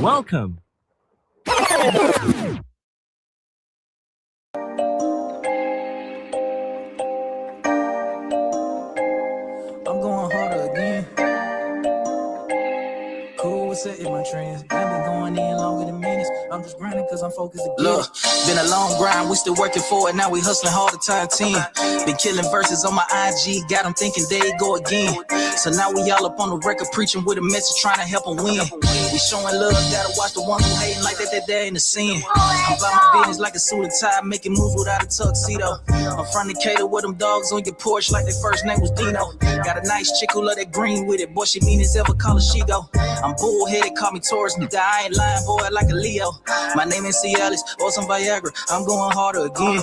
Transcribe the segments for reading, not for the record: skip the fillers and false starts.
Welcome. I'm going harder again. Cool, what's that in my trends? I've been going in longer than minutes. I'm just grinding cause I'm focused to get it. Been a long grind, we still working for it. Now we hustling hard to time 10. Been killing verses on my IG, got them thinking there you go again. So now we all up on the record preaching with a message trying to help them win. We showing love, gotta watch the ones who hating like that they ain't a sin. I'm about my business like a suit and tie, making moves without a tuxedo. I'm from Decatur with them dogs on your porch like their first name was Dino. Got a nice chick who love that green with it, boy she mean as ever, call her she go. I'm bullheaded, call me Taurus, nigga, I ain't lying, boy, like a Leo. My name is Cialis, or some Viagra, I'm going harder again.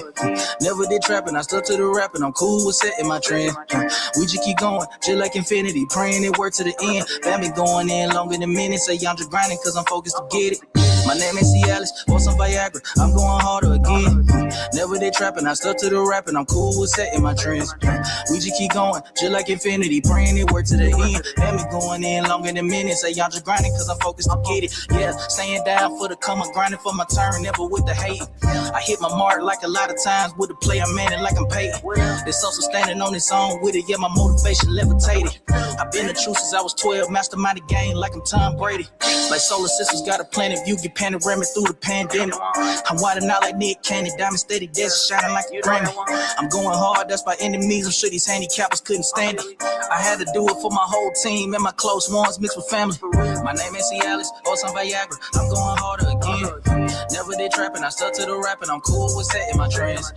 Never did trapping, I stuck to the rapping, I'm cool with setting my trend. We just keep going, just like infinity, praying it work to the end. That been going in longer than minutes, say I'm just grinding cause I'm focused to get it. My name is Cialis, or some Viagra, I'm going harder again. Never did trapping, I stuck to the rapping, I'm cool with setting my trends. We just keep going, just like infinity, praying it work to the end. That been going in longer than minutes, say I'm just grinding cause I'm focused to get it. Yeah, staying down for the come, I'm grinding for my turn, never with the hate. I hit my mark like a lot of times with the play, I'm manning like I'm paid. It's also standing on its own with it, yeah, my motivation levitated. I've been the truth since I was 12, mastermind the game like I'm Tom Brady. Like solar systems got a planet view, get panoramic through the pandemic. I'm wilding out like Nick Cannon, diamond steady dancing, shining like a Grammy. I'm going hard, that's by enemies, I'm sure these handicappers couldn't stand it. I had to do it for my whole team and my close ones mixed with family. My name is Cialis, or some Viagra, I'm going harder again. Never did trapping, I stuck to the rapping, I'm cool with setting my trends.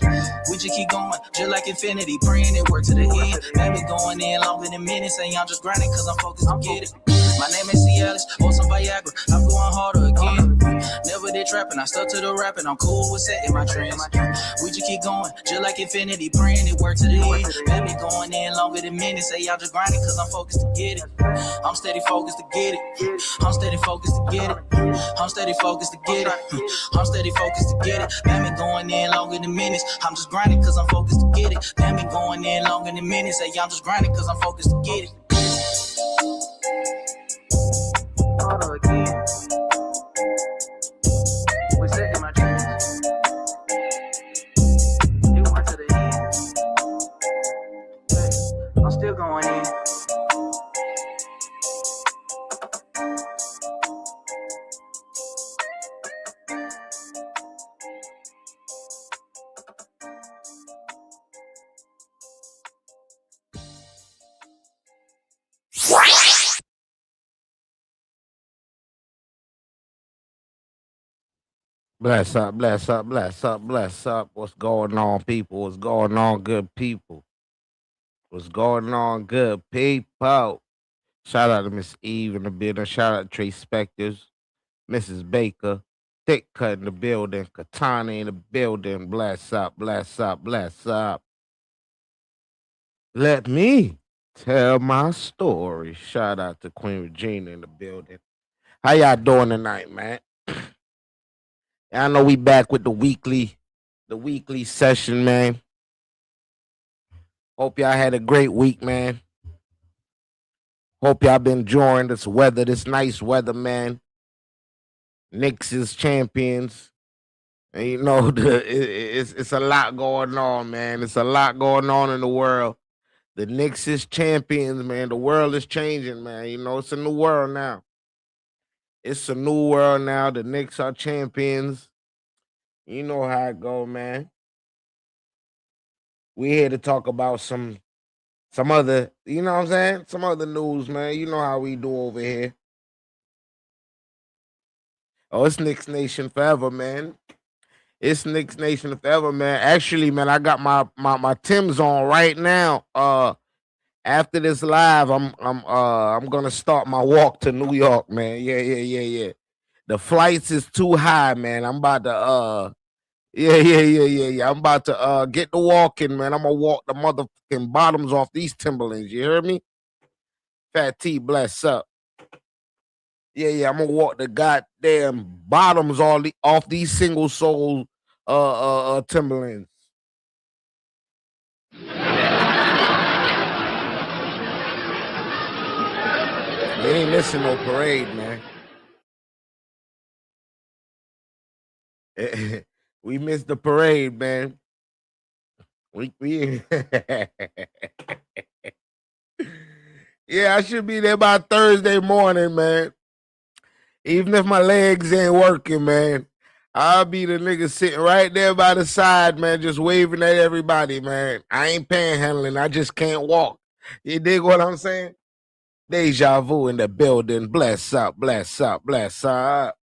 We just keep going, just like infinity, praying it work to the end. That been going in longer than minutes, and I'm just grinding cause I'm focused to get it. My name is Cialis, or some Viagra, I'm going harder again. Never did trapping, I stuck to the rapping, I'm cool with setting my trends. We just keep going, just like infinity, praying it work to the end. That been going in longer than minutes, say y'all just grinding cause I'm focused to get it. I'm steady focused to get it. I'm steady focused to get it. I'm steady focused to get it. I'm steady focused to get it. That been going in longer than minutes, I'm just grinding cause I'm focused to get it. That been going in longer than minutes, say y'all just grinding cause I'm focused to get it. Harder again. We're setting my trends. You went to the end. Hey, I'm still going in. Bless up, bless up, bless up, bless up. What's going on, people? What's going on, good people? What's going on, good people? Shout out to Miss Eve in the building. Shout out to Trey Spectors, Mrs. Baker, Thick Cut in the building, Katana in the building. Bless up, bless up, bless up. Let me tell my story. Shout out to Queen Regina in the building. How y'all doing tonight, man? I know we back with the weekly session, man. Hope y'all had a great week, man. Hope y'all been enjoying this weather, this nice weather, man. Knicks is champions. And you know, it's a lot going on, man. It's a lot going on in the world. The Knicks is champions, man. The world is changing, man. You know, it's a new world now. It's a new world now. The Knicks are champions. You know how it go, man. We here to talk about some other, you know what I'm saying? Some other news, man. You know how we do over here. Oh, it's Knicks Nation forever, man. It's Knicks Nation forever, man. Actually, man, I got my Tim's on right now. After this live, I'm gonna start my walk to New York, man. Yeah, yeah, yeah, yeah. The flights is too high, man. I'm about to yeah, yeah, yeah, yeah, yeah. I'm about to get the walking, man. I'm gonna walk the motherfucking bottoms off these Timberlands. You hear me? Fat T, bless up. Yeah, yeah. I'm gonna walk the goddamn bottoms off these single sole Timberlands. You ain't missing no parade, man. We missed the parade, man. We Yeah, I should be there by Thursday morning, man. Even if my legs ain't working, man. I'll be the nigga sitting right there by the side, man, just waving at everybody, man. I ain't panhandling. I just can't walk. You dig what I'm saying? Deja vu in the building. Bless up, bless up, bless up.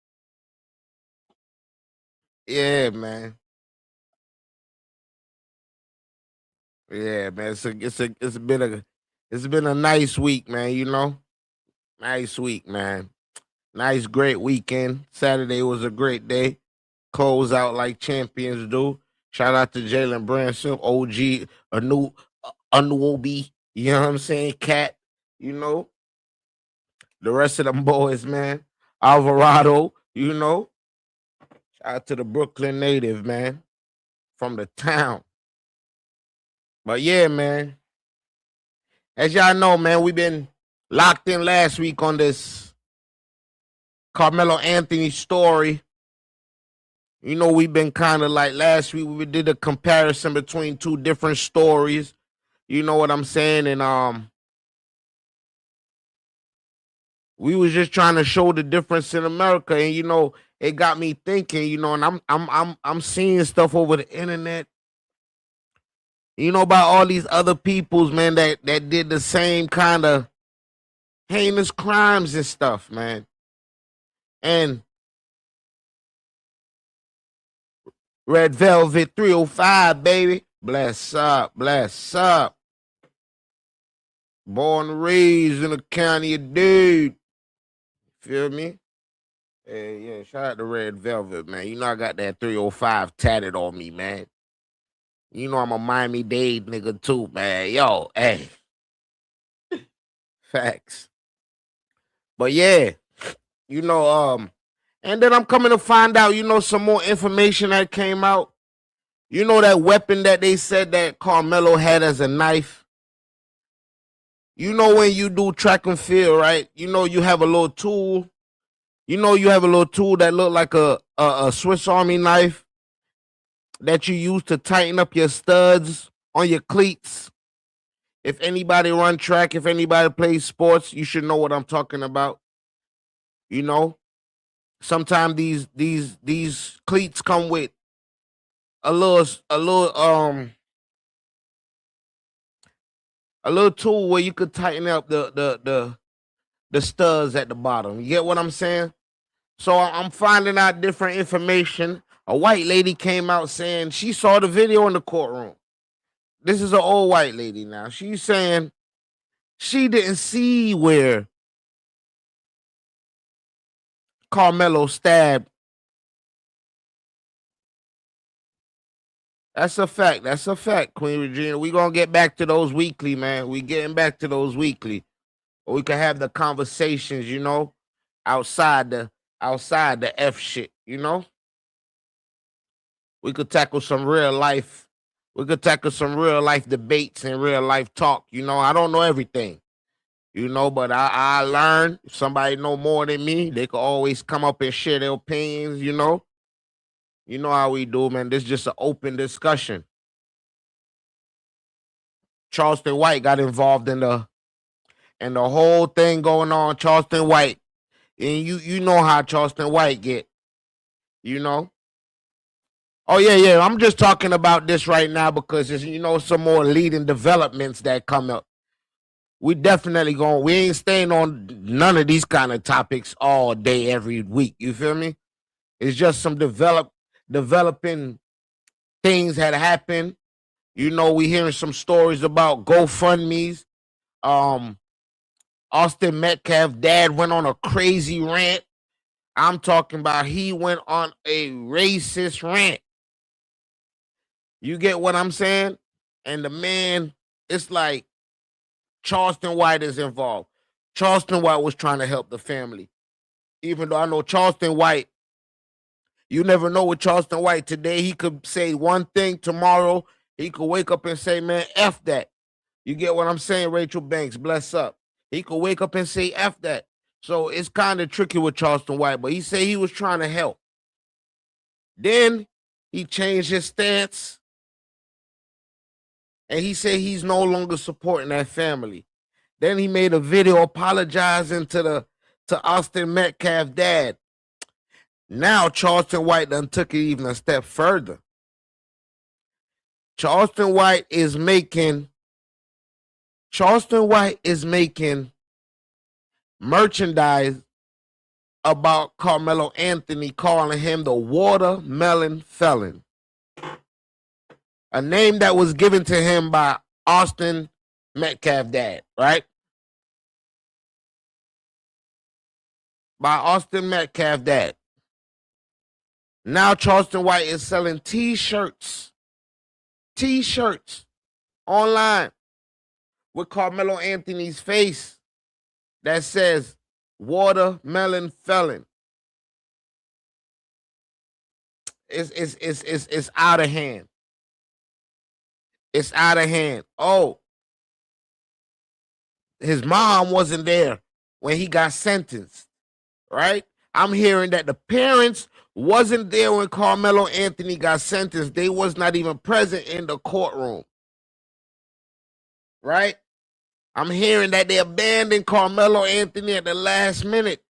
Yeah, man. Yeah, man. It's been a nice week, man. You know, nice week, man. Nice, great weekend. Saturday was a great day. Close out like champions do. Shout out to Jalen Branson, OG, a new OB. You know what I'm saying? Cat. You know the rest of them boys, man. Alvarado. You know. Shout out to the Brooklyn native, man, from the town. But yeah, man. As y'all know, man, we've been locked in last week on this Carmelo Anthony story. You know, we've been kind of like last week we did a comparison between two different stories. You know what I'm saying? And we was just trying to show the difference in America. And you know, it got me thinking, you know, and I'm seeing stuff over the internet, you know, about all these other peoples, man, that did the same kind of heinous crimes and stuff, man. And Red Velvet 305, baby. Bless up, bless up. Born and raised in the county of dude. Feel me? Hey, yeah, shout out to Red Velvet, man. You know I got that 305 tatted on me, man. You know I'm a Miami-Dade nigga too, man. Yo, hey. Facts. But yeah, you know, and then I'm coming to find out, you know, some more information that came out. You know that weapon that they said that Carmelo had as a knife? You know when you do track and field, right? You know you have a little tool. You know you have a little tool that look like a Swiss Army knife that you use to tighten up your studs on your cleats. If anybody run track, if anybody plays sports, you should know what I'm talking about. You know, sometimes these cleats come with a little a little tool where you could tighten up the studs at the bottom. You get what I'm saying? So I'm finding out different information. A white lady came out saying she saw the video in the courtroom. This is an old white lady now. She's saying she didn't see where Carmelo stabbed. That's a fact. That's a fact, Queen Regina. We gonna get back to those weekly, man. We getting back to those weekly. Or we can have the conversations, you know, outside the outside the F shit, you know? We could tackle some real life. We could tackle some real life debates and real life talk. You know, I don't know everything, you know, but I learn. If somebody know more than me, they could always come up and share their opinions, you know. You know how we do, man. This is just an open discussion. Charleston White got involved in the whole thing going on. Charleston White, and you know how Charleston White get, you know. Oh yeah, yeah. I'm just talking about this right now because there's, you know, some more leading developments that come up. We definitely going. We ain't staying on none of these kind of topics all day every week. You feel me? It's just some developing things had happened. You know, we hearing some stories about GoFundMe's. Um, Austin Metcalf dad went on a crazy rant. I'm talking about he went on a racist rant. You get what I'm saying? And the man, it's like Charleston White is involved. Charleston White was trying to help the family. Even though I know Charleston White, you never know with Charleston White. Today he could say one thing, tomorrow he could wake up and say, man, F that. You get what I'm saying, Rachel Banks, bless up. He could wake up and say F that. So it's kind of tricky with Charleston White, but he said he was trying to help. Then he changed his stance and he said he's no longer supporting that family. Then he made a video apologizing to Austin Metcalf dad. Now Charleston White done took it even a step further. Charleston White is making merchandise about Carmelo Anthony, calling him the watermelon felon. A name that was given to him by Austin Metcalf dad, right? By Austin Metcalf dad. Now Charleston White is selling t-shirts online with Carmelo Anthony's face that says watermelon felon. It's out of hand. It's out of hand. Oh, his mom wasn't there when he got sentenced, right? I'm hearing that the parents wasn't there when Carmelo Anthony got sentenced. They was not even present in the courtroom, right? I'm hearing that they abandoned Carmelo Anthony at the last minute.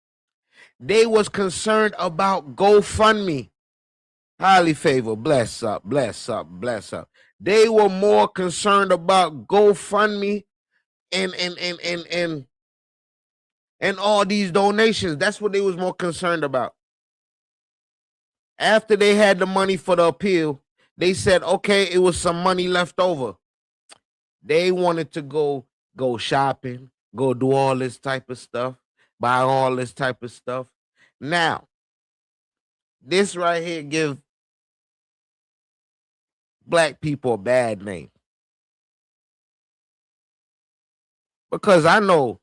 They was concerned about GoFundMe. Highly favored, bless up, bless up, bless up. They were more concerned about GoFundMe and all these donations. That's what they was more concerned about. After they had the money for the appeal, they said, okay, it was some money left over. They wanted to go shopping, go do all this type of stuff, buy all this type of stuff. Now, this right here give black people a bad name. Because I know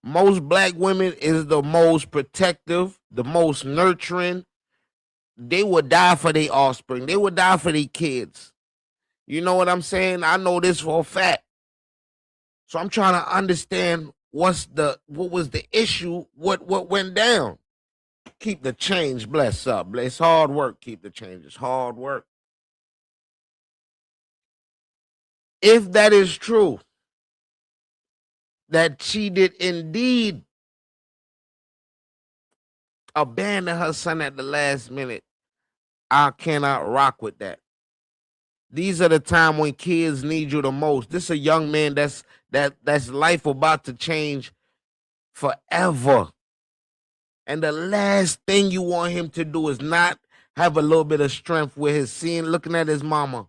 most black women is the most protective, the most nurturing. They would die for their offspring. They would die for their kids. You know what I'm saying? I know this for a fact. So I'm trying to understand what was the issue, what went down. Keep the change, bless up. It's hard work. Keep the change. It's hard work. If that is true, that she did indeed abandon her son at the last minute, I cannot rock with that. These are the time when kids need you the most. This is a young man that's life about to change forever. And the last thing you want him to do is not have a little bit of strength with his looking at his mama,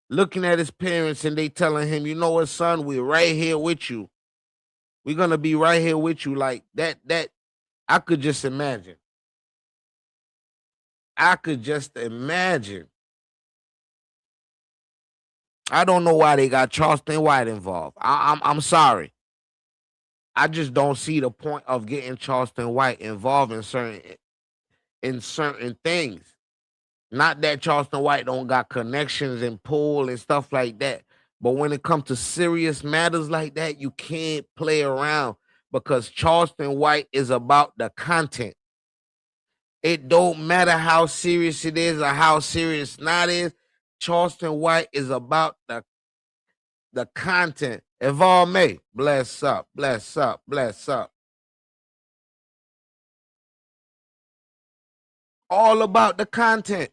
looking at his parents, and they telling him, you know what, son, we're right here with you. We're gonna be right here with you. Like that I could just imagine. I could just imagine. I don't know why they got Charleston White involved. I'm sorry. I just don't see the point of getting Charleston White involved in certain things. Not that Charleston White don't got connections and pull and stuff like that. But when it comes to serious matters like that, you can't play around because Charleston White is about the content. It don't matter how serious it is or how serious not is. Charleston White is about the content. Evolve May, bless up, bless up, bless up. All about the content.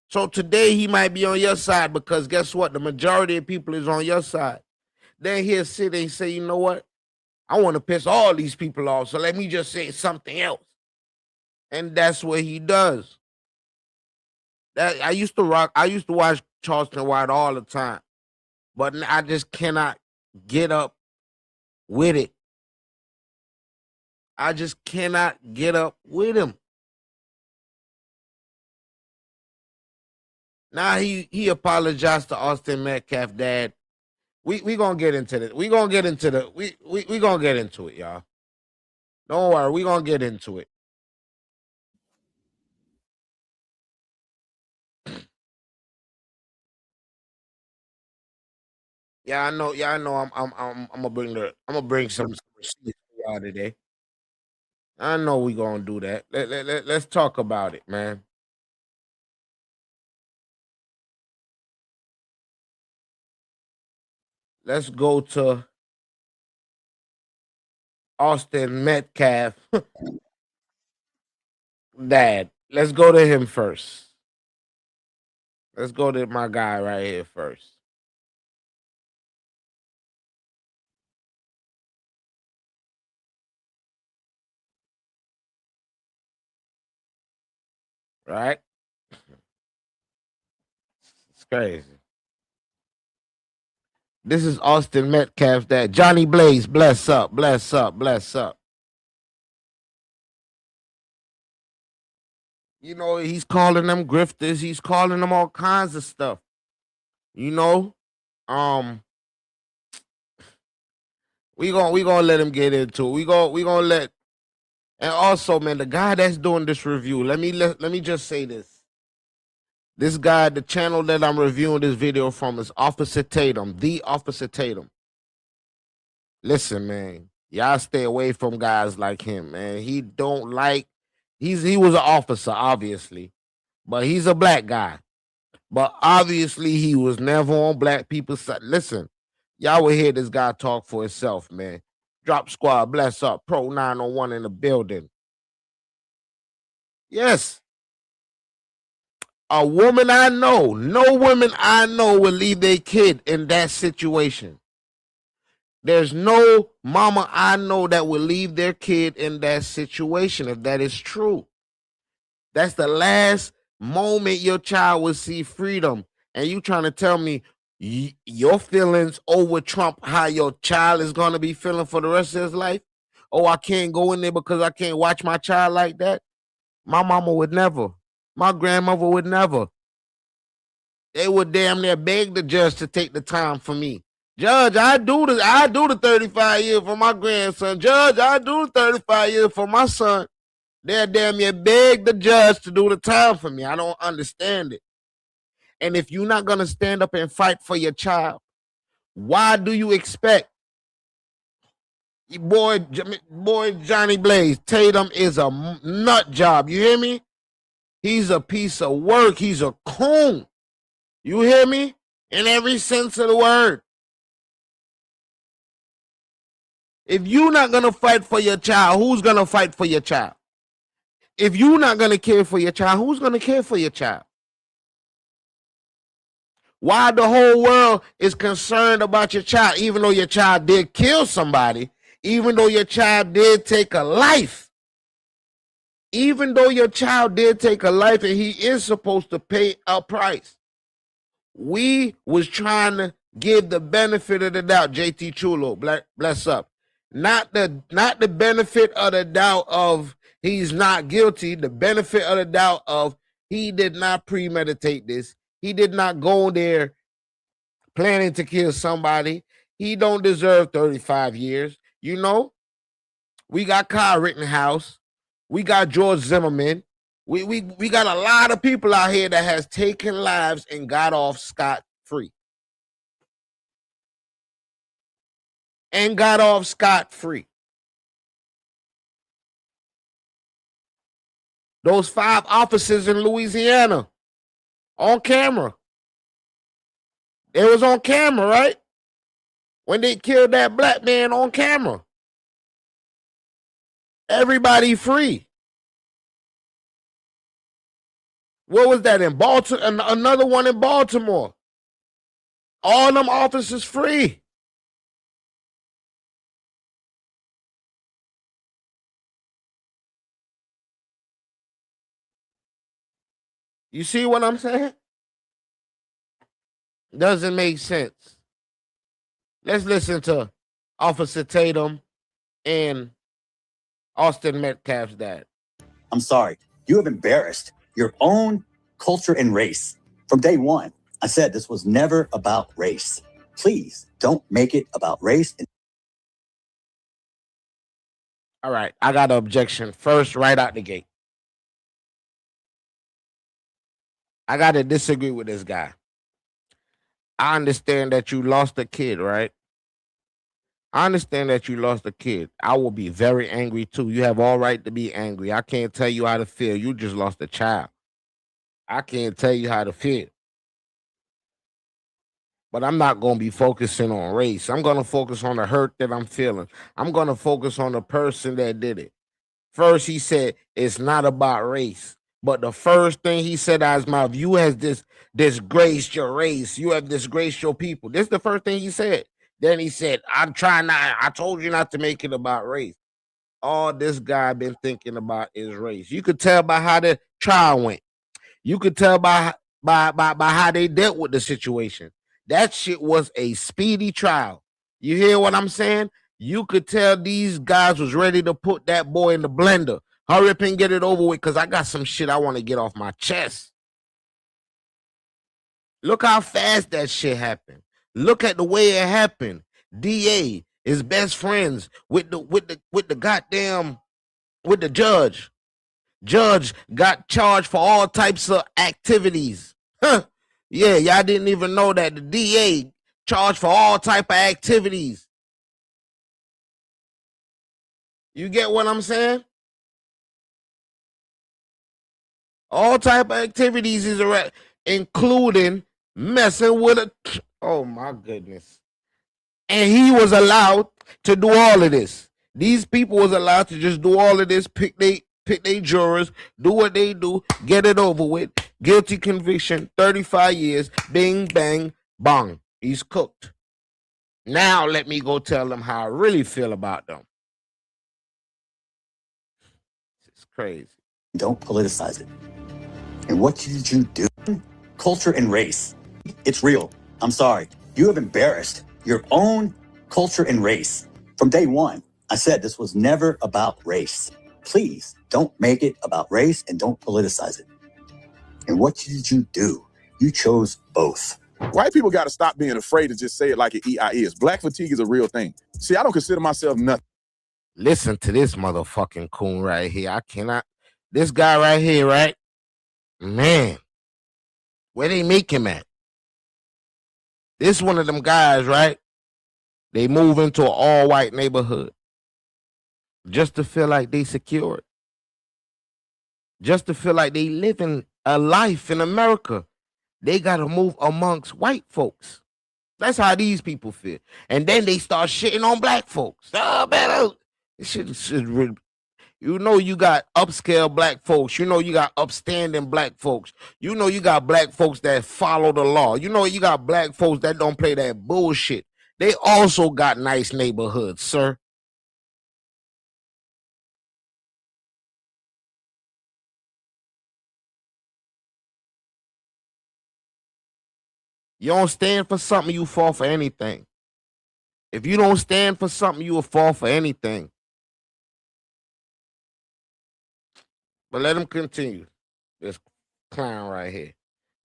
So today he might be on your side because guess what? The majority of people is on your side. Then he'll sit and say, you know what? I want to piss all these people off. So let me just say something else. And that's what he does. I used to watch Charleston White all the time. But I just cannot get up with it. I just cannot get up with him. Now he apologized to Austin Metcalf dad. We gonna get into this. We gonna get into we gonna get into it, y'all. Don't worry, we gonna get into it. Yeah, I know. Yeah, I know. I'm gonna bring some receipts for y'all today. I know we gonna do that. Let's talk about it, man. Let's go to Austin Metcalf, dad. Let's go to him first. Let's go to my guy right here first. Right? It's crazy. This is Austin Metcalf, dad. Johnny Blaze, bless up, bless up, bless up. You know, he's calling them grifters. He's calling them all kinds of stuff. You know, um, we gonna let him get into it. We gonna let. And also, man, the guy that's doing this review. Let me just say this. This guy, the channel that I'm reviewing this video from is Officer Tatum, the Officer Tatum. Listen, man, y'all stay away from guys like him, man. He don't like. He was an officer, obviously, but he's a black guy. But obviously, he was never on black people's side. Listen, y'all will hear this guy talk for himself, man. Drop squad, bless up, Pro 901 in the building. Yes, a woman I know, no woman I know will leave their kid in that situation. There's no mama I know that will leave their kid in that situation if that is true. That's the last moment your child will see freedom. And you trying to tell me your feelings over Trump, how your child is going to be feeling for the rest of his life? Oh, I can't go in there because I can't watch my child like that? My mama would never. My grandmother would never. They would damn near beg the judge to take the time for me. Judge, I do the 35 years for my grandson. Judge, I do the 35 years for my son. They'll damn near beg the judge to do the time for me. I don't understand it. And if you're not gonna stand up and fight for your child, why do you expect boy Johnny Blaze Tatum is a nut job? You hear me? He's a piece of work. He's a coon. You hear me? In every sense of the word. If you're not gonna fight for your child, who's gonna fight for your child? If you're not gonna care for your child, who's gonna care for your child? Why the whole world is concerned about your child, even though your child did kill somebody, even though your child did take a life, even though your child did take a life and he is supposed to pay a price. We was trying to give the benefit of the doubt, JT Chulo, bless up. Not the benefit of the doubt of he's not guilty, the benefit of the doubt of he did not premeditate this. He did not go there planning to kill somebody. He don't deserve 35 years. You know, we got Kyle Rittenhouse. We got George Zimmerman. We got a lot of people out here that has taken lives and got off scot-free. And got off scot-free. Those 5 officers in Louisiana on camera. It was on camera, right? When they killed that black man on camera. Everybody free. What was that in Baltimore? Another one in Baltimore. All them officers free. You see what I'm saying? Doesn't make sense. Let's listen to Officer Tatum and Austin Metcalf's dad. I'm sorry. You have embarrassed your own culture and race. From day one, I said this was never about race. Please don't make it about race. All right, I got an objection first, right out the gate. I got to disagree with this guy. I understand that you lost a kid, right? I understand that you lost a kid. I will be very angry too. You have all right to be angry. I can't tell you how to feel. You just lost a child. I can't tell you how to feel. But I'm not going to be focusing on race. I'm going to focus on the hurt that I'm feeling. I'm going to focus on the person that did it. First, he said it's not about race. But the first thing he said out of his mouth, you has disgraced your race. You have disgraced your people. This is the first thing he said. Then he said, I'm trying not, I told you not to make it about race. All this guy been thinking about is race. You could tell by how the trial went. You could tell by how they dealt with the situation. That shit was a speedy trial. You hear what I'm saying? You could tell these guys was ready to put that boy in the blender. Hurry up and get it over with, because I got some shit I want to get off my chest. Look how fast that shit happened. Look at the way it happened. DA is best friends with the goddamn with the judge. Judge got charged for all types of activities. Huh. Yeah, y'all didn't even know that the DA charged for all type of activities. You get what I'm saying? All type of activities is including messing with a. Oh my goodness! And he was allowed to do all of this. These people was allowed to just do all of this. Pick they jurors, do what they do, get it over with. Guilty conviction, 35 years. Bing bang bong. He's cooked. Now let me go tell them how I really feel about them. It's crazy. Don't politicize it. And what did you do? Culture and race. It's real. I'm sorry. You have embarrassed your own culture and race from day one. I said this was never about race. Please don't make it about race and don't politicize it. And what did you do? You chose both. White people got to stop being afraid to just say it like it is. Black fatigue is a real thing. See, I don't consider myself nothing. Listen to this motherfucking coon right here. I cannot. This guy right here, right? Man, where they make him at? This one of them guys, right? They move into an all-white neighborhood just to feel like they secured. Just to feel like they living a life in America. They got to move amongst white folks. That's how these people feel. And then they start shitting on black folks. Oh, man, this shit is you know you got upscale black folks. You know you got upstanding black folks. You know you got black folks that follow the law. You know you got black folks that don't play that bullshit. They also got nice neighborhoods, sir. You don't stand for something, you fall for anything. If you don't stand for something, you will fall for anything. But let him continue. This clown right here.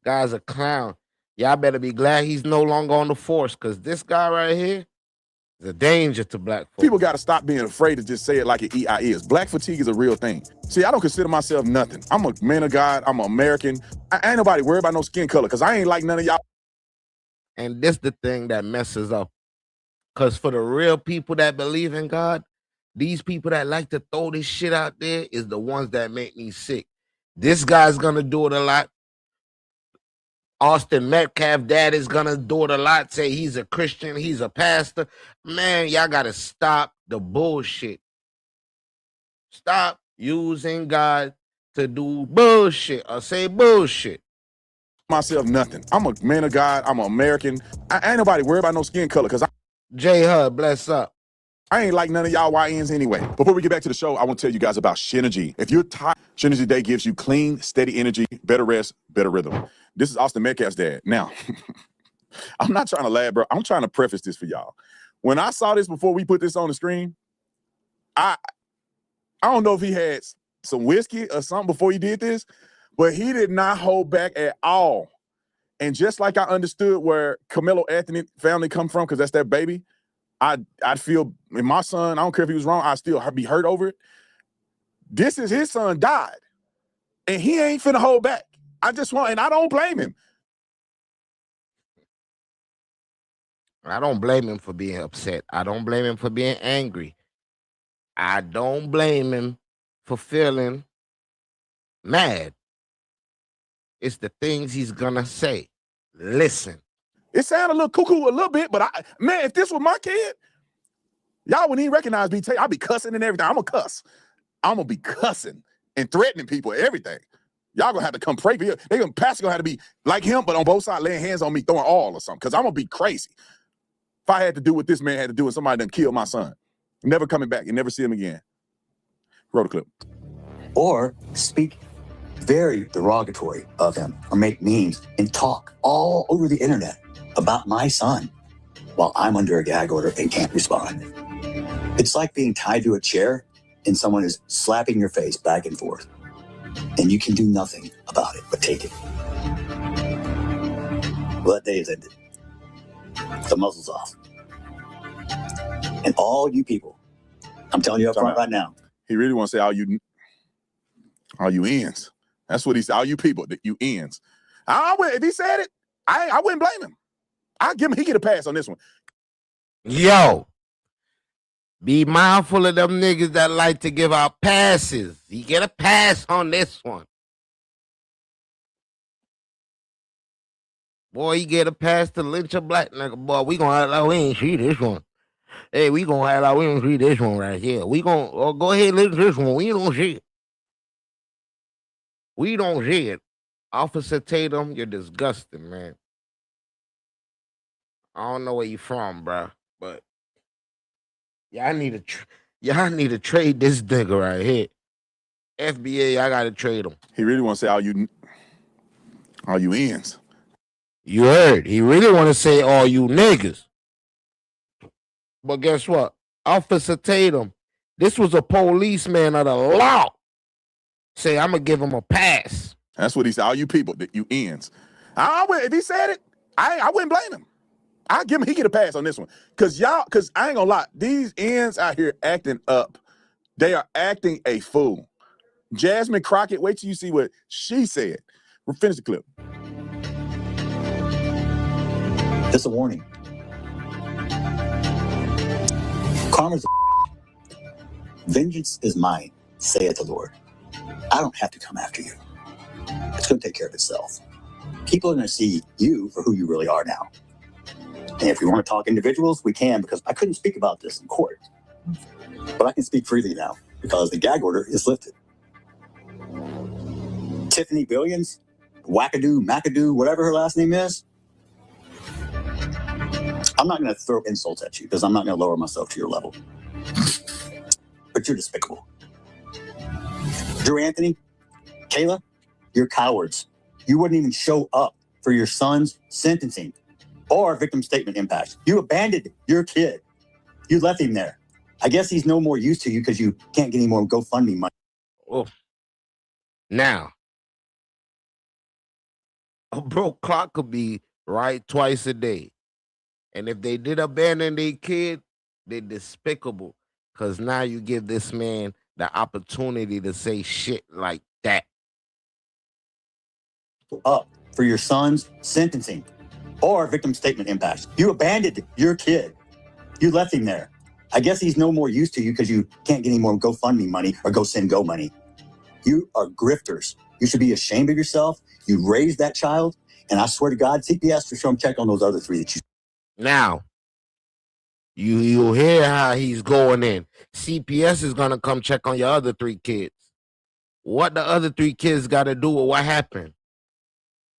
Guy's a clown. Y'all better be glad he's no longer on the force, because this guy right here is a danger to black folks. People got to stop being afraid to just say it like it is. Black fatigue is a real thing. See, I don't consider myself nothing. I'm a man of God. I'm an American. I ain't nobody worried about no skin color, because I ain't like none of y'all. And this the thing that messes up. Because for the real people that believe in God, these people that like to throw this shit out there is the ones that make me sick. This guy's going to do it a lot. Austin Metcalf dad is going to do it a lot. Say he's a Christian, he's a pastor. Man, y'all got to stop the bullshit. Stop using God to do bullshit or say bullshit. Myself nothing. I'm a man of God. I'm an American. I ain't nobody worried about no skin color, because J Hud, bless up. I ain't like none of y'all YNs anyway. Before we get back to the show, I want to tell you guys about Synergy. If you're tired, Synergy Day gives you clean, steady energy, better rest, better rhythm. This is Austin Metcalf's dad. Now, I'm not trying to laugh, bro. I'm trying to preface this for y'all. When I saw this before we put this on the screen, I don't know if he had some whiskey or something before he did this, but he did not hold back at all. And just like I understood where Karmelo Anthony family come from, because that's their baby, I'd feel, and my son, I don't care if he was wrong, I'd still be hurt over it. This is his son died, and he ain't finna hold back. And I don't blame him. I don't blame him for being upset. I don't blame him for being angry. I don't blame him for feeling mad. It's the things he's gonna say. Listen. It sounded a little cuckoo a little bit, but man, if this was my kid, y'all wouldn't even recognize me. I'll be cussing and everything. I'm gonna cuss. I'm gonna be cussing and threatening people, everything. Y'all gonna have to come pray for you. Pastor gonna have to be like him, but on both sides, laying hands on me, throwing oil or something, because I'm gonna be crazy. If I had to do what this man had to do and somebody done killed my son, never coming back and never see him again. Roll the clip. Or speak very derogatory of him, or make memes and talk all over the internet about my son while I'm under a gag order and can't respond. It's like being tied to a chair and someone is slapping your face back and forth, and you can do nothing about it but take it. Well, that day is ended. The muzzle's off. And all you people, I'm telling you up front right now. He really wants to say all you ends. That's what he said. All you people, you ends. If he said it, I wouldn't blame him. I'll give him. He get a pass on this one. Yo, be mindful of them niggas that like to give out passes. You get a pass on this one. Boy, you get a pass to lynch a black nigga. Boy, we gonna act like we ain't see this one. Hey, we gonna act like we don't see this one right here. We gonna go ahead and lynch this one. We don't see it. We don't see it. Officer Tatum, you're disgusting, man. I don't know where you from, bro, but y'all need to trade this nigga right here. FBA, I gotta trade him. He really want to say all you ends. You heard. He really want to say all you niggas. But guess what? Officer Tatum, this was a policeman of the law. Say, I'm going to give him a pass. That's what he said. All you people, you ends. If he said it, I wouldn't blame him. I'll give him. He get a pass on this one. Because I ain't gonna lie, these ends out here acting up. They are acting a fool. Jasmine Crockett, wait till you see what she said. We'll finish the clip. Just a warning. Karma's vengeance is mine, saith the Lord. I don't have to come after you. It's going to take care of itself. People are going to see you for who you really are now. And if we want to talk individuals, we can, because I couldn't speak about this in court. But I can speak freely now because the gag order is lifted. Tiffany Billions, Wackadoo, McAdoo, whatever her last name is, I'm not going to throw insults at you because I'm not going to lower myself to your level. But you're despicable. Drew Anthony, Kayla, you're cowards. You wouldn't even show up for your son's sentencing or victim statement impact. You abandoned your kid. You left him there. I guess he's no more use to you because you can't get any more GoFundMe money. Oh. Now, a broke clock could be right twice a day. And if they did abandon their kid, they're despicable. Because now you give this man the opportunity to say shit like that. Up for your son's sentencing or victim statement impact. You abandoned your kid. You left him there. I guess he's no more use to you because you can't get any more GoFundMe money or GoSendGo money. You are grifters. You should be ashamed of yourself. You raised that child. And I swear to God, CPS for sure check on those other three that you. Now, you'll hear how he's going in. CPS is going to come check on your other three kids. What the other three kids got to do with what happened?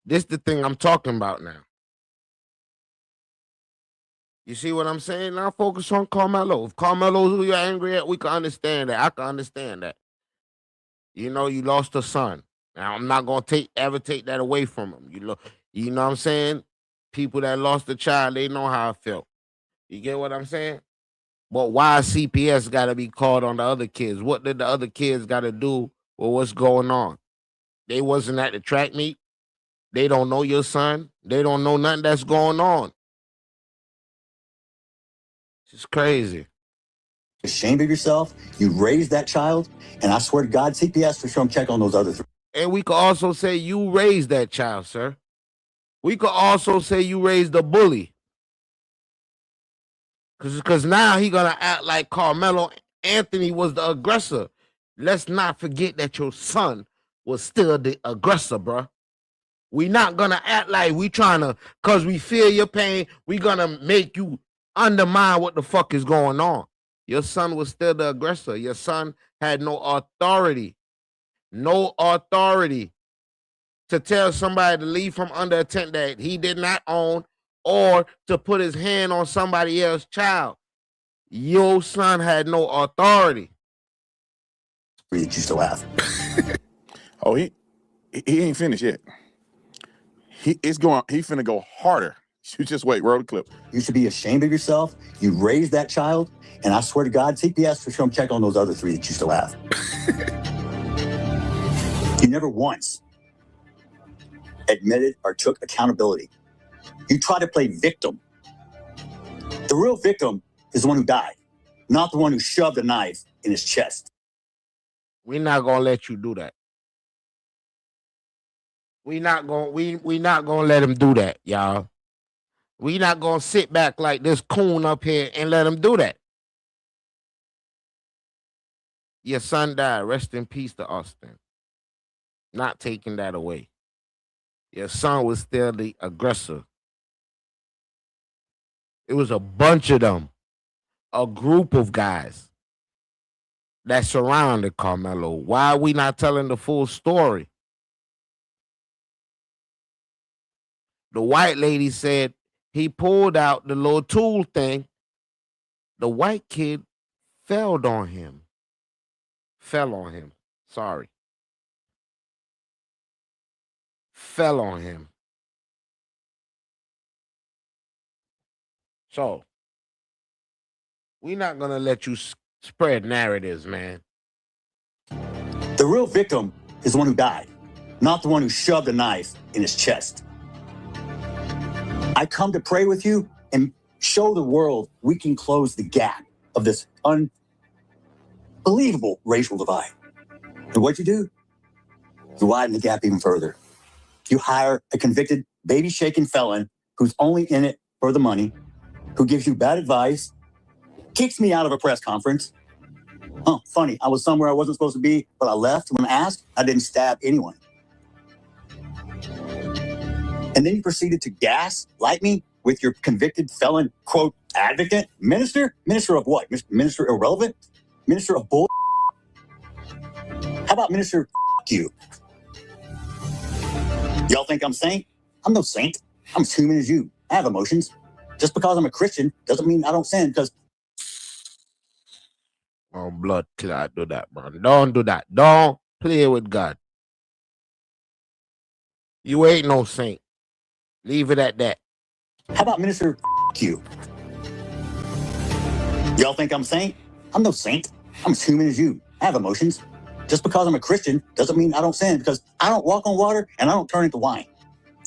This the thing I'm talking about now. You see what I'm saying? Now focus on Karmelo. If Karmelo's who you're angry at, we can understand that. I can understand that. You know, you lost a son. Now, I'm not going to ever take that away from him. You know what I'm saying? People that lost a child, they know how it felt. You get what I'm saying? But why CPS got to be called on the other kids? What did the other kids got to do with what's going on? They wasn't at the track meet. They don't know your son. They don't know nothing that's going on. It's crazy. Ashamed of yourself. You raised that child. And I swear to God, CPS for sure check on those other three. And we could also say you raised that child, sir. We could also say you raised a bully. Because now he gonna act like Carmelo Anthony was the aggressor. Let's not forget that your son was still the aggressor, bro. We not gonna act like we trying to, cause we feel your pain, we gonna make you undermine what the fuck is going on. Your son was still the aggressor. Your son had no authority to tell somebody to leave from under a tent that he did not own or to put his hand on somebody else's child. Your son had no authority. that you still have. Oh, he ain't finished yet. He finna go harder. You just wait, roll the clip. You should be ashamed of yourself. You raised that child, and I swear to God, CPS should come check on those other 3 that you still have. You never once admitted or took accountability. You try to play victim. The real victim is the one who died, not the one who shoved a knife in his chest. We're not gonna let you do that. We not gonna let him do that, y'all. We not gonna sit back like this coon up here and let him do that. Your son died. Rest in peace to Austin. Not taking that away. Your son was still the aggressor. It was a bunch of them, a group of guys that surrounded Carmelo. Why are we not telling the full story? The white lady said he pulled out the little tool thing. The white kid fell on him. Sorry. Fell on him. So, we're not going to let you spread narratives, man. The real victim is the one who died, not the one who shoved a knife in his chest. I come to pray with you and show the world we can close the gap of this unbelievable racial divide. And what you do? You widen the gap even further. You hire a convicted, baby-shaking felon who's only in it for the money, who gives you bad advice, kicks me out of a press conference. Oh, funny, I was somewhere I wasn't supposed to be, but I left. When asked, I didn't stab anyone. And then you proceeded to gaslight me with your convicted felon, quote, advocate? Minister? Minister of what? Minister irrelevant? Minister of bull? How about Minister you? Y'all think I'm saint? I'm no saint. I'm as human as you. I have emotions. Just because I'm a Christian doesn't mean I don't sin, because... Oh, blood clot, do that, man. Don't do that. Don't play with God. You ain't no saint. Leave it at that. How about Minister you? Y'all think I'm saint? I'm no saint. I'm as human as you. I have emotions. Just because I'm a Christian doesn't mean I don't sin, because I don't walk on water and I don't turn into wine.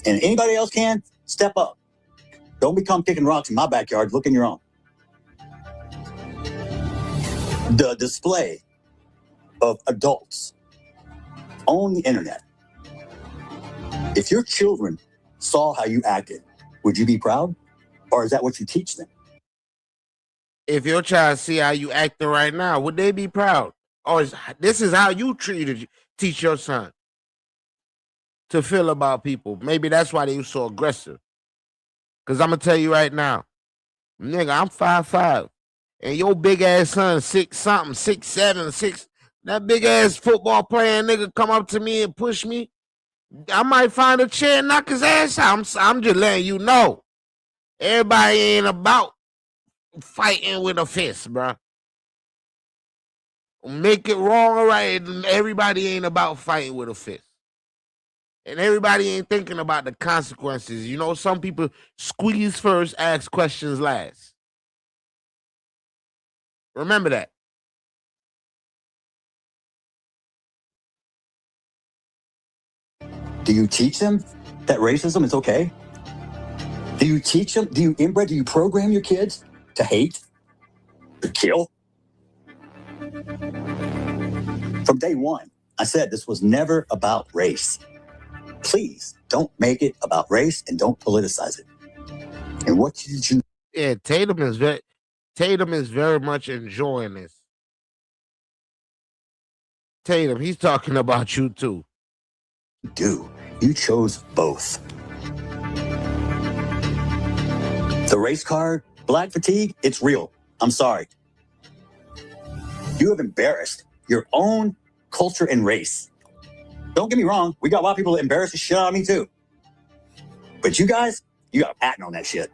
And anybody else can, step up. Don't become kicking rocks in my backyard. Look in your own. The display of adults on the internet. If your children saw how you acted, would you be proud? Or is that what you teach them? If your child see how you acting right now, would they be proud? Or this is how you teach your son to feel about people? Maybe that's why they were so aggressive. Because I'm going to tell you right now, nigga, I'm 5'5". And your big ass son 6'something, 6'7", 6. That big ass football playing nigga come up to me and push me. I might find a chair and knock his ass out. I'm just letting you know. Everybody ain't about fighting with a fist, bro. Make it wrong or right. Everybody ain't about fighting with a fist. And everybody ain't thinking about the consequences. You know, some people squeeze first, ask questions last. Remember that. Do you teach them that racism is okay? Do you teach them? Do you inbred? Do you program your kids to hate, to kill? From day one, I said this was never about race. Please don't make it about race and don't politicize it. And what did you... Yeah, Tatum is very... Tatum is very much enjoying this. Tatum, he's talking about you too. You chose both. The race card, black fatigue, it's real. I'm sorry. You have embarrassed your own culture and race. Don't get me wrong, we got a lot of people that embarrass the shit out of me too. But you guys, you got a patent on that shit.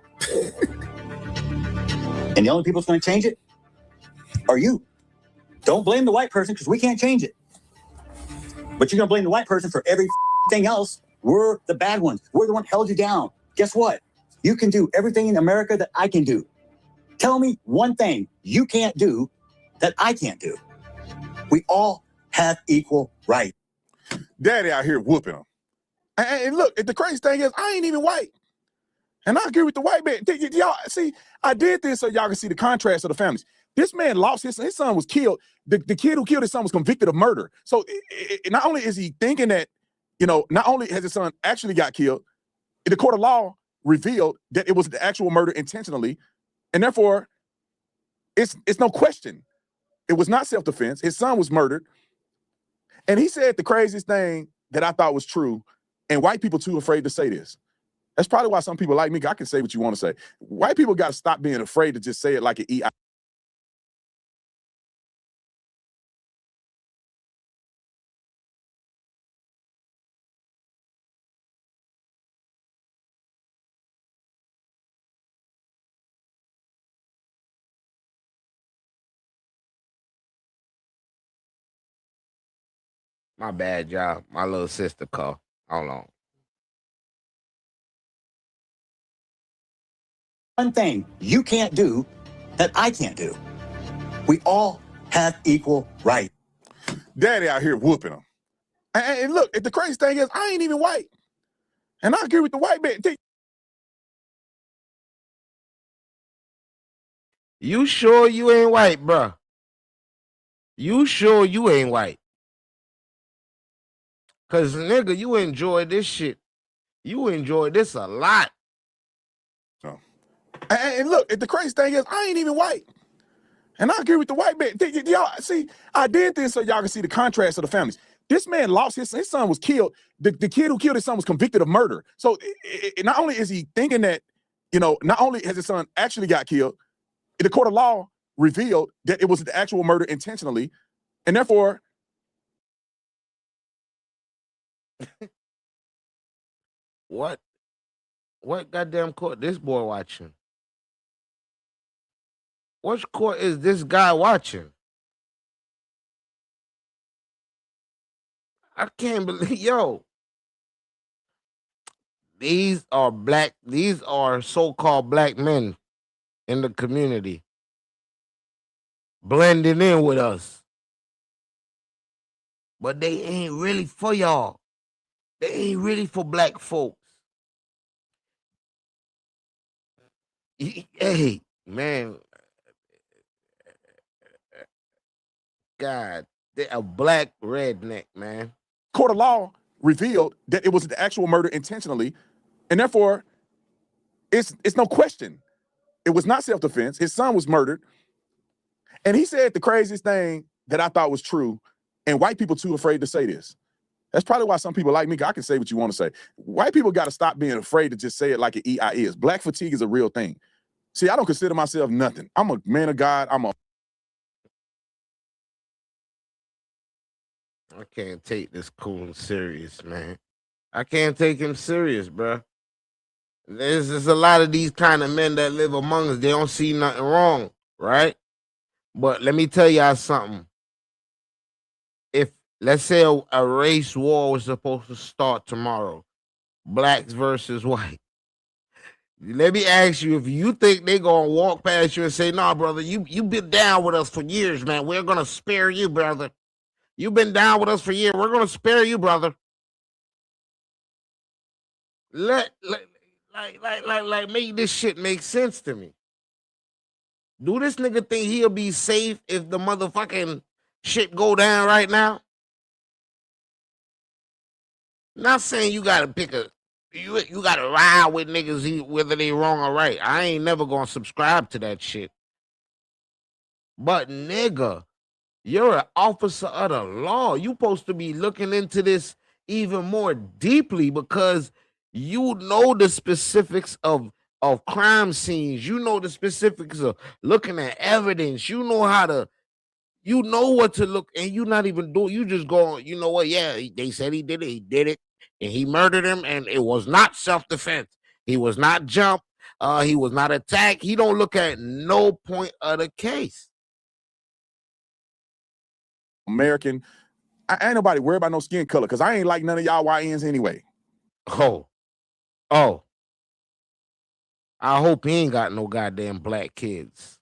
And the only people that's going to change it are you. Don't blame the white person because we can't change it. But you're going to blame the white person for everything else. We're the bad ones. We're the one held you down. Guess what? You can do everything in America that I can do. Tell me one thing you can't do that I can't do. We all have equal rights. Daddy out here whooping them. And look, the crazy thing is, I ain't even white. And I agree with the white man. Y'all see, I did this so y'all can see the contrast of the families. This man lost his son was killed. The kid who killed his son was convicted of murder. So not only is he thinking that, not only has his son actually got killed, the court of law revealed that it was the actual murder intentionally, and therefore, it's no question. It was not self-defense. His son was murdered. And he said the craziest thing that I thought was true, and white people too afraid to say this. That's probably why some people like me, I can say what you want to say. White people got to stop being afraid to just say it like an EI. My bad, y'all. My little sister called. Hold on. One thing you can't do that I can't do. We all have equal rights. Daddy out here whooping them. And look, the crazy thing is, I ain't even white. And I agree with the white man. You sure you ain't white, bruh? You sure you ain't white? Cause nigga, you enjoy this shit. You enjoy this a lot. Oh. And look, the crazy thing is, I ain't even white. And I agree with the white man. Y'all see, I did this so y'all can see the contrast of the families. This man lost his son was killed. The kid who killed his son was convicted of murder. So not only is he thinking that, not only has his son actually got killed, the court of law revealed that it was the actual murder intentionally, and therefore, What goddamn court this boy watching? Which court is this guy watching? I can't believe, yo. These are so-called black men in the community blending in with us. But they ain't really for y'all. They ain't really for black folks. Hey, man. God, they're a black redneck, man. court of law revealed that it was the actual murder intentionally, and therefore, it's no question. It was not self-defense. His son was murdered. And he said the craziest thing that I thought was true, and white people too afraid to say this. That's probably why some people like me, I can say what you want to say. White people got to stop being afraid to just say it like an EI is. Black fatigue is a real thing. See, I don't consider myself nothing. I'm a man of God. I can't take this coon serious, man. I can't take him serious, bro. There's just a lot of these kind of men that live among us. They don't see nothing wrong, right? But let me tell y'all something. If, let's say, a race war was supposed to start tomorrow, blacks versus white. Let me ask you, if you think they gonna walk past you and say, "Nah, brother, you been down with us for years, man. We're gonna spare you, brother. You've been down with us for years. We're gonna spare you, brother." Like, make this shit make sense to me. Do this nigga think he'll be safe if the motherfucking shit go down right now? Not saying you gotta pick you gotta ride with niggas whether they wrong or right. I ain't never gonna subscribe to that shit. But nigga, you're an officer of the law. You supposed to be looking into this even more deeply because you know the specifics of crime scenes. You know the specifics of looking at evidence. You know how to, you know what to look, and you not even do. You just go, you know what? Yeah, they said he did it. He did it, and he murdered him, and it was not self-defense. He was not jumped. He was not attacked. He don't look at no point of the case. American. I ain't nobody worried about no skin color because I ain't like none of y'all YNs anyway. Oh, I hope he ain't got no goddamn black kids.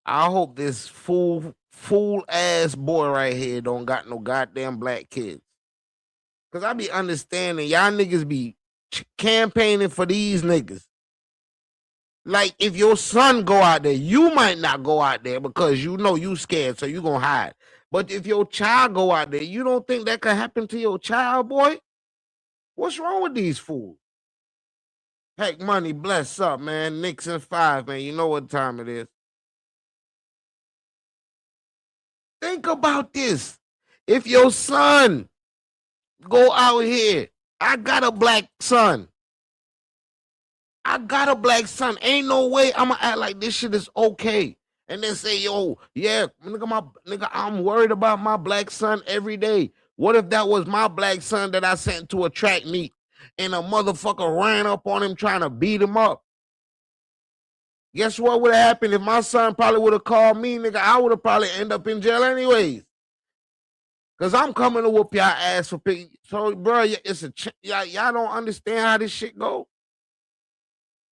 I hope this fool ass boy right here don't got no goddamn black kids. Cause I be understanding y'all niggas be campaigning for these niggas. Like if your son go out there, you might not go out there because you know you scared, so you gonna hide. But if your child go out there, you don't think that could happen to your child, boy? What's wrong with these fools? Heck, money, bless up, man. Nixon 5, man. You know what time it is. Think about this. If your son go out here, I got a black son. Ain't no way I'm gonna act like this shit is okay. And then say, yo, yeah, nigga, I'm worried about my black son every day. What if that was my black son that I sent to a track meet and a motherfucker ran up on him trying to beat him up? Guess what would have happened if my son probably would have called me, nigga? I would have probably end up in jail anyways. Cause I'm coming to whoop y'all ass for picking. So, bro, it's y'all don't understand how this shit go.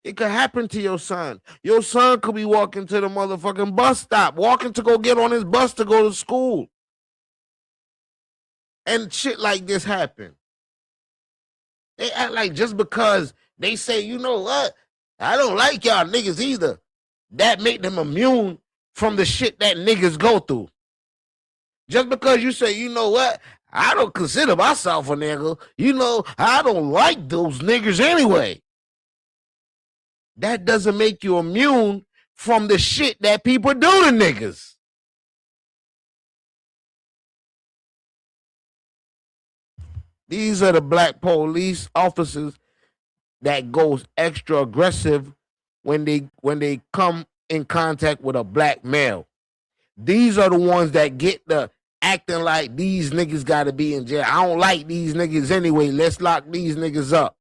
It could happen to your son. Your son could be walking to the motherfucking bus stop, walking to go get on his bus to go to school. And shit like this happen. They act like just because they say, you know what? I don't like y'all niggas either. That make them immune from the shit that niggas go through. Just because you say, you know what? I don't consider myself a nigga. You know, I don't like those niggas anyway. That doesn't make you immune from the shit that people do to niggas. These are the black police officers that goes extra aggressive when they come in contact with a black male. These are the ones that get the acting like these niggas got to be in jail. I don't like these niggas anyway. Let's lock these niggas up.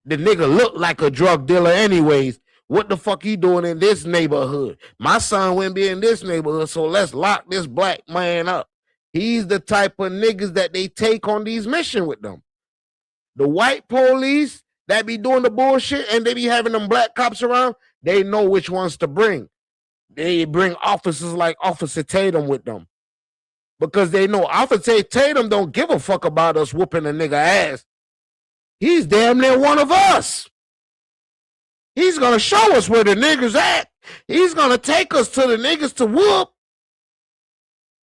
The nigga look like a drug dealer anyways. What the fuck he doing in this neighborhood? My son wouldn't be in this neighborhood, so let's lock this black man up. He's the type of niggas that they take on these missions with them. The white police that be doing the bullshit and they be having them black cops around, they know which ones to bring. They bring officers like Officer Tatum with them. Because they know Officer Tatum don't give a fuck about us whooping a nigga ass. He's damn near one of us. He's going to show us where the niggas at. He's going to take us to the niggas to whoop.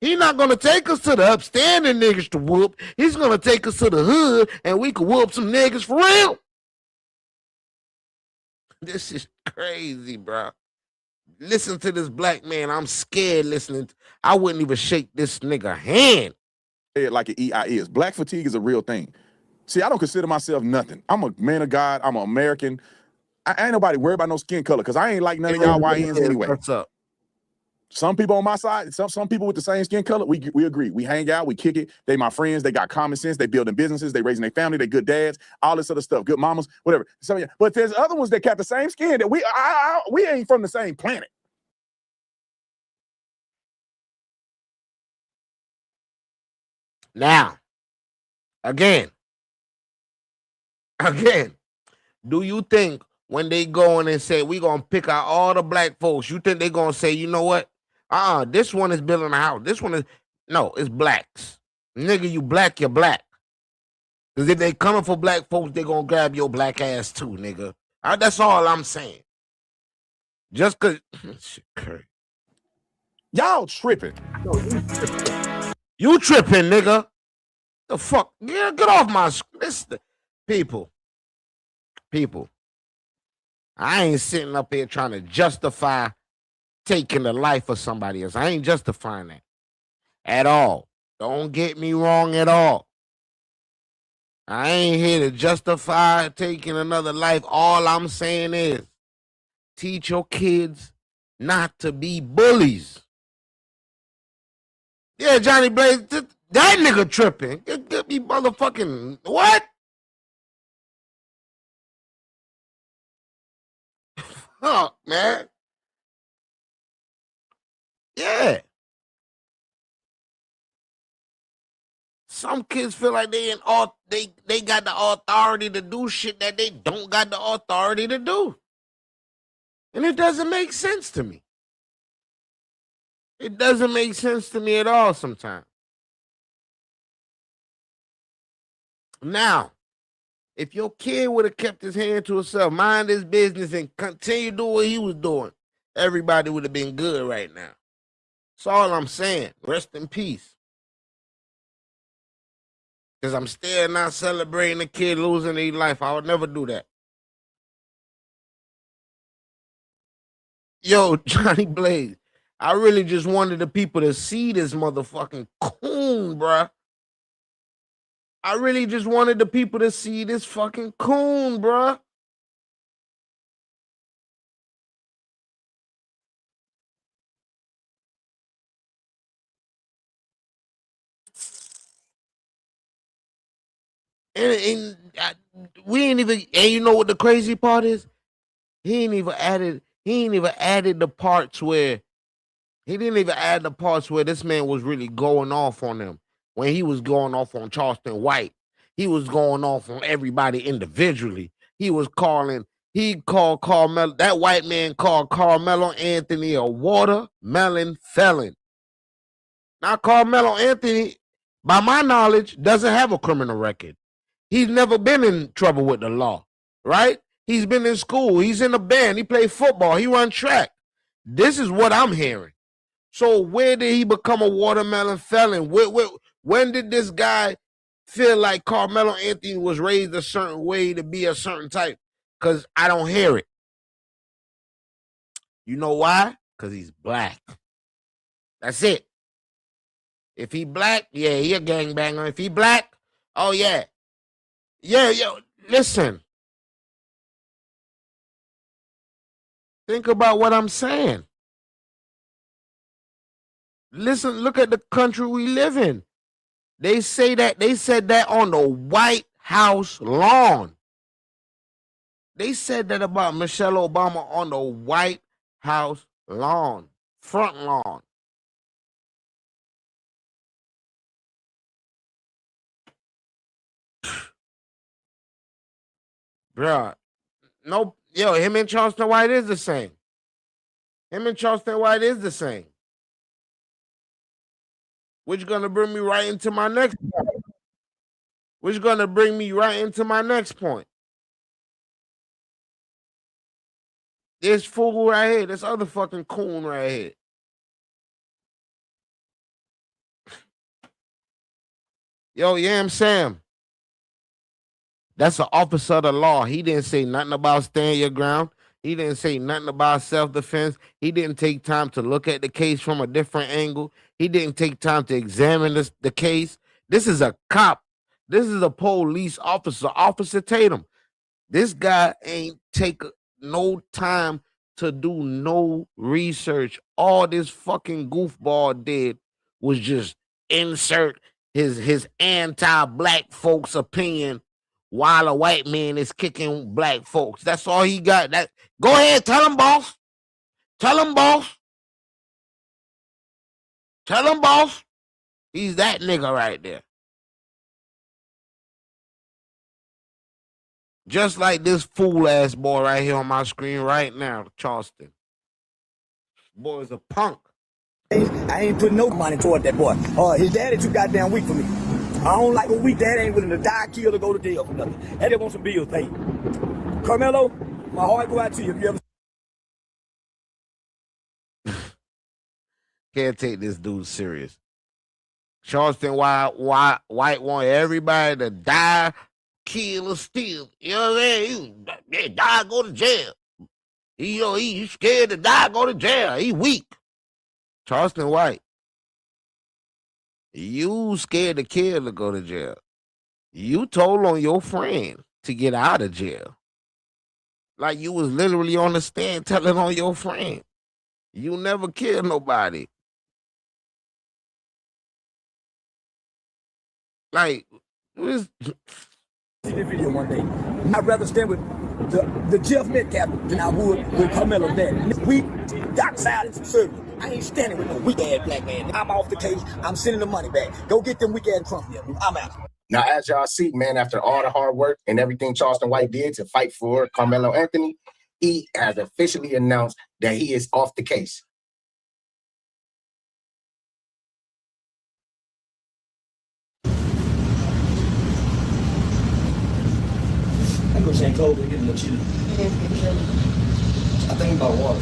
He's not going to take us to the upstanding niggas to whoop. He's going to take us to the hood and we can whoop some niggas for real. This is crazy, bro. Listen to this black man. I'm scared listening. I wouldn't even shake this nigga hand. Like an EI is. Black fatigue is a real thing. See, I don't consider myself nothing. I'm a man of God. I'm an American. I ain't nobody worried about no skin color because I ain't like none of y'all YNs anyway. What's up? Some people on my side, some people with the same skin color, we agree. We hang out, we kick it. They my friends. They got common sense. They building businesses. They raising their family. They good dads. All this other stuff. Good mamas. Whatever. So yeah. But there's other ones that got the same skin that we ain't from the same planet. Now, again, do you think when they go in and say we gonna pick out all the black folks, you think they gonna say, you know what? This one is building a house. This one is no, it's blacks. Nigga, you black, you're black. Because if they coming for black folks, they gonna grab your black ass too, nigga. That's all I'm saying. Just cause shit crazy. Y'all tripping. You tripping, nigga. The fuck? Yeah, get off my people. I ain't sitting up here trying to justify taking the life of somebody else. I ain't justifying that at all. Don't get me wrong at all. I ain't here to justify taking another life. All I'm saying is teach your kids not to be bullies. Yeah, Johnny Blaze, that nigga tripping. Get me motherfucking what? Fuck, man. Yeah. Some kids feel like they got the authority to do shit that they don't got the authority to do. And it doesn't make sense to me. It doesn't make sense to me at all sometimes. Now, if your kid would have kept his hand to himself, mind his business, and continue to do what he was doing, everybody would have been good right now. That's all I'm saying. Rest in peace. Because I'm still not celebrating a kid losing their life. I would never do that. Yo, Johnny Blaze, I really just wanted the people to see this motherfucking coon, bruh. I really just wanted the people to see this fucking coon, bruh. And we ain't even, and you know what the crazy part is? He ain't even added the parts where he didn't even add the parts where this man was really going off on them. When he was going off on Charleston White, he was going off on everybody individually. He called Karmelo, that white man called Karmelo Anthony a watermelon felon. Now, Karmelo Anthony, by my knowledge, doesn't have a criminal record. He's never been in trouble with the law, right? He's been in school. He's in a band. He played football. He run track. This is what I'm hearing. So where did he become a watermelon felon? When did this guy feel like Karmelo Anthony was raised a certain way to be a certain type? Because I don't hear it. You know why? Because he's black. That's it. If he black, yeah, he a gangbanger. If he black, oh yeah. Yeah, yo, listen. Think about what I'm saying. Listen, look at the country we live in. They said that on the White House lawn. They said that about Michelle Obama on the White House lawn, front lawn. Bruh, no, yo, him and Charleston White is the same. Which gonna bring me right into my next point. This fool right here, this other fucking coon right here. Yo, Yam Sam. That's an officer of the law. He didn't say nothing about stand your ground. He didn't say nothing about self-defense. He didn't take time to look at the case from a different angle. He didn't take time to examine the case. This is a cop. This is a police officer, Officer Tatum. This guy ain't take no time to do no research. All this fucking goofball did was just insert his anti-black folks opinion while a white man is kicking black folks. That's all he got. That go ahead, tell him, boss. Tell him, boss. Tell him, boss. He's that nigga right there. Just like this fool ass boy right here on my screen right now, Charleston. Boy is a punk. I ain't putting no money toward that boy. His daddy too goddamn weak for me. I don't like a weak dad ain't willing to die, kill, or go to jail for nothing. That just want some bills paid. Karmelo, my heart go out to you if you ever. Can't take this dude serious. Charleston White want everybody to die, kill, or steal. You know what I'm saying? Die, go to jail. He's scared to die, go to jail. He weak. Charleston White, you scared to kill to go to jail. You told on your friend to get out of jail. Like you was literally on the stand telling on your friend. You never killed nobody. Like, see the video one day. I'd rather stand with the Jeff Metcalf than I would with Karmelo dad. We got silence and service. I ain't standing with no weak ass black man. I'm off the case. I'm sending the money back. Go get them weak ass crumbs. I'm out. Now, as y'all see, man, after all the hard work and everything Charleston White did to fight for Karmelo Anthony, he has officially announced that he is off the case. I'm gonna change clothes and get a little chilly. I think about water.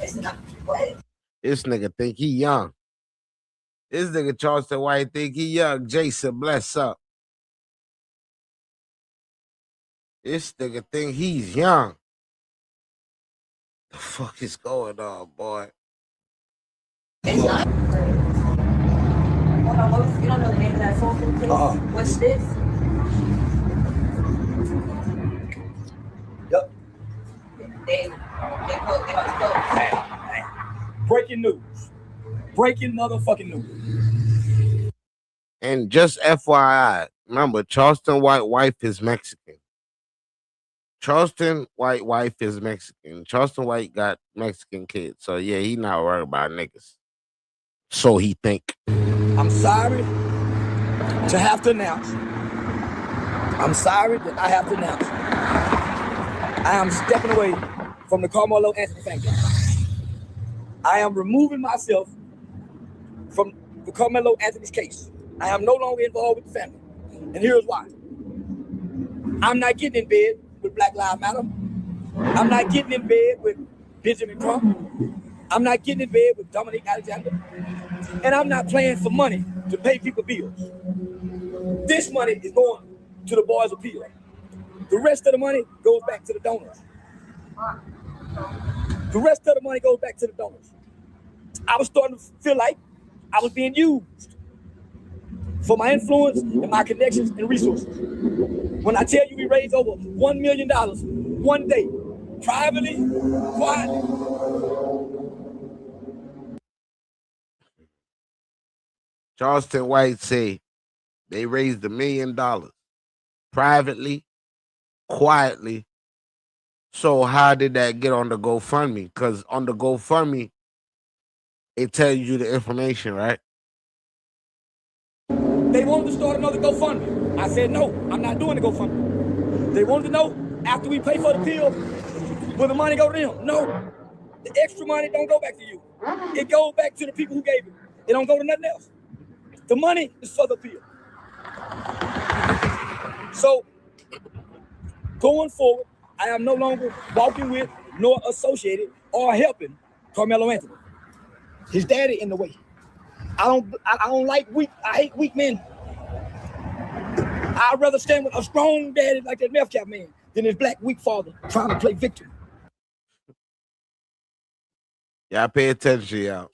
It's not what? this nigga think he young. This nigga Charleston White think he young. Jason, bless up. This nigga think he's young. The fuck is going on, boy? It's not. Hold on, you don't know the name of that phone, please? What's this? Yep. They about to close. Breaking news. Breaking motherfucking news. And just FYI, remember, Charleston White wife is Mexican. Charleston White wife is Mexican. Charleston White got Mexican kids. So yeah, he not worried about niggas. So he think. I'm sorry to have to announce. I'm sorry that I have to announce. I am stepping away from the Karmelo Anthony family. I am removing myself from the Karmelo Anthony's case. I am no longer involved with the family. And here's why. I'm not getting in bed with Black Lives Matter. I'm not getting in bed with Benjamin Crump. I'm not getting in bed with Dominique Alexander. And I'm not playing for money to pay people bills. This money is going to the Boys Appeal. The rest of the money goes back to the donors. The rest of the money goes back to the donors. I was starting to feel like I was being used for my influence and my connections and resources. When I tell you we raised over $1 million one day, privately, quietly. Charleston White say they raised $1 million privately, quietly. So how did that get on the GoFundMe? Because on the GoFundMe, it tells you the information, right? They wanted to start another GoFundMe. I said, no, I'm not doing the GoFundMe. They wanted to know, after we pay for the pill, will the money go to them? No. The extra money don't go back to you. It goes back to the people who gave it. It don't go to nothing else. The money is for the pill. So, going forward, I am no longer walking with, nor associated, or helping Karmelo Anthony. His daddy in the way. I don't like weak. I hate weak men. I'd rather stand with a strong daddy like that Metcalf man than his black weak father trying to play victim. Yeah, pay attention, y'all.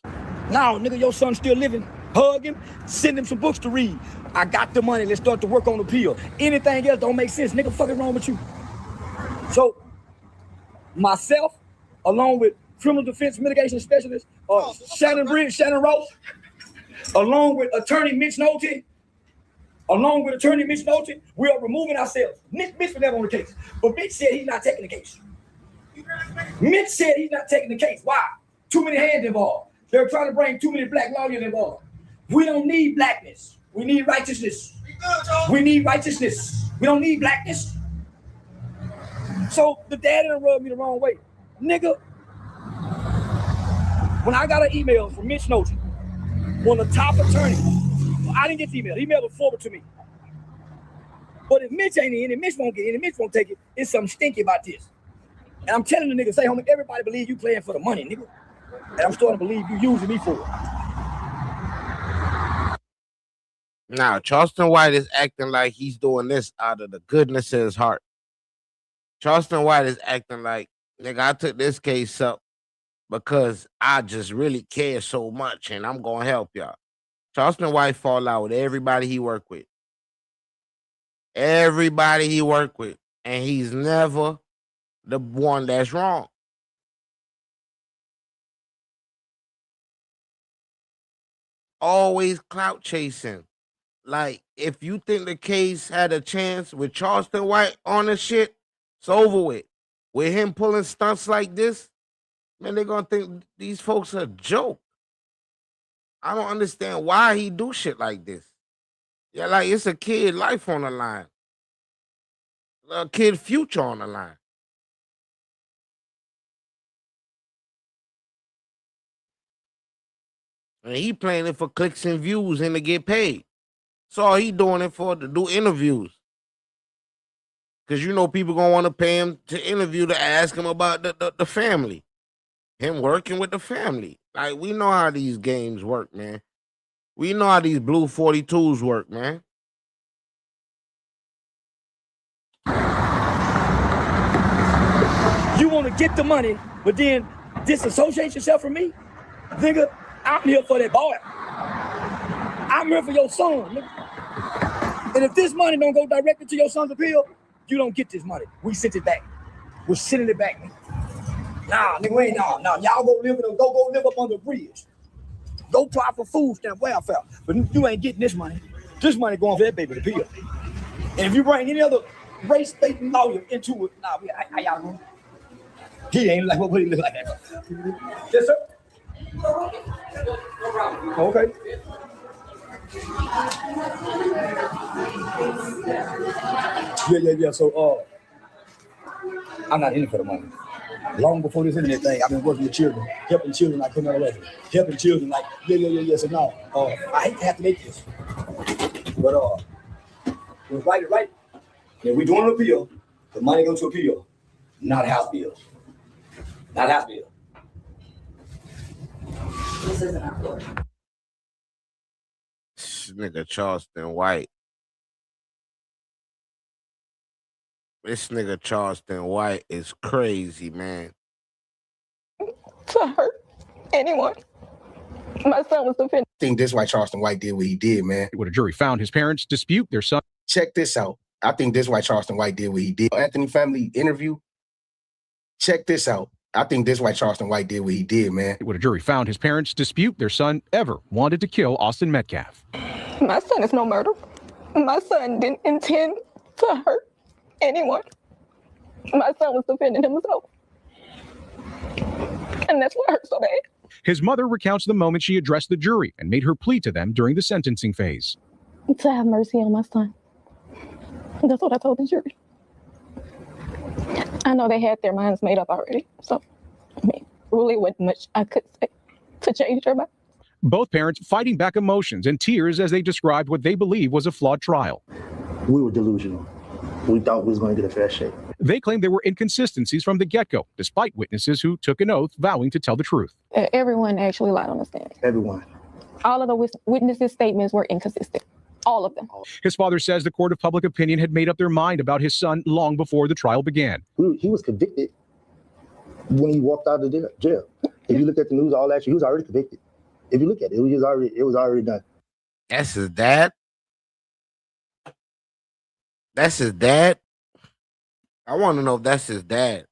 Now, nigga, your son still living. Hug him, send him some books to read. I got the money. Let's start to work on the pill. Anything else don't make sense. Nigga, fucking wrong with you. So, myself, along with criminal defense mitigation specialist, Shannon Ross, along with attorney Mitch Nolte, we are removing ourselves. Mitch was never on the case, but Mitch said he's not taking the case. Why? Too many hands involved. They're trying to bring too many black lawyers involved. We don't need blackness. We need righteousness. We don't need blackness. So the dad didn't rub me the wrong way. Nigga, when I got an email from Mitch Nolte, one of the top attorneys, I didn't get the email. The email was forwarded to me. But if Mitch ain't in it, Mitch won't get in it, Mitch won't take it. It's something stinky about this. And I'm telling the nigga, say, homie, everybody believe you playing for the money, nigga. And I'm starting to believe you using me for it. Now, Charleston White is acting like he's doing this out of the goodness of his heart. Charleston White is acting like, nigga, I took this case up because I just really care so much and I'm going to help y'all. Charleston White fall out with everybody he worked with. Everybody he worked with. And he's never the one that's wrong. Always clout chasing. Like, if you think the case had a chance with Charleston White on the shit, it's over with. With him pulling stunts like this, man, they're gonna think these folks are a joke. I don't understand why he do shit like this. Yeah, like it's a kid life on the line. A kid future on the line. And he playing it for clicks and views and to get paid. So all he doing it for to do interviews. Cause you know people gonna want to pay him to interview to ask him about the family. Him working with the family. Like we know how these games work, man. We know how these blue 42s work, man. You want to get the money, but then disassociate yourself from me? Nigga, I'm here for that boy. I'm here for your son, nigga. And if this money don't go directly to your son's appeal, you don't get this money. We sent it back. We're sending it back, nigga. Nah, nigga, we ain't nah. Y'all go live up on the bridge. Go apply for food stamp welfare. But you ain't getting this money. This money going for that baby to appeal. And if you bring any other race-based lawyer into it, nah, how y'all doing? He ain't like what he look like that. Yes, sir. Okay. Yeah. So, I'm not in it for the money. Long before this internet thing, I've been working with children, helping children like Karmelo, helping children like yeah. So no, I hate to have to make this, but we're right. Yeah, we doing an appeal. The money goes to appeal, not House bill. Not House bill. This isn't our floor. This nigga Charleston White. This nigga Charleston White is crazy, man. To hurt anyone. My son was defending. I think this is why Charleston White did what he did, man. What a jury found. His parents dispute their son. Check this out. I think this is why Charleston White did what he did. Anthony family interview. Check this out. I think this is why Charleston White did what he did, man. What a jury found. His parents dispute their son ever wanted to kill Austin Metcalf. My son is no murder. My son didn't intend to hurt anyone. My son was defending himself. And that's what hurt so bad. His mother recounts the moment she addressed the jury and made her plea to them during the sentencing phase. To have mercy on my son. That's what I told the jury. I know they had their minds made up already. So, I mean, really wasn't much I could say to change their mind. Both parents fighting back emotions and tears as they described what they believe was a flawed trial. We were delusional. We thought we was going to get a fair shake. They claimed there were inconsistencies from the get-go, despite witnesses who took an oath vowing to tell the truth. Everyone actually lied on the stand. Everyone. All of the witnesses' statements were inconsistent. All of them. His father says the court of public opinion had made up their mind about his son long before the trial began. He was convicted when he walked out of jail. If you look at the news, all that, he was already convicted. If you look at it, it was already done. That's his dad. That's his dad. I want to know if that's his dad.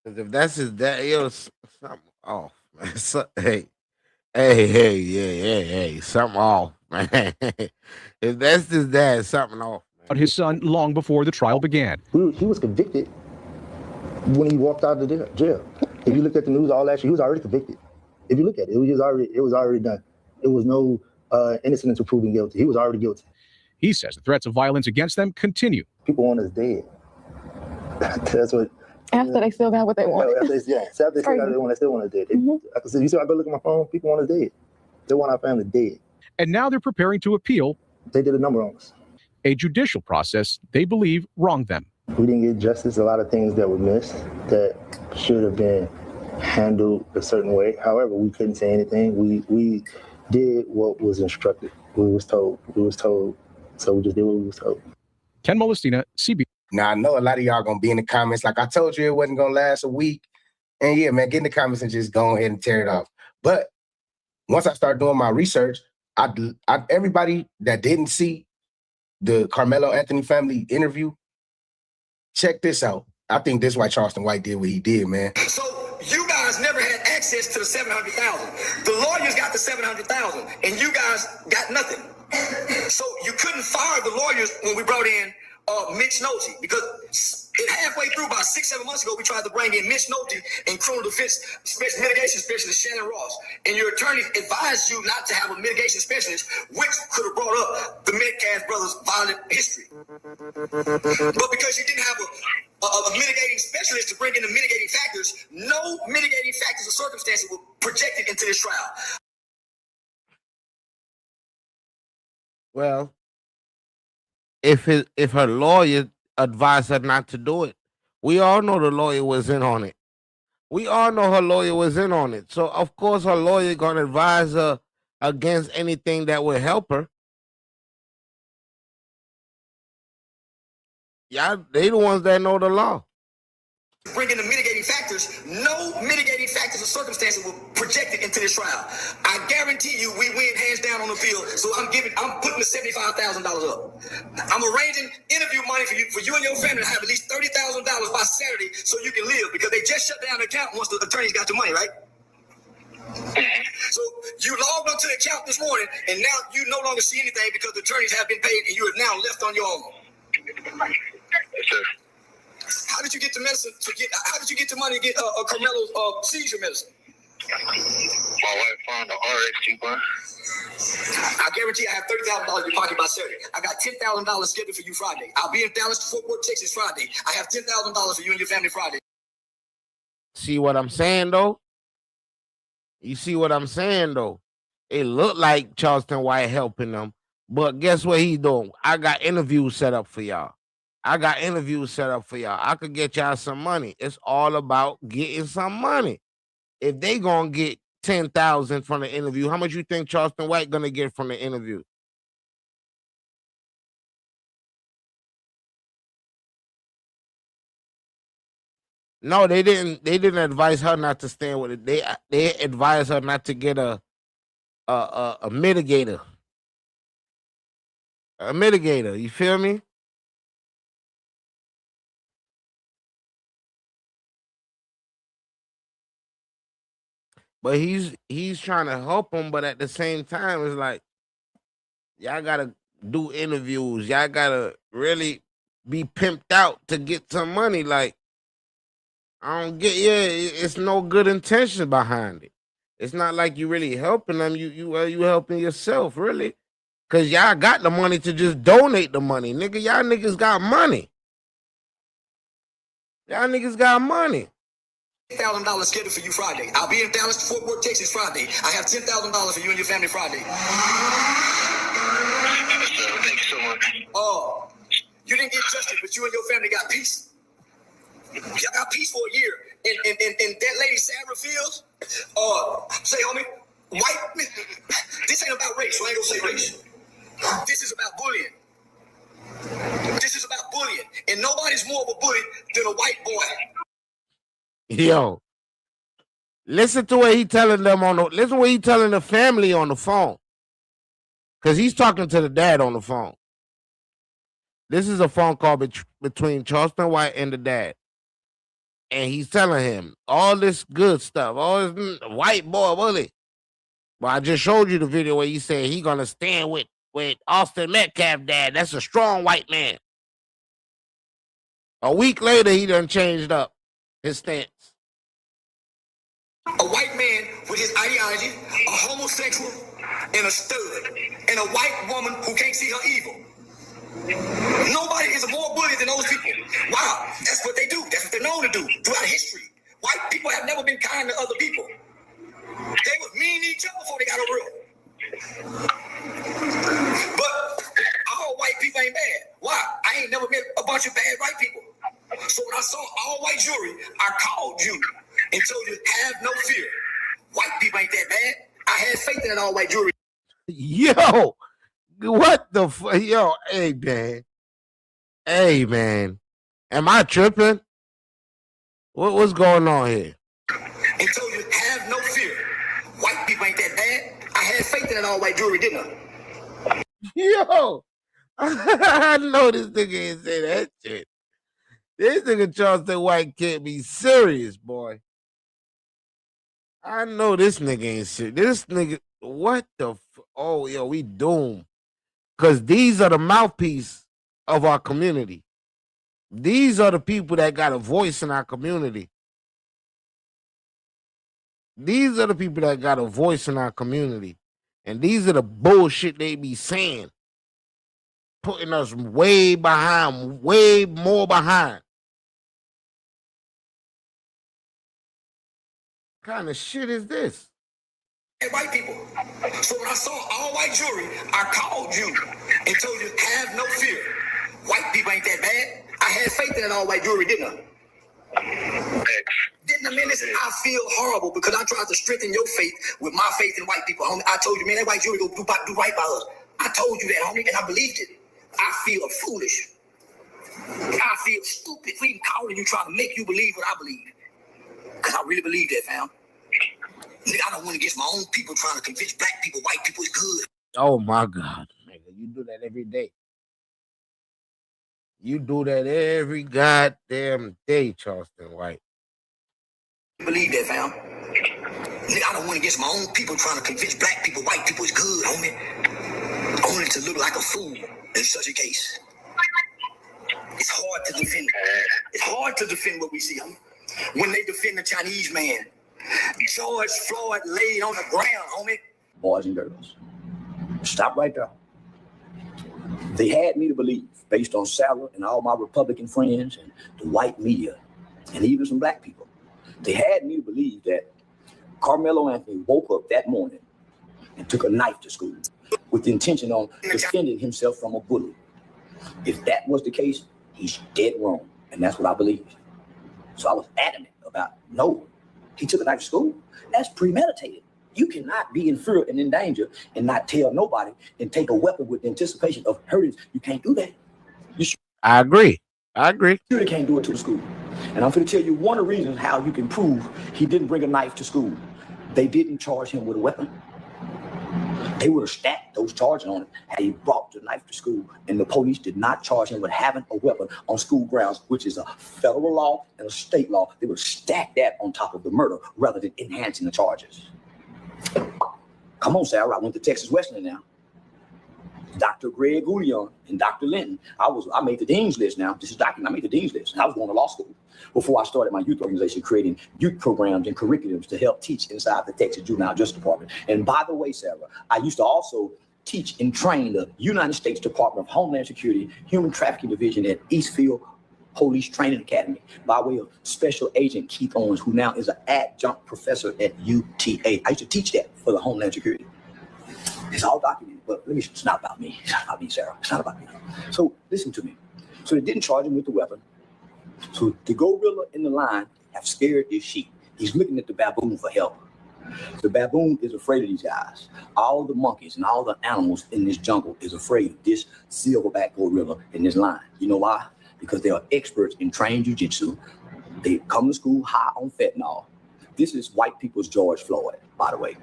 Because if that's his dad, yo, something off, man. Hey, something off, man. If that's his dad, something off. But his son long before the trial began. He was convicted when he walked out of jail. If you look at the news, all that, he was already convicted. If you look at it, it was already done. It was no innocent until proven guilty. He was already guilty. He says the threats of violence against them continue. People want us dead. That's what. After they still got what they wanted. After they still got what they want, they still want us dead. You see, I go look at my phone, people want us dead. They want our family dead. And now they're preparing to appeal. They did a number on us. a judicial process they believe wronged them. We didn't get justice. A lot of things that were missed that should have been handled a certain way. However, we couldn't say anything. We did what was instructed. We was told. So we just did what we was told. Ken Molestina, CB. Now, I know a lot of y'all going to be in the comments like I told you it wasn't going to last a week. And yeah, man, get in the comments and just go ahead and tear it off. But once I started doing my research, everybody that didn't see the Karmelo Anthony family interview, check this out. I think this is why Charleston White did what he did, man. So you guys never had access to the 700,000. The lawyers got the 700,000, and you guys got nothing. So you couldn't fire the lawyers when we brought in Mitch Nolte, because halfway through, about 6-7 months ago, we tried to bring in Mitch Nolte and criminal defense mitigation specialist Shannon Ross, and your attorney advised you not to have a mitigation specialist, which could have brought up the Metcalf brothers' violent history. But because you didn't have a mitigating specialist to bring in the mitigating factors, no mitigating factors or circumstances were projected into this trial. Well, if her lawyer advised her not to do it, we all know the lawyer was in on it. We all know her lawyer was in on it. So of course her lawyer gonna advise her against anything that would help her. Yeah, they the ones that know the law. Bringing the mitigating factors, no mitigating factors or circumstances were projected into this trial. I guarantee you we win hands down on the field, so I'm putting the $75,000 up. I'm arranging interview money for you and your family to have at least $30,000 by Saturday so you can live, because they just shut down the account once the attorneys got your money, right? So you logged onto the account this morning, and now you no longer see anything because the attorneys have been paid and you are now left on your own. Yes, sir. How did you get the medicine how did you get the money to get Karmelo's seizure medicine? My wife found the RX coupon. I guarantee I have $30,000 in your pocket by Saturday. I got $10,000 scheduled for you Friday. I'll be in Dallas, Fort Worth, Texas Friday. I have $10,000 for you and your family Friday. See what I'm saying though? You see what I'm saying though? It looked like Charleston White helping them, but guess what he's doing? I got interviews set up for y'all. I could get y'all some money. It's all about getting some money. If they gonna get 10,000 from the interview, how much you think Charleston White gonna get from the interview? No, they didn't. They didn't advise her not to stand with it. They advised her not to get a mitigator. A mitigator. You feel me? But he's trying to help them, but at the same time, it's like y'all gotta do interviews. Y'all gotta really be pimped out to get some money. Like I don't get. Yeah, it's no good intention behind it. It's not like you really helping them. You helping yourself really, cause y'all got the money to just donate the money, nigga. Y'all niggas got money. Y'all niggas got money. $10,000 scheduled for you Friday. I'll be in Dallas, Fort Worth, Texas Friday. I have $10,000 for you and your family Friday. Thank you so much. You didn't get justice, but you and your family got peace. Y'all got peace for a year. And that lady, Sarah Fields, say, homie, white, this ain't about race, so I ain't gonna say race. This is about bullying. And nobody's more of a bully than a white boy. Yo, listen to what he telling them listen what he telling the family on the phone. Cause he's talking to the dad on the phone. This is a phone call between Charleston White and the dad. And he's telling him all this good stuff. All this white boy bully. Well, I just showed you the video where he said he gonna stand with Austin Metcalf dad. That's a strong white man. A week later, he done changed up his stance. A white man with his ideology, a homosexual, and a stud, and a white woman who can't see her evil. Nobody is more bully than those people. Wow, that's what they do. That's what they're known to do throughout history. White people have never been kind to other people. They was mean to each other before they got a real. But all white people ain't bad. all-white jewelry. Yo, what the fuck? Yo, hey man, am I tripping? What's going on here? And told you, have no fear. White people ain't that bad. I had faith in that all-white jewelry, didn't I? Yo, I know this nigga ain't say that shit. This nigga Charleston White can't be serious, boy. I know this nigga ain't serious. This nigga, what the oh, yo, we doomed. Because these are the mouthpiece of our community. These are the people that got a voice in our community. These are the people that got a voice in our community. And these are the bullshit they be saying. Putting us way behind, way more behind. What kind of shit is this? Hey, white people. So when I saw all-white jewelry, I called you and told you, have no fear. White people ain't that bad. I had faith in that all-white jewelry, didn't I? Didn't I mean this? I feel horrible because I tried to strengthen your faith with my faith in white people, homie. I told you, man, that white jewelry go do right by us. I told you that, homie, and I believed it. I feel foolish. I feel stupid for even calling you, trying to make you believe what I believe. Because I really believe that, fam. Nigga, I don't want to get my own people trying to convince black people white people is good. Oh my God, nigga, you do that every day. You do that every goddamn day, Charleston White. Believe that, fam. Nigga, I don't want to get my own people trying to convince black people white people is good, homie. Only to look like a fool in such a case. It's hard to defend. It's hard to defend what we see, homie. When they defend the Chinese man, George Floyd laid on the ground, homie. Boys and girls, stop right there. They had me to believe, based on Sarah and all my Republican friends and the white media, and even some black people, they had me to believe that Karmelo Anthony woke up that morning and took a knife to school with the intention on defending himself from a bully. If that was the case, he's dead wrong, and that's what I believed. So I was adamant about, no, he took a knife to school. That's premeditated. You cannot be in fear and in danger and not tell nobody and take a weapon with the anticipation of hurting. You can't do that. I agree. You can't do it to the school. And I'm going to tell you one of the reasons how you can prove he didn't bring a knife to school. They didn't charge him with a weapon. They would have stacked those charges on him had he brought the knife to school, and the police did not charge him with having a weapon on school grounds, which is a federal law and a state law. They would stack that on top of the murder rather than enhancing the charges. Come on, Sarah, I went to Texas Wesleyan now. Dr. Greg Goulion and Dr. Linton. I made the dean's list now. This is documented. I made the dean's list. I was going to law school before I started my youth organization, creating youth programs and curriculums to help teach inside the Texas Juvenile Justice Department. And by the way, Sarah, I used to also teach and train the United States Department of Homeland Security Human Trafficking Division at Eastfield Police Training Academy by way of Special Agent Keith Owens, who now is an adjunct professor at UTA. I used to teach that for the Homeland Security. It's all documented, but it's not about me. It's not about me, Sarah. It's not about me. So listen to me. So they didn't charge him with the weapon. So the gorilla in the line have scared his sheep. He's looking at the baboon for help. The baboon is afraid of these guys. All the monkeys and all the animals in this jungle is afraid of this silverback gorilla in this line. You know why? Because they are experts in trained jiu-jitsu. They come to school high on fentanyl. This is white people's George Floyd, by the way.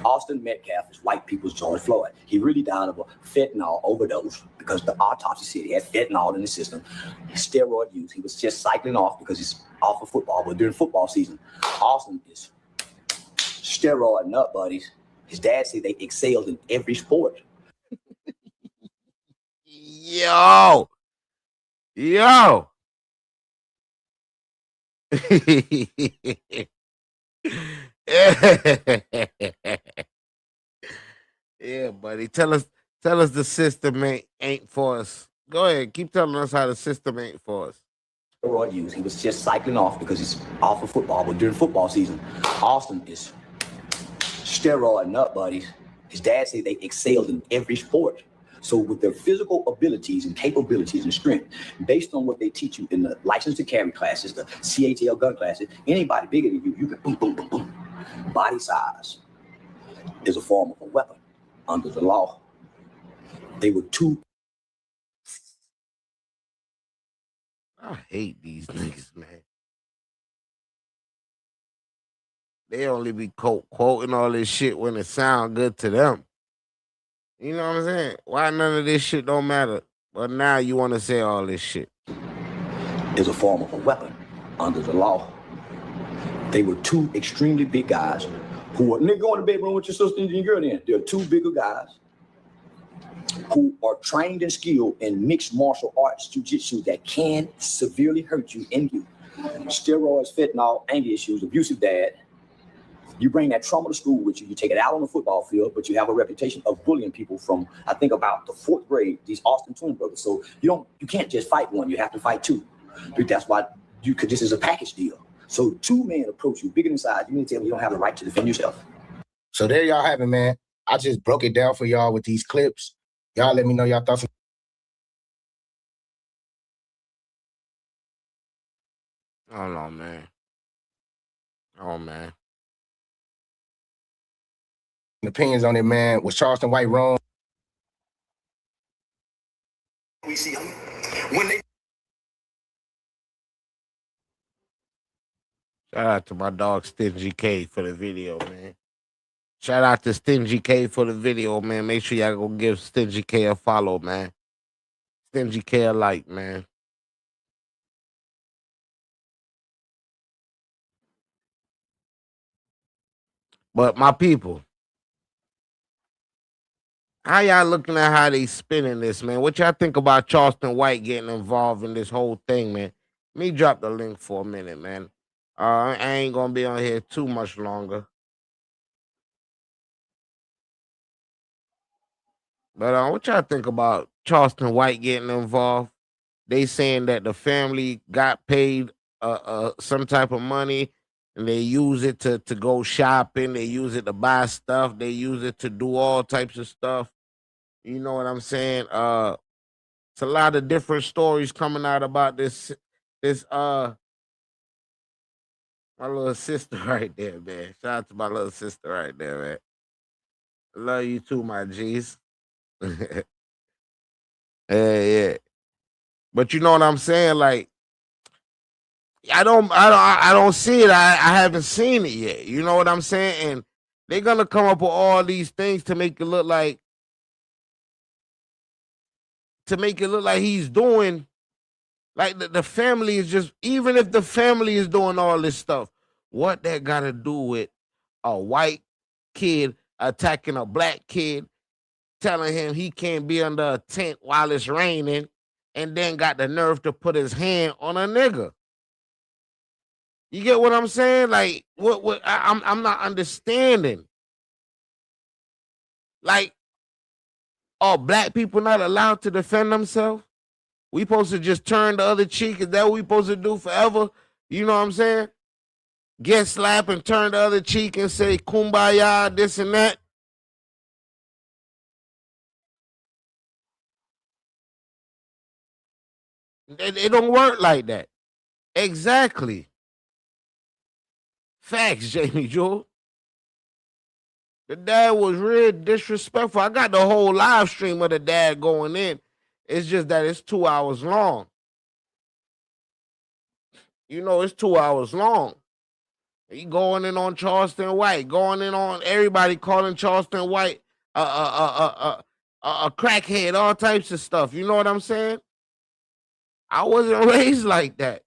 Austin Metcalf is white people's George Floyd. He really died of a fentanyl overdose because the autopsy said he had fentanyl in the system. Steroid use. He was just cycling off because he's off of football. But during football season, Austin is steroid nut buddies. His dad said they excelled in every sport. Yo. Yeah, buddy. Tell us the system ain't for us. Go ahead, keep telling us how the system ain't for us. Steroid use. He was just cycling off because he's off of football. But during football season, Austin is steroid nut buddies. His dad said they excelled in every sport. So with their physical abilities and capabilities and strength, based on what they teach you in the license to carry classes, the CATL gun classes, anybody bigger than you can boom, boom, boom, boom. Body size, is a form of a weapon under the law. They were two. I hate these niggas, man. They only be quoting all this shit when it sound good to them. You know what I'm saying? Why none of this shit don't matter? But now you want to say all this shit. Is a form of a weapon under the law. They were two extremely big guys who were, nigga, go in the bedroom with your sister and your girl then. They're two bigger guys who are trained and skilled in mixed martial arts, jiu-jitsu, that can severely hurt you in you. Steroids, fentanyl, anger issues, abusive dad. You bring that trauma to school with you. You take it out on the football field, but you have a reputation of bullying people from, I think, about the 4th grade, these Austin twin brothers. So you can't just fight one, you have to fight two. That's why this is a package deal. So 2 men approach you, bigger than size. You need to tell me you don't have the right to defend yourself. So there y'all have it, man. I just broke it down for y'all with these clips. Y'all let me know y'all thoughts. Hold on, man. Oh, man. Opinions on it, man. Was Charleston White wrong? We see when they. Shout out to my dog Stingy K for the video, man. Shout out to Stingy K for the video, man. Make sure y'all go give Stingy K a follow, man. Stingy K a like, man. But my people, how y'all looking at how they spinning this, man? What y'all think about Charleston White getting involved in this whole thing, man? Let me drop the link for a minute, man. I ain't gonna be on here too much longer. But what y'all think about Charleston White getting involved? They saying that the family got paid some type of money and they use it to go shopping, they use it to buy stuff, they use it to do all types of stuff. You know what I'm saying? It's a lot of different stories coming out about this my little sister right there, man. Shout out to my little sister right there, man. Love you too, my G's. Yeah. But you know what I'm saying? Like, I don't see it. I haven't seen it yet. You know what I'm saying? And they're gonna come up with all these things to make it look like he's doing, like the family is just, even if the family is doing all this stuff, what that got to do with a white kid attacking a black kid, telling him he can't be under a tent while it's raining, and then got the nerve to put his hand on a nigga? You get what I'm saying? Like, what I'm not understanding. Like, are black people not allowed to defend themselves? We supposed to just turn the other cheek? Is that what we supposed to do forever? You know what I'm saying? Get slapped and turn the other cheek and say kumbaya, this and that. It don't work like that. Exactly. Facts, Jamie Jewel. The dad was real disrespectful. I got the whole live stream of the dad going in. It's just that it's 2 hours long. You know, it's 2 hours long. He going in on Charleston White, going in on everybody, calling Charleston White a crackhead, all types of stuff. You know what I'm saying? I wasn't raised like that.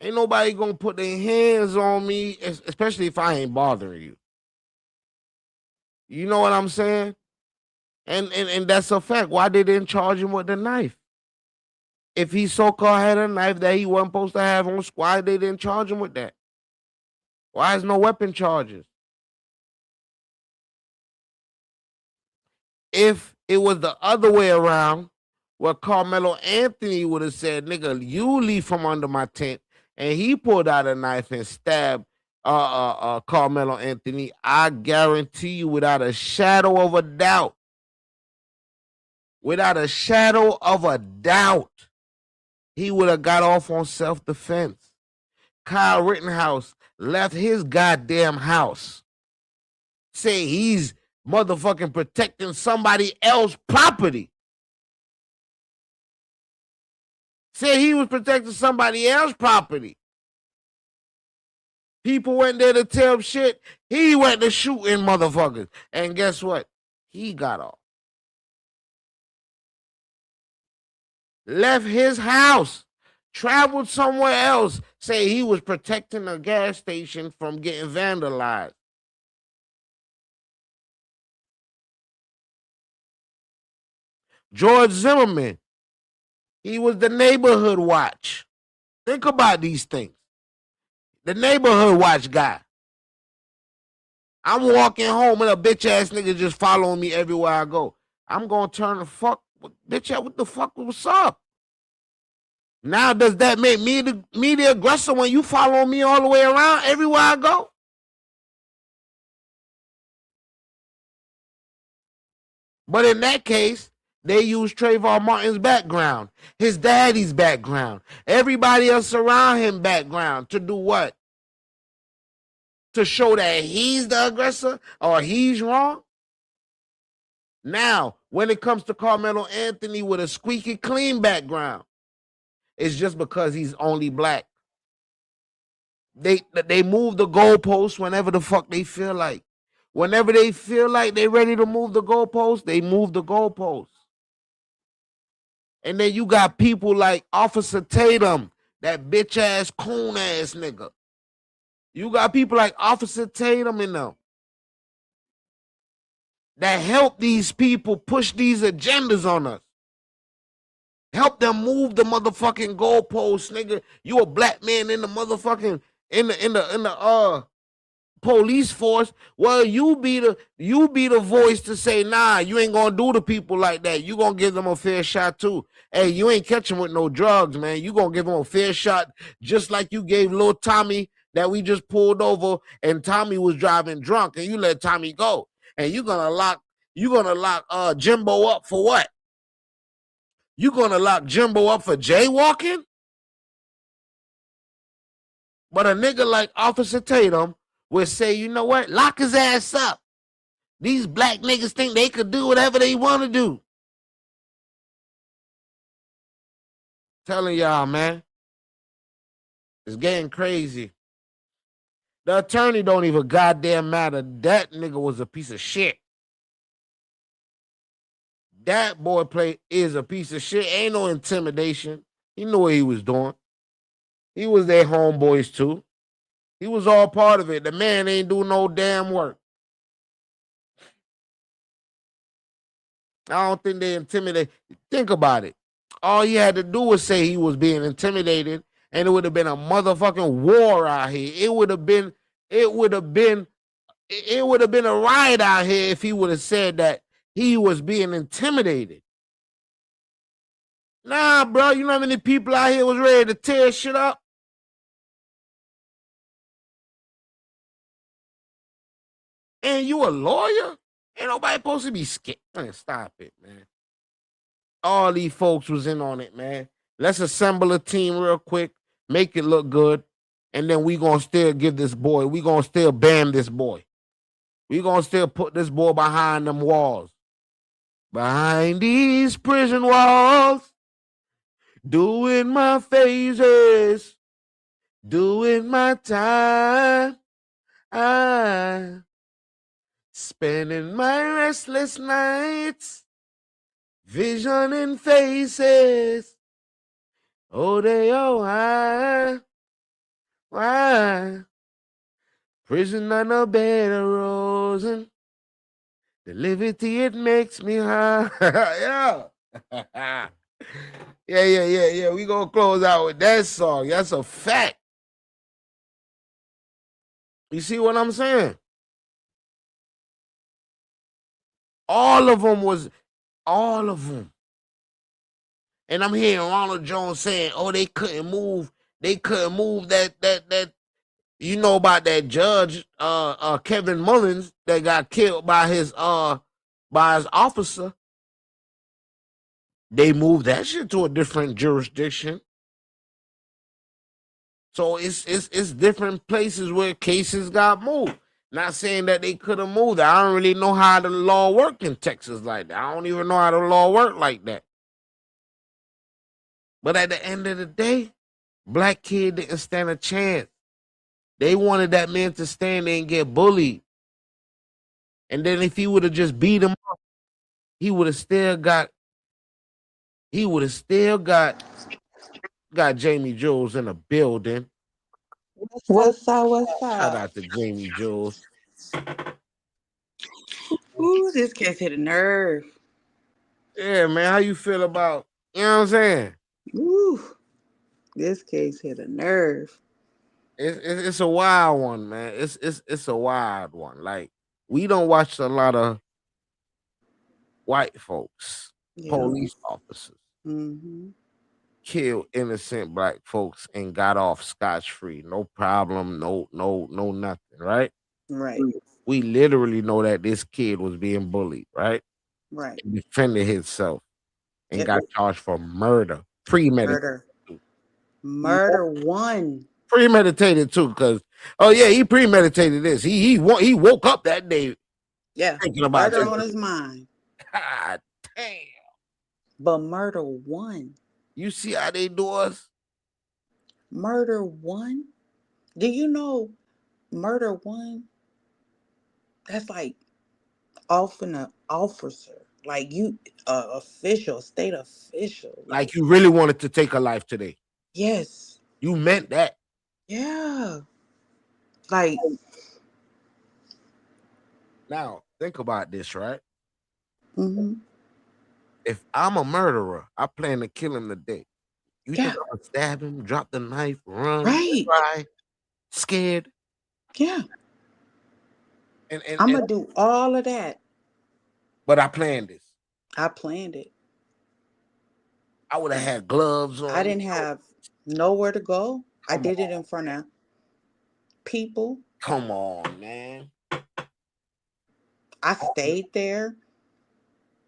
Ain't nobody gonna put their hands on me, especially if I ain't bothering you. You know what I'm saying? And that's a fact. Why they didn't charge him with the knife? If he so-called had a knife that he wasn't supposed to have on squad, they didn't charge him with that. Why is no weapon charges? If it was the other way around, where Carmelo Anthony would have said, nigga, you leave from under my tent, and he pulled out a knife and stabbed Carmelo Anthony, I guarantee you without a shadow of a doubt, he would have got off on self-defense. Kyle Rittenhouse left his goddamn house. Say he's motherfucking protecting somebody else's property. Say he was protecting somebody else's property. People went there to tell him shit. He went to shooting motherfuckers. And guess what? He got off. Left his house. Traveled somewhere else. Say he was protecting a gas station from getting vandalized. George Zimmerman. He was the neighborhood watch. Think about these things. The neighborhood watch guy. I'm walking home and a bitch ass nigga just following me everywhere I go. I'm gonna turn the fuck, bitch, what the fuck, what's up? Now does that make me the aggressor when you follow me all the way around everywhere I go? But in that case, they use Trayvon Martin's background, his daddy's background, everybody else around him background to do what? To show that he's the aggressor or he's wrong? Now, when it comes to Karmelo Anthony with a squeaky clean background, it's just because he's only black. They move the goalposts whenever the fuck they feel like. Whenever they feel like they're ready to move the goalposts, they move the goalposts. And then you got people like Officer Tatum, that bitch ass coon ass nigga. You got people like Officer Tatum in them that help these people push these agendas on us. Help them move the motherfucking goalposts, nigga. You a black man in the motherfucking in the police force. Well, you be the voice to say, nah, you ain't gonna do the people like that. You gonna give them a fair shot too. Hey, you ain't catching with no drugs, man. You gonna give them a fair shot, just like you gave little Tommy that we just pulled over, and Tommy was driving drunk, and you let Tommy go, and you gonna lock Jimbo up for what? You gonna lock Jimbo up for jaywalking? But a nigga like Officer Tatum will say, you know what? Lock his ass up. These black niggas think they could do whatever they want to do. Telling y'all, man. It's getting crazy. The attorney don't even goddamn matter. That nigga was a piece of shit. That boy is a piece of shit. Ain't no intimidation. He knew what he was doing. He was their homeboys too. He was all part of it. The man ain't do no damn work. I don't think they intimidated. Think about it. All he had to do was say he was being intimidated, and it would have been a motherfucking war out here. It would have been a riot out here if he would have said that he was being intimidated. Nah, bro, you know how many people out here was ready to tear shit up? And you a lawyer? Ain't nobody supposed to be scared. Man, stop it, man. All these folks was in on it, man. Let's assemble a team real quick, make it look good, and then we gonna still give this boy, we gonna still ban this boy. We gonna still put this boy behind them walls. Behind these prison walls, doing my phases, doing my time. I spending my restless nights, visioning faces. Oh, they why? Prison on a bed of roses. The liberty it makes me high. Yeah. We gonna close out with that song. That's a fact. You see what I'm saying? All of them. And I'm hearing Ronald Jones saying, oh, they couldn't move that. You know about that judge, Kevin Mullins, that got killed by his officer. They moved that shit to a different jurisdiction. So it's different places where cases got moved. Not saying that they could have moved. I don't really know how the law work in Texas like that. I don't even know how the law work like that. But at the end of the day, black kid didn't stand a chance. They wanted that man to stand there and get bullied. And then if he would have just beat him up, he would have still got Jamie Jules in the building. What's up? What's Shout up? out to Jamie Jules. Ooh, this case hit a nerve. Yeah, man. How you feel about, you know what I'm saying? Ooh, this case hit a nerve. It's a wild one, man. It's a wild one. Like, we don't watch a lot of white folks, Yeah. police officers, Mm-hmm. kill innocent black folks and got off scotch free, no problem, no nothing, right? Right. We literally know that this kid was being bullied, right? Right. He defended himself and Yep. got charged for murder, premeditated, Murder. Murder one. premeditated too. Because he premeditated this. He woke up that day Yeah. thinking about Murder this. on his mind. God damn! But murder one. You see how they do us? Murder one. Do you know murder one? That's like often an officer, like you, official, state official. Like you really wanted to take a life today. Yes. You meant that. Yeah. Like, Now think about this, right? mm-hmm. If I'm a murderer, I plan to kill him today. You Yeah. think I'm gonna stab him, drop the knife, run, Right. cry, scared? Yeah. And I'm gonna do all of that. but I planned this. I planned it. I would have had gloves on. I didn't have nowhere to go. I Come did it in front of people. Come on, man. I stayed there.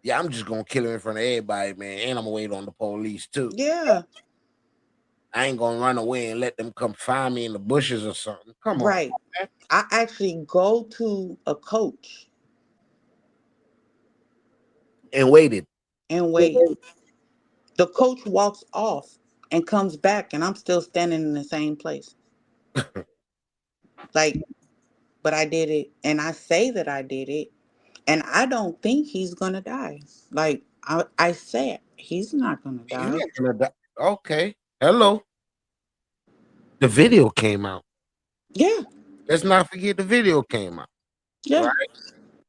Yeah, I'm just gonna kill him in front of everybody, man. And I'm gonna wait on the police too. Yeah. I ain't gonna run away and let them come find me in the bushes or something. Come on. Right. Man. I actually go to a coach And waited. and wait. The coach walks off and comes back, and I'm still standing in the same place. Like, but I did it, and I say that I did it, and I don't think he's gonna die. Like I said, he's not gonna He's die. not gonna die. Okay. Hello. The video came out. Yeah. Let's not forget the video came out. Yeah. Right?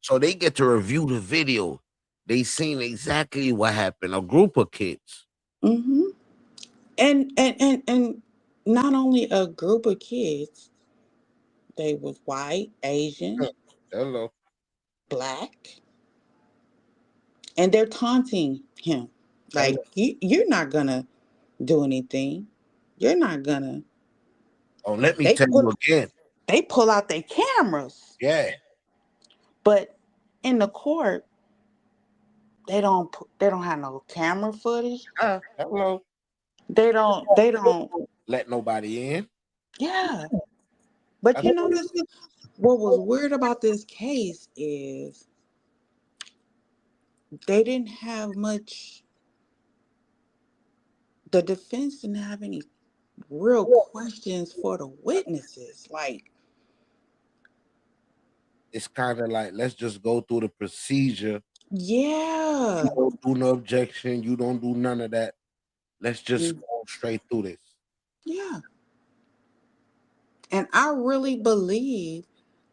So they get to review the video. They seen exactly what happened. A group of kids. Mm-hmm. And not only a group of kids, they was white, Asian, Hello. black, and they're taunting him. Like, you're not gonna do anything. You're not gonna. Oh, let me tell you again. They pull out their cameras. Yeah. But in the court, they don't have no camera footage. Hello. They don't let nobody in. Yeah. But you know what was weird about this case is they didn't have much. The defense didn't have any real questions for the witnesses. Like, it's kind of like, let's just go through the procedure. Yeah. You don't do no objection. You don't do none of that. Let's just go straight through this. Yeah. And I really believe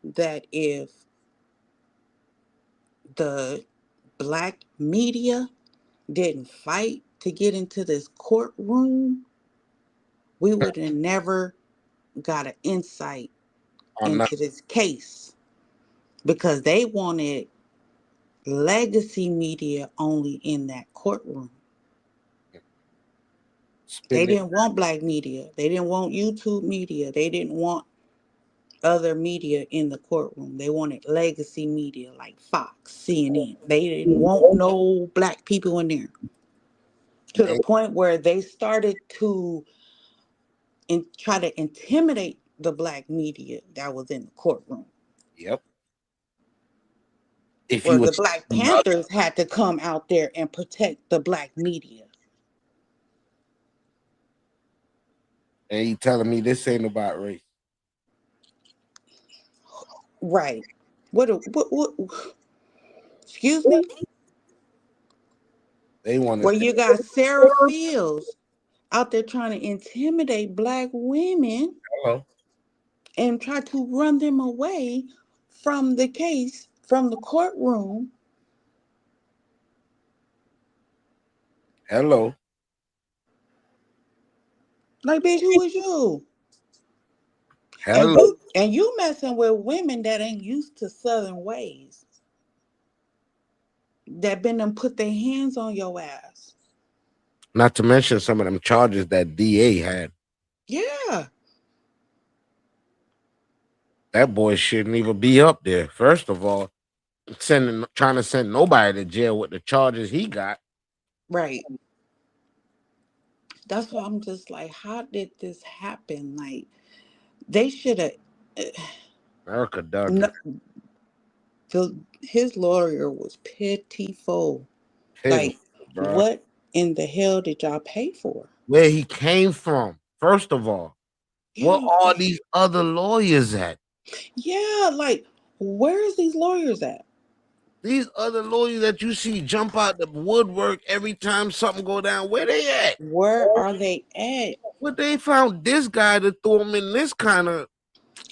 that if the black media didn't fight to get into this courtroom, we would have never got an insight into this case, because they wanted legacy media only in that courtroom. They didn't want black media. They didn't want YouTube media. They didn't want other media in the courtroom. They wanted legacy media like Fox, CNN. They didn't want no black people in there. To the point where they started to try to intimidate the black media that was in the courtroom. Yep. If Where you the was Black another, Panthers had to come out there and protect the black media. and you telling me this ain't about race. Right. What excuse me? They want Where to you got Sarah Fields out there trying to intimidate black women hello. and try to run them away from the case, from the courtroom. Hello. Like, bitch, who is you? And Hello. you messing with women that ain't used to Southern ways. That been them put their hands on your ass. Not to mention some of them charges that DA had. Yeah. That boy shouldn't even be up there. First of all, trying to send nobody to jail with the charges he got. Right. That's why I'm just like, how did this happen? Like, they should have. America dug No, it. his lawyer was pitiful. Pitiful, Like, bro. what in the hell did y'all pay for? Where he came from. First of all, what Yeah. are these other lawyers at? Yeah. Like, where's these lawyers at? These other lawyers that you see jump out the woodwork every time something go down, where they at? Where are they at? What they found this guy to throw him in this kind of.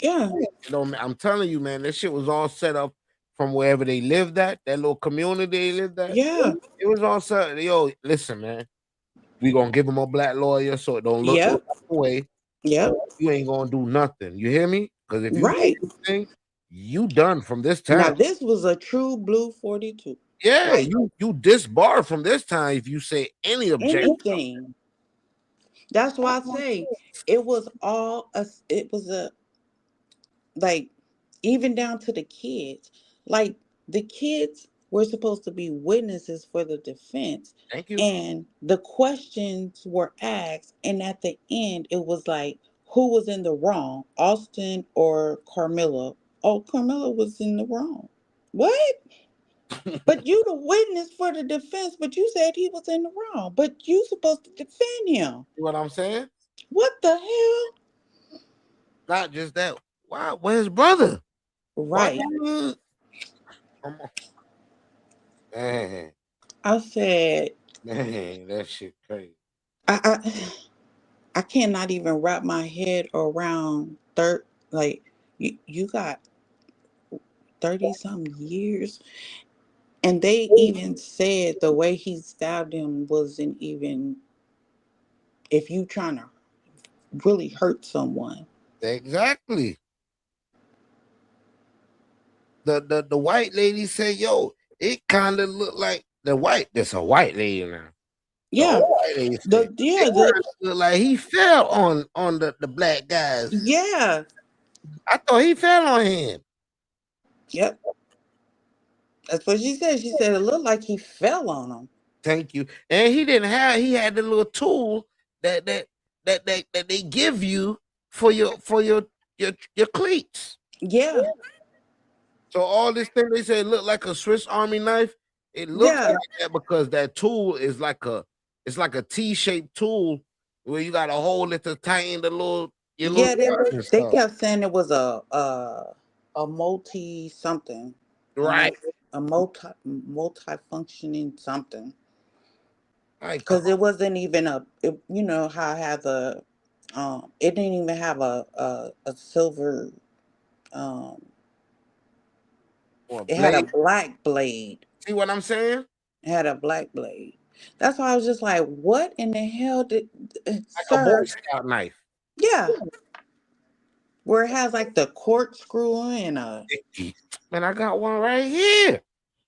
Yeah. You know, I'm telling you, man, this shit was all set up from wherever they lived at, that little community they lived at. Yeah. It was all set. Yo, listen, man, we gonna give him a black lawyer so it don't look Yep. away. Yep. You ain't gonna do nothing. You hear me? Because if you do Right. anything, you done from this Now, time. this was a true blue 42. Yeah, Like, you disbarred from this time if you say any objection. anything. That's why I say it was all it was a, like, even down to the kids. Like, the kids were supposed to be witnesses for the defense. Thank you. And the questions were asked, and at the end it was like, who was in the wrong, Austin or Carmelo? Oh, Carmelo was in the wrong. What? But you the witness for the defense, but you said he was in the wrong. But you supposed to defend him. See what I'm saying? What the hell? Not just that. Why? Where's his brother? Why? Right. Come on. Man, I said, that shit crazy. I cannot even wrap my head around like, you got 30 something years. And they even said the way he stabbed him wasn't even if you trying to really hurt someone. Exactly. The white lady said, "Yo, it kind of looked like the white. There's a white lady now. The Yeah. old white lady said, it kind of looked like he fell on the black guys. Yeah. I thought he fell on him. Yep. That's what she said. She said it looked like he fell on him. Thank you. And he didn't have. He had the little tool that they give you for your cleats. Yeah. So all this thing they say look like a Swiss Army knife. It looks Yeah. like that because that tool is like a T-shaped tool where you got to hold it to tighten the little your Yeah, little nuts and they stuff. kept saying it was a multi something. Right. A multi functioning something. Like, Because it wasn't even you know how I have it didn't even have a silver, um or it had a blade. black blade. See what I'm saying? It had a black blade. That's why I was just like, what in the hell did Like a Boy sir? Scout knife. Yeah. Where it has like the corkscrew and Man, I got one right here.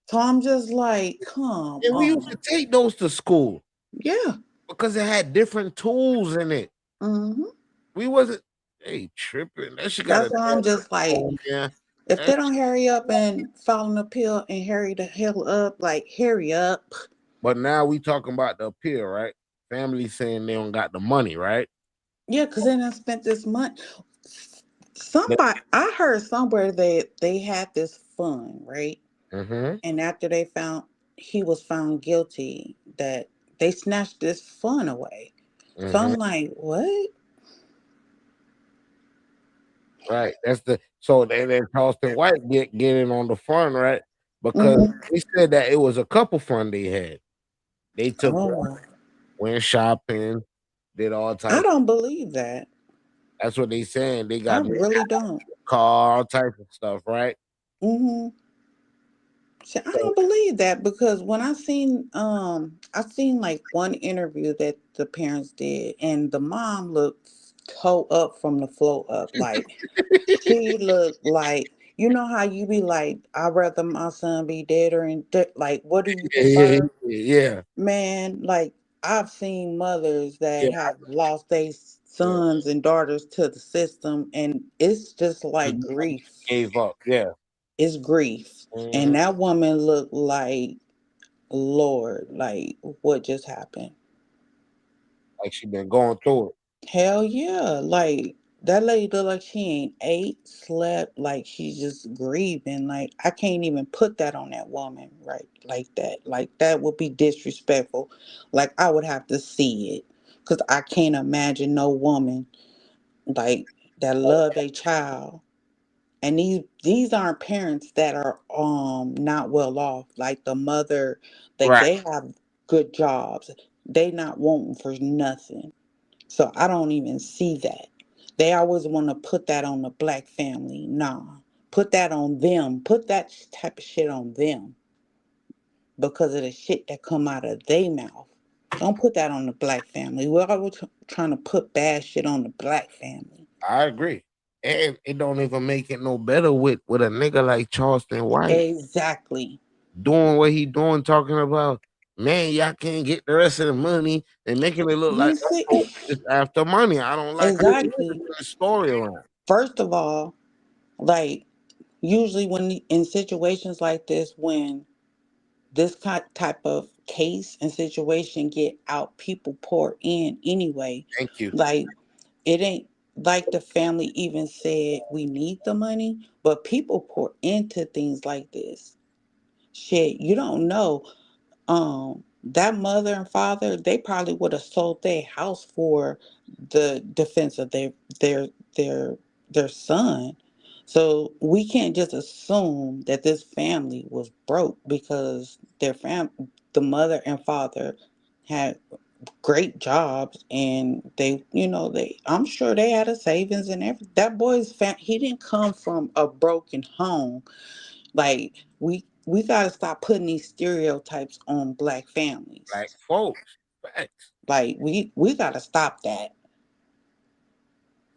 so I'm just like, come And we used on. to take those to school. Yeah. Because it had different tools in it. Mm-hmm. We wasn't tripping. That shit got That's why I'm just like, if they don't hurry up and file an appeal and hurry the hell up, like, hurry up. But now we talking about the appeal, right? Family saying they don't got the money, right? Yeah, because they done spent this money. But, Somebody, I heard somewhere that they had this fund, right? mm-hmm, And after they found he was found guilty, that they snatched this fund away. So mm-hmm. I'm like, what? Right. That's the so then Charleston White get in on the fun, right? Because Hmm. they said that it was a couple fun they had. They took Oh, went shopping, did all I types. don't believe that. That's what they saying. They I got really don't. car, all types of stuff, right? Hmm. See, I So don't believe that because when I seen like one interview that the parents did, and the mom looked toe up from the floor up, like she looked like, you know how you be like, I'd rather my son be dead or like, what do you yeah, yeah, prefer? yeah, Man, like I've seen mothers yeah, that have lost their yeah. sons and daughters to the system, and it's just Just like grief. gave up. Yeah. It's grief. And Mhm. that woman looked like, Lord, like what just happened? Like she been going through it. Hell yeah. Like that lady look like she ain't ate, slept, like she's just grieving. Like I can't even put that on that woman, right? Like that. Like that would be disrespectful. Like I would have to see it. Cause I can't imagine no woman like that love a child. And these aren't parents that are not well off. Like the mother, like Right. they have good jobs. They not wanting for nothing. So I don't even see that. They always want to put that on the black family. Nah. Put that on them. Put that type of shit on them because of the shit that come out of their mouth. Don't put that on the black family. We're always trying to put bad shit on the black family. I agree. And it don't even make it no better with a nigga like Charleston White Exactly. doing what he doing, talking about, man, y'all can't get the rest of the money and making it look like You see, it's after money. I don't like how he exactly. the storyline. First of all, like usually when in situations like this, when this type of case and situation get out, people pour in anyway. Thank you. Like it ain't like the family even said we need the money, but people pour into things like this. Shit, you don't know. That mother and father, they probably would have sold their house for the defense of their their their son. So we can't just assume that this family was broke because the mother and father had great jobs, and they I'm sure they had a savings and everything. That boy's he didn't come from a broken home. Like we got to stop putting these stereotypes on black families. Like folks, facts. Like we got to stop that.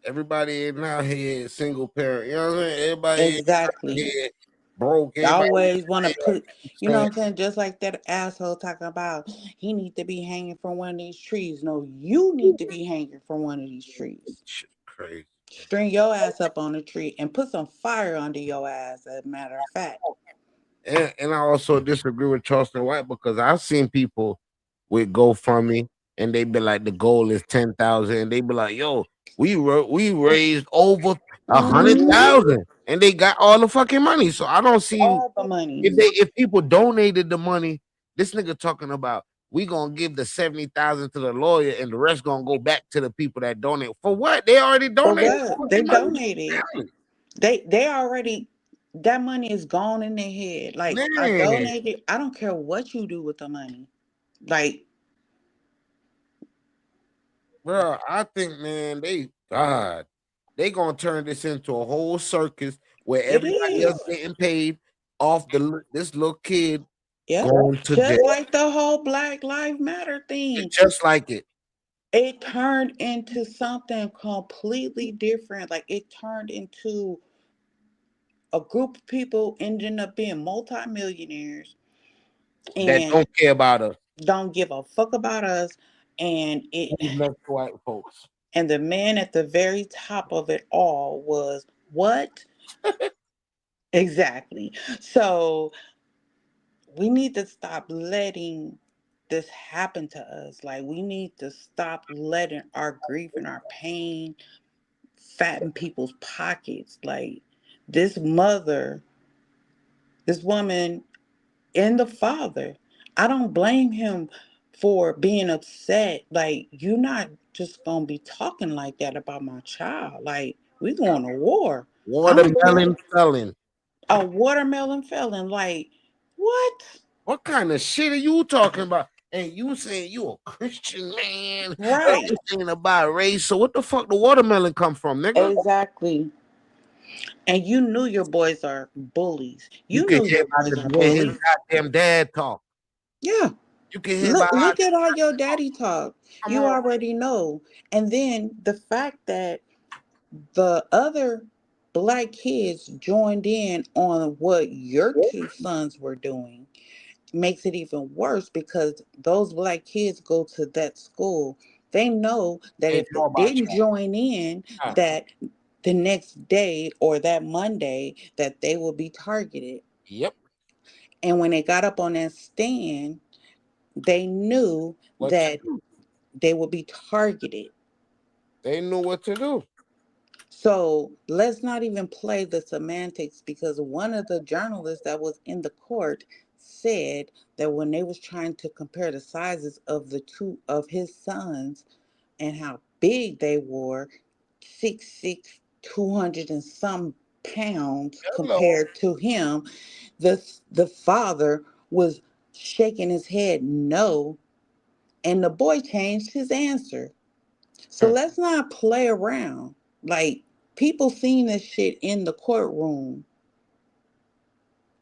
Everybody ain't out here single parent. You know what I'm saying? Everybody ain't out Exactly. here broke. I Everybody always want to put, you know saying what I'm saying? Just like that asshole talking about he need to be hanging from one of these trees. No, you need to be hanging from one of these trees. shit crazy. String your ass up on a tree and put some fire under your ass, as a matter of fact. And I also disagree with Charleston White because I've seen people with GoFundMe and they be like the goal is 10,000 and they be like, yo, we raised over a hundred Mhm. thousand and they got all the fucking money. So I don't see All the money. if people donated the money, this nigga talking about we gonna give the 70,000 to the lawyer and the rest gonna go back to the people that donate. For what? They already For donated what? all They their money. donated. They already, that money is gone in their head. Like I Man, donated. I don't care what you do with the money. Like bro, I think man, they gonna turn this into a whole circus where it everybody else is. getting paid off this little kid Yep. going to Just jail. like the whole Black Lives Matter thing. It's just like it. It turned into something completely different. Like it turned into a group of people ending up being multimillionaires That and don't care about us. don't give a fuck about us. And it These next white folks. and the man at the very top of it all was what? Exactly. So we need to stop letting this happened to us. Like, we need to stop letting our grief and our pain fatten people's pockets. Like, this mother, this woman, and the father, I don't blame him for being upset. Like, you're not just gonna be talking like that about my child. Like, we going to war. I don't care. Watermelon felon. A watermelon felon. Like, what? What kind of shit are you talking about? And you saying you a Christian man? And Right. you saying about race? So what the fuck the watermelon come from, nigga? Exactly. And you knew your boys are bullies. You You can knew hear your about boys are the way his bullies. goddamn dad talk. Yeah. You can hear Look, about how look at how your daddy talk. come You on. already know. And then the fact that the other black kids joined in on what your two sons were doing makes it even worse, because those black kids go to that school. They know that They if they know about didn't join in, you. that the next day or that Monday that they will be targeted. Yep. And when they got up on that stand, they knew What to that do? they would be targeted. They knew what to do. So let's not even play the semantics, because one of the journalists that was in the court said that when they was trying to compare the sizes of the two of his sons and how big they were, 6'6", 200 and some pounds Hello. compared to him, the father was shaking his head no, and the boy changed his answer. So Hmm. let's not play around. Like, people seen this shit in the courtroom,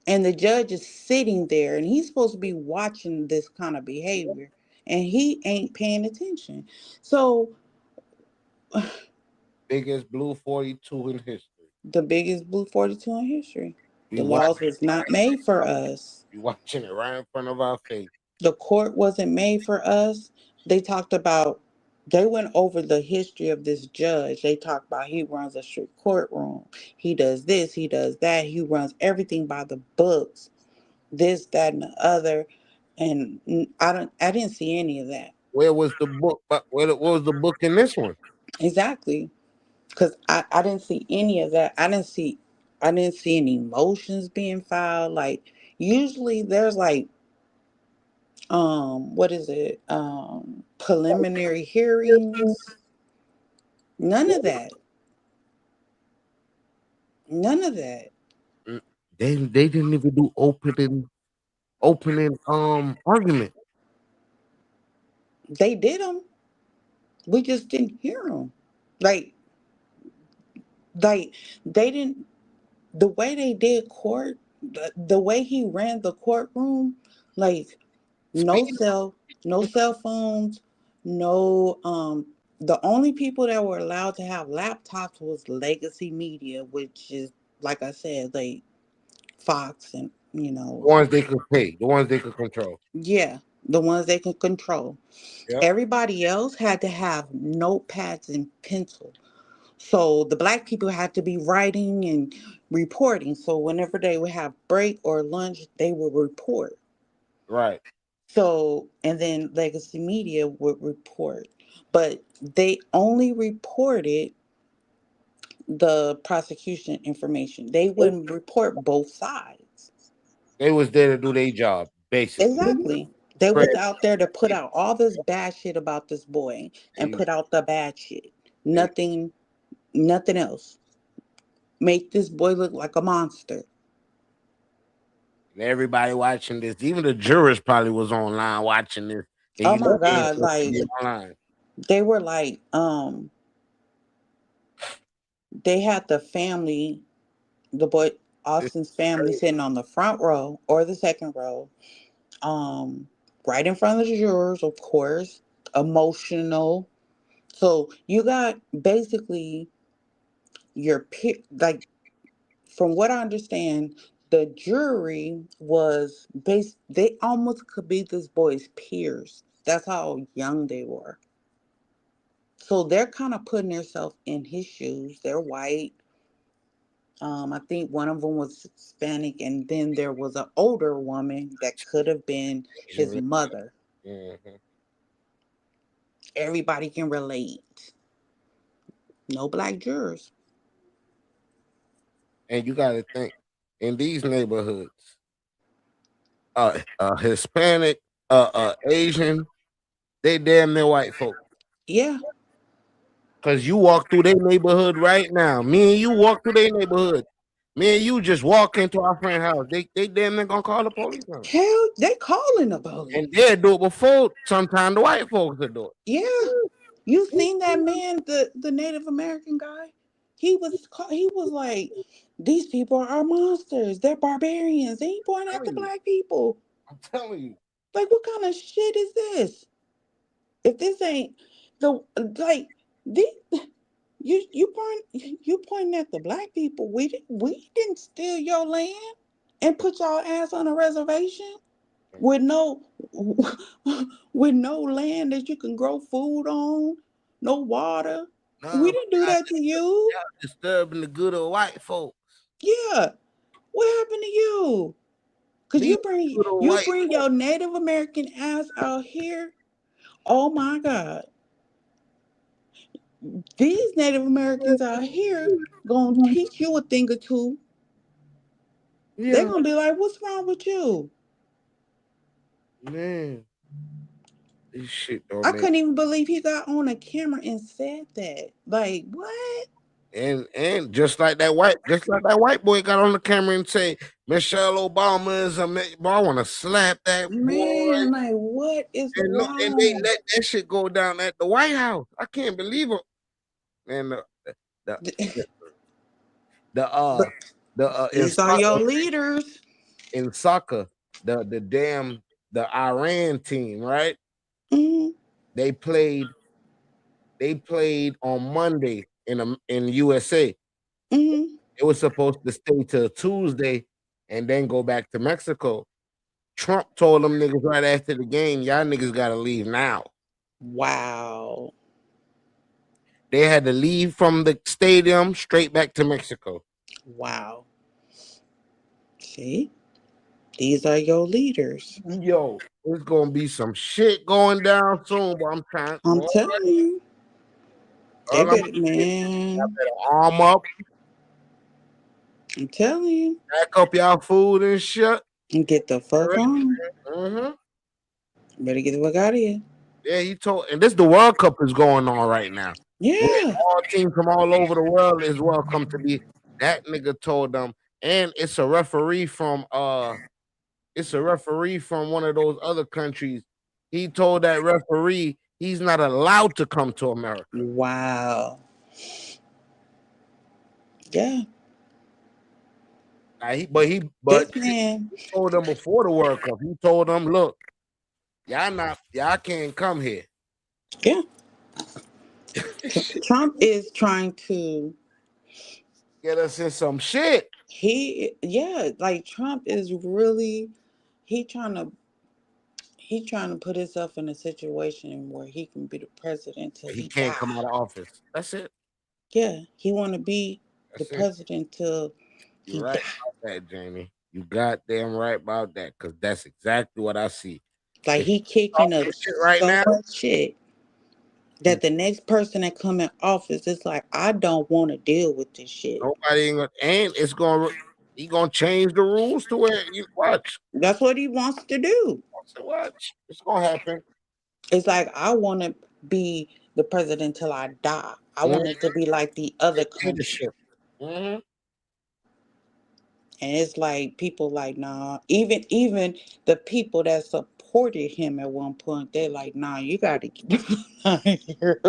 and the judge is sitting there, and he's supposed to be watching this kind of behavior, and he ain't paying attention. So Biggest blue 42 in history. the biggest blue 42 in history. We The laws watching was not made for us. we watching it right in front of our face. The court wasn't made for us. They talked about, they went over the history of this judge. They talked about he runs a strict courtroom. He does this, he does that. He runs everything by the books. This, that, and the other. And I didn't see any of that. Where was the book? But what was the book in this one? Exactly. Because I didn't see any of that. I didn't see any motions being filed. Like, usually there's like, what is it, preliminary hearings. None of that. None of that. Mm, they didn't even do opening argument. They did them. We just didn't hear them. Like, like they didn't. The way they did court, the way he ran the courtroom, like, no Speaking cell, no cell phones, no. The only people that were allowed to have laptops was legacy media, which is, like I said, like Fox and, the ones they could pay, the ones they could control. yeah, the ones they could control. Yep. Everybody else had to have notepads and pencil. So the black people had to be writing and reporting. So whenever they would have break or lunch, they would report. Right. So, and then legacy media would report. But they only reported the prosecution information. They wouldn't report both sides. They was there to do their job, basically. Exactly. They Right. was out there to put out all this bad shit about this boy and And put out the bad shit. Nothing else. Make this boy look like a monster. everybody watching this, even the jurors probably was online watching this. And Oh you my know God. Like, they online. they were like, they had the family, the boy It's Austin's family, crazy. sitting on the front row or the second row, right in front of the jurors, of course, emotional. So you got basically your like, from what I understand, the jury was based, they almost could be this boy's peers. That's how young they were. So they're kind of putting themselves in his shoes. They're white. I think one of them was Hispanic, and then there was an older woman that could have been his Asian. mother. Mhm. Everybody can relate. No black jurors. And you got to think in these neighborhoods, Hispanic, Asian, they damn near white folk. Yeah. Cause you walk through their neighborhood right now. Me and you walk through their neighborhood. Me and you just walk into our friend's house. They damn near gonna call the police on us. Hell, they calling the police. And they'll do it before sometimes the white folks will do it. Yeah. You seen that man, the Native American guy? He was like, these people are monsters. They're barbarians. They ain't pointing at the black people. I'm telling you. Like, what kind of shit is this? If this ain't the like this, you pointing at the black people. We didn't steal your land and put your ass on a reservation with no with no land that you can grow food on, no water. We No, didn't do that to you. y'all disturbing the good old white folks. Yeah. What happened to you? Cause Leave you the good old white bring folks. your Native American ass out here. Oh my God. These Native Americans out here gonna teach you a thing or two. They're Yeah, gonna be like, what's wrong with you? man. This shit don't I make couldn't even believe he got on a camera and said that. Like, what? and just like that white boy got on the camera and say Michelle Obama is boy, I want to slap that boy. Man, like, what is And look, and they wrong? let that shit go down at the White House. I can't believe it. And the the uh But in these are your leaders. soccer, the damn the Iran team, right? Mm-hmm. They played on Monday in USA. Mm-hmm. It was supposed to stay till Tuesday and then go back to Mexico. Trump told them niggas right after the game, y'all niggas gotta leave now. Wow. They had to leave from the stadium straight back to Mexico. Wow. See? These are your leaders. Yo, there's gonna be some shit going down soon, but I'm trying. I'm Boy, telling you. They all I'm better, saying is y'all man. better arm up, I'm telling you. pack up y'all food and shit. And get the fuck on. Mm-hmm. Better get the fuck out of here. Yeah, he told, and this the World Cup is going on right now. Where Yeah. all teams from all over the world is welcome to be. That nigga told them, and it's a referee from one of those other countries. He told that referee he's not allowed to come to America. Wow. Yeah. Now but This man. he told them before the World Cup. He told them, look, y'all can't come here. Yeah. Trump is trying to Get us in some shit. like Trump is really he trying to put himself in a situation where he can be the president till He he can't come die. out of office. That's it. Yeah, he want to be the That's it. president till You're he right die. about that, Jamie. You goddamn right about that, because that's exactly what I see. Like If he he kicking up talking shit right so now, much shit that the next person that come in office is like, I don't want to deal with this shit. nobody ain't gonna, and he gonna change the rules to where you watch. That's what he wants to do. Watch. It's gonna happen. It's like I want to be the president till I die. I Mhm. want it to be like the other country. Leadership. Mm-hmm. And it's like people like, nah. Even the people that supported him at one point, they're like, nah, you gotta get out of here.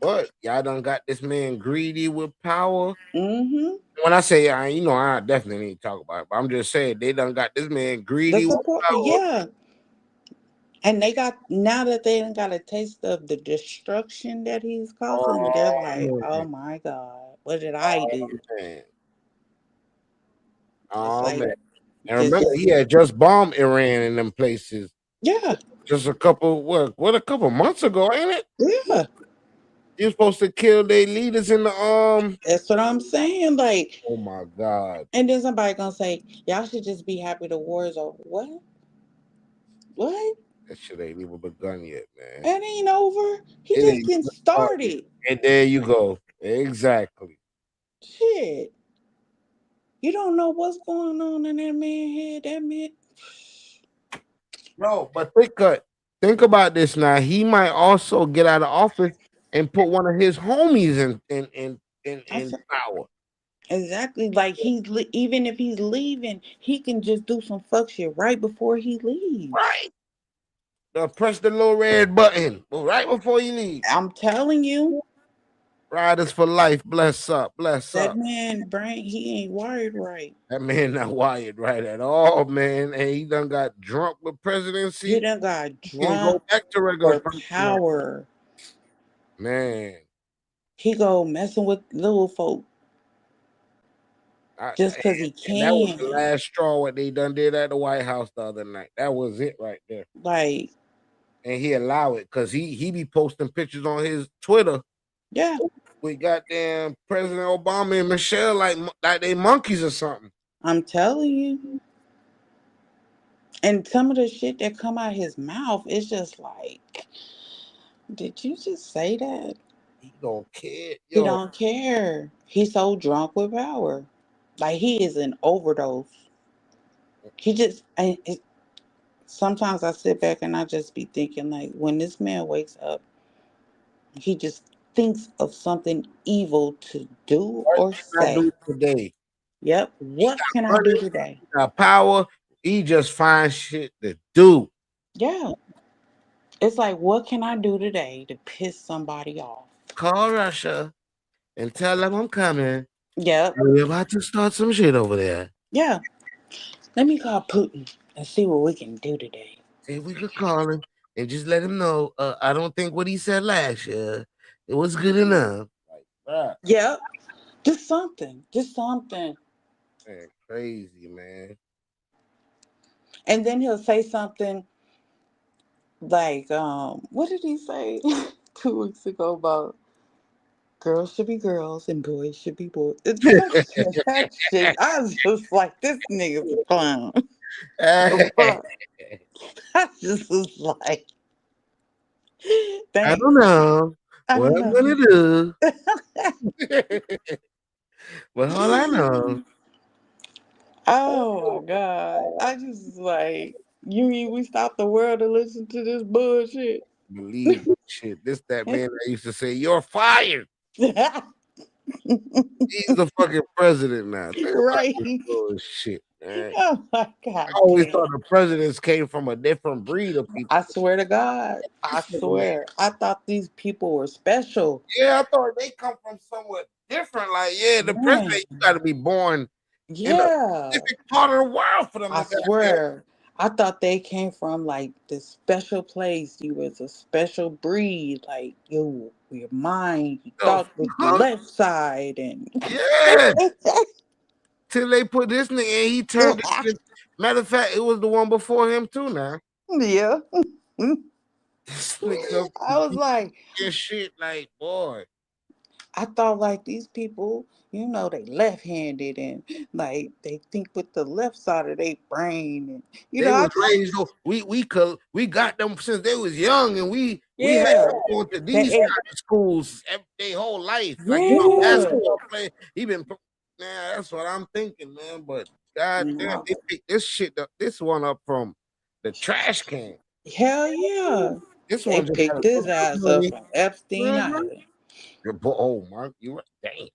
But y'all done got this man greedy with power. Mm-hmm. When I say I definitely need to talk about it, but I'm just saying they done got this man The greedy with support, power. yeah. And they got now that they done got a taste of the destruction that he's causing, they're like, Oh oh man. my God, what did I Oh do? man. It's Oh like man. And remember, just he had just bombed Iran in them places yeah, just a couple months ago, ain't it? yeah. You're supposed to kill their leaders in the That's what I'm saying. Like, Oh my God. and then somebody gonna say, y'all should just be happy the war is over. What? What? That shit ain't even begun yet, man. It ain't over. He It just ain't getting even started. started. And there you go. Exactly. Shit. You don't know what's going on in that man head. That man. No, but think about this now. He might also get out of office and put one of his homies in power. Exactly. Like even if he's leaving, he can just do some fuck shit right before he leaves. Right. Press the little red button right before you leave. I'm telling you, Riders for life. Bless up. Bless that up. man brain, he ain't wired right. That man not wired right at all, man. And he done got drunk with He presidency. done got He can't go drunk back to regular for person. power. Man. He go messing with little folk just because he And that was the can. last straw what they done did at the White House the other night. That was it right there. Like, and he allow it because he be posting pictures on his Twitter. Yeah, with goddamn President Obama and Michelle like they monkeys or something. I'm telling you. And some of the shit that come out his mouth is just like, did you just say that? He don't care. He Yo, don't care. He's so drunk with power. Like he is an overdose. He just sometimes I sit back and I just be thinking like when this man wakes up, he just thinks of something evil to do what or can I say. do today? Yep. He What can got I do money, today? he got power. He just finds shit to do. Yeah. It's like, what can I do today to piss somebody off? Call Russia and tell them I'm coming. Yep. We're about to start some shit over there. Yeah. Let me call Putin and see what we can do today. See if we could call him and just let him know. I don't think what he said last year it was good enough. Like that. Yep. Just something. Just something. Man, crazy, man. And then he'll say something like, what did he say 2 weeks ago about girls should be girls and boys should be boys? That shit. I was just like, this nigga's a clown. The fuck? I just was like, I don't thanks. know I what don't I'm know. gonna do, but all I know, Oh my god. I just was like, you mean we stop the world to listen to this bullshit? believe me, shit. This that man that used to say you're fired. He's the fucking president now. Think about Right. this bullshit, man. Oh my god I always damn. thought the presidents came from a different breed of people. I swear to God. I This nigga, man. swear. I thought these people were special. Yeah, I thought they come from somewhere different. Like, yeah, the Man. president, you got to be born in a Yeah. specific part of the world for them I to goddamn. swear. I thought they came from like this special place. You was a special breed. Like your mind, you Yo, thought with the huh? left side and Yeah. Till they put this nigga in, he turned this shit. Matter of fact, it was the one before him too. Now yeah. this nigga I was like, this shit like boy. I thought like these people, they left-handed and like they think with the left side of their brain and They I was thought raised. We got them since they was young, and we had yeah. them going to these They kind of schools their whole life. Like yeah. basketball player, he been. Man, that's what I'm thinking, man. But goddamn, No. they picked this shit up. This one up from the trash can. Hell yeah. This They one just had a picked his little bit of ass up money. from Epstein Mhm. Island. Oh, Mark, you right. Damn.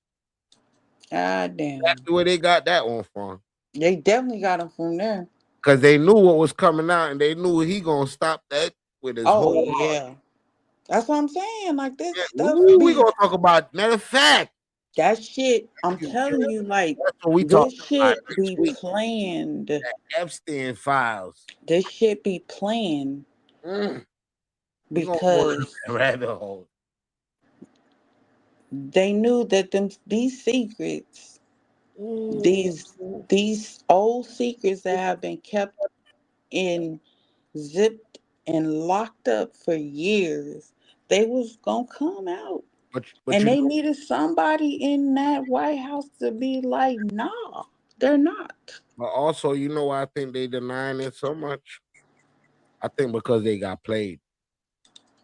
God That's damn. where they got that one from. They definitely got him from there. Because they knew what was coming out, and they knew he gonna stop that with his Oh whole heart. yeah. That's what I'm saying. Like this Yeah, stuff we be gonna talk about. Matter of fact, that shit, I'm that's telling you, like what we talking this about shit next be week. planned. That Epstein files. This shit be planned We gonna go down because that rabbit hole. they knew that these secrets, Ooh. these old secrets that have been kept in zipped and locked up for years, they was gonna come out. But And you they know, needed somebody in that White House to be like, nah, they're not. but also you know why I think they denying it so much. I think because they got played.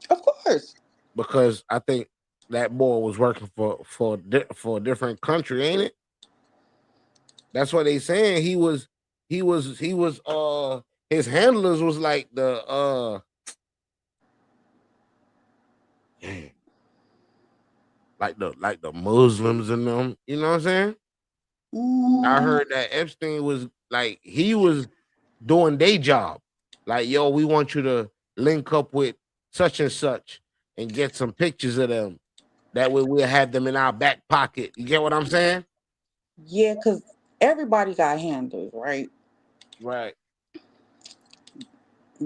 Of course. Because I think that boy was working for a different country, ain't it? That's what they saying. He was his handlers was like the Muslims and them. You know what I'm saying? I Mm, heard that Epstein was like he was doing their job. Like, yo, we want you to link up with such and such and get some pictures of them. That way we'll have them in our back pocket. You get what I'm saying? yeah, because everybody got handlers, right? Right.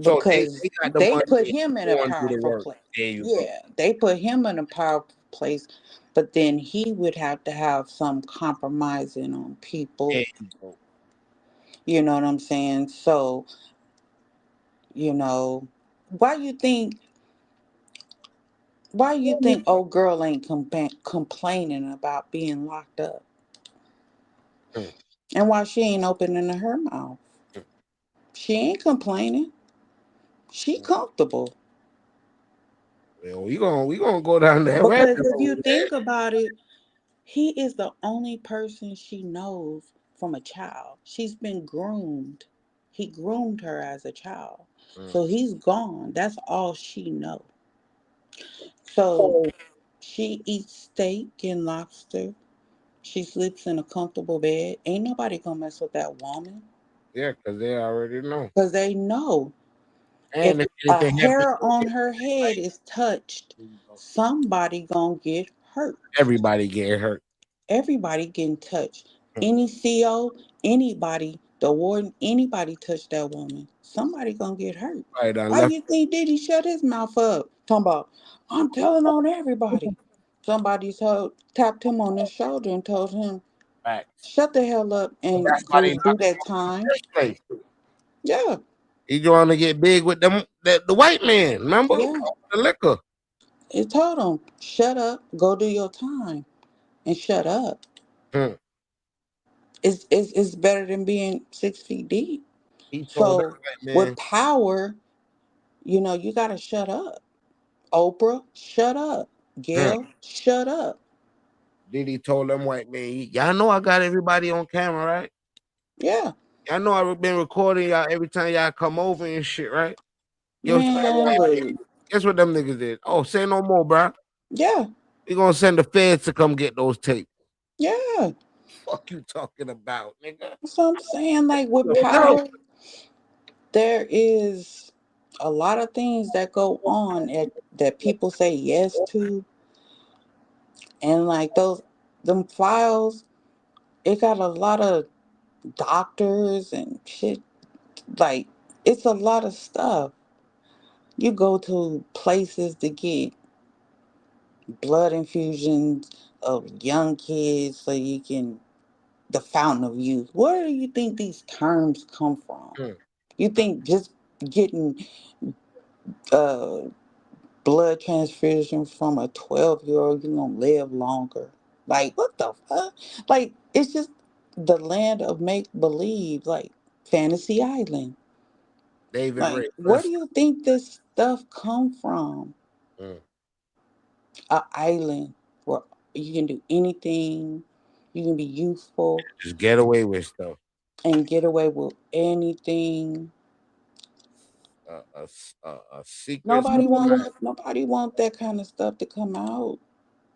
So they Because got the they money put and him in a going through the powerful work. place. There you go. Yeah, they put him in a powerful place, but then he would have to have some compromising on people. There you go. You know what I'm saying? So, you know, why you think old girl ain't complaining about being locked up, Mm, and why she ain't opening her mouth? mm, She ain't complaining. She mm. comfortable. Well, we gonna go down that rabbit Because if you hole, man. think about it, he is the only person she knows from a child. She's been groomed. He groomed her as a child. Mm. So he's gone. That's all she know. So she eats steak and lobster. She sleeps in a comfortable bed. Ain't nobody gonna mess with that woman. Yeah, because they already know. Because they know if And if a anything happens, hair on her head is touched, somebody gonna get hurt. everybody get hurt. Everybody getting touched. Mm. Any CO, anybody, the warden, anybody touch that woman, somebody gonna get hurt. Right, done Why left you think Diddy shut his mouth up? Talking about, I'm telling on everybody. Somebody tapped him on his shoulder and told him, back. shut the hell up and That's why go they do locked him that up in time. the first place. Yeah, He trying to get big with them the white man, remember? yeah. The liquor. It told him, shut up, go do your time, and shut up. Mm. It's better than being 6 feet deep. He told that So white with man, power, you got to shut up. Oprah, shut up. mm. Gail, shut up. Diddy told them white man, y'all know I got everybody on camera, right? Yeah, Y'all know I've been recording y'all every time y'all come over and shit, right? Yo, tell them man, white man, look. guess what them niggas did? Oh, say no more, bro. Yeah, We gonna send the feds to come get those tapes. yeah. Fuck you talking about, nigga? That's what I'm saying. Like with You know, power, there is a lot of things that go on that people say yes to. And like them files, it got a lot of doctors and shit. Like, it's a lot of stuff. You go to places to get blood infusions of young kids so you can the fountain of youth. Where do you think these terms come from? mm, You think just getting uh blood transfusion from a 12-year-old you're gonna live longer? Like, what the fuck? Like, it's just the land of make believe, like Fantasy Island. David Like, Ray. where do Listen, you think this stuff come from? mm, A island where you can do anything, you can be youthful just get away with stuff. and get away with anything. A secret Nobody society. nobody want that kind of stuff to come out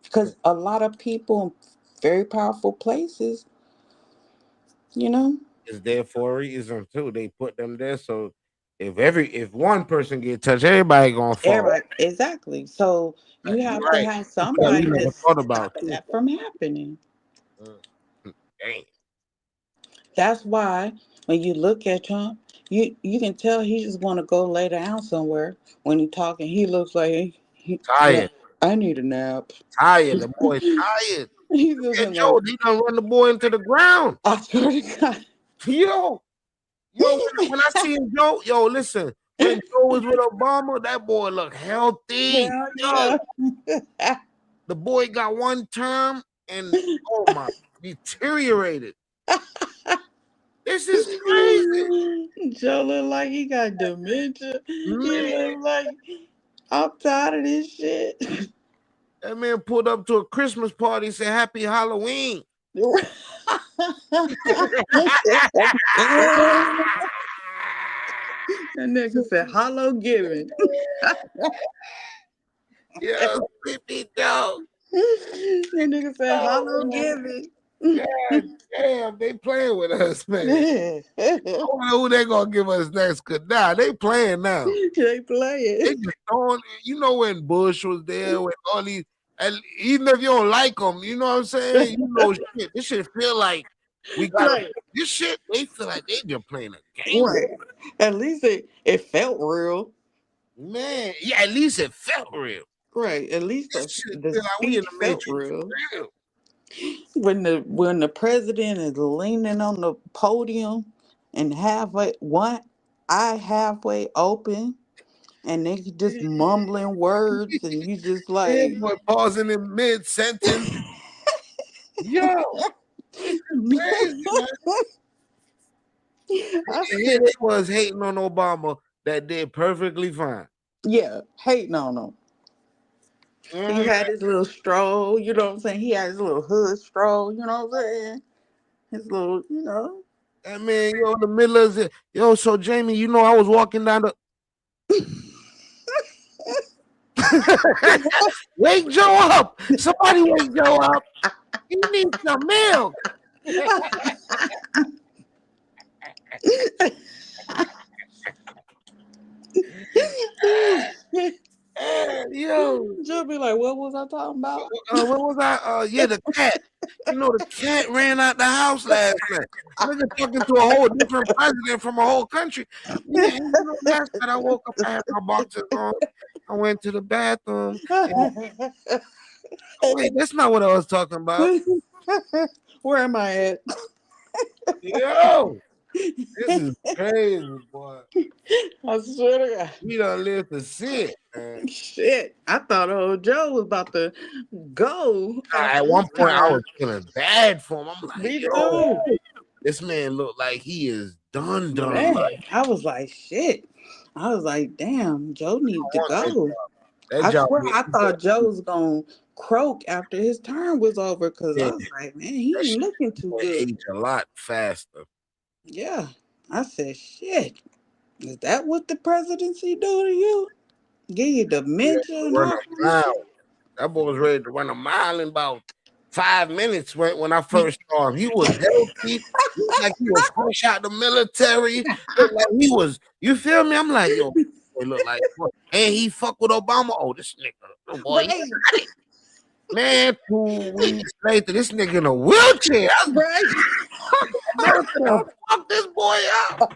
because a lot of people in very powerful places, you know, Is there for a reason too. They put them there so if one person get touched, everybody gonna fall. everybody exactly. So you You have to right. have Yeah, we somebody to never thought about stop too. that from happening. Mm. Dang. That's why when you look at Trump, you can tell he just want to go lay down somewhere. When he talking, he looks like yeah, Tired. I need a nap. Tired. The boy tired. He's Look at looking like, Joe. He done run the boy into the ground. I swear to God. Yo, when I see him, yo, listen. When Joe was with Obama, that boy looked healthy. Hell Yo, yeah. the boy got one term and oh my, deteriorated. This is crazy. Joe look like he got dementia. He Man, look like I'm tired of this shit. that man pulled up to a Christmas party and said, Happy Halloween. That nigga said, "Hollow giving." Yeah, Sleepy Joe. That nigga said, "Hollow giving." God damn, they playing with us, man. I don't know who they gonna give us next. Cause now they playing now. They playing. They just throwing. You know when Bush was there with all these, and even if you don't like them, you know what I'm saying. You know, shit. This shit feel like we got Right. this shit. They feel like they just playing a game. Right. At least it felt real. Man, yeah. At least it felt real. Right. At least This shit the feel like we in speech the felt Matrix. real. Real. When the president is leaning on the podium and halfway one eye halfway open and they just mumbling words and you just Yeah, like boy, pausing in mid sentence. Yo, this is crazy, man. I And here they was hating on Obama that did perfectly fine. yeah, hating on him. He had his little stroll, you know what I'm saying? He had his little hood stroll, you know what I'm saying? His little, you know. That man, yo, in the middle of it, yo, so Jamie, you know, I was walking down the wake Joe up. Somebody wake Joe up. He needs some milk. Yo, Joe be like, what was I talking about? what was I? Yeah, the cat. You know, the cat ran out the house last night. Nigga talking to a whole different president from a whole country. Yeah, you know, last night I woke up, I had my boxers on. I went to the bathroom. And, wait, that's not what I was talking about. Where am I at? Yo, this is crazy, boy. I swear to God. We done lived to see it, man. Shit. I thought old Joe was about to go. At one point, I was feeling bad for him. I'm like, Me yo, too. this man looked like he is done. Man, I was like, shit. I was like, damn, Joe needs to go. That I job, swear I thought Joe was going to croak after his term was over because I was like, man, he ain't looking too good. age a lot faster. Yeah. I said, shit. Is that what the presidency do to you? Give you dementia and all that shit? That boy was ready to run a mile in about 5 minutes when I first saw him. He was healthy. Like he was fresh out the military. Looked like he was, you feel me? I'm like, yo, boy, look like, and he fuck with Obama. Oh, this nigga, oh boy, Right. man, 2 weeks later, this nigga in a wheelchair. Right. Fuck this boy up.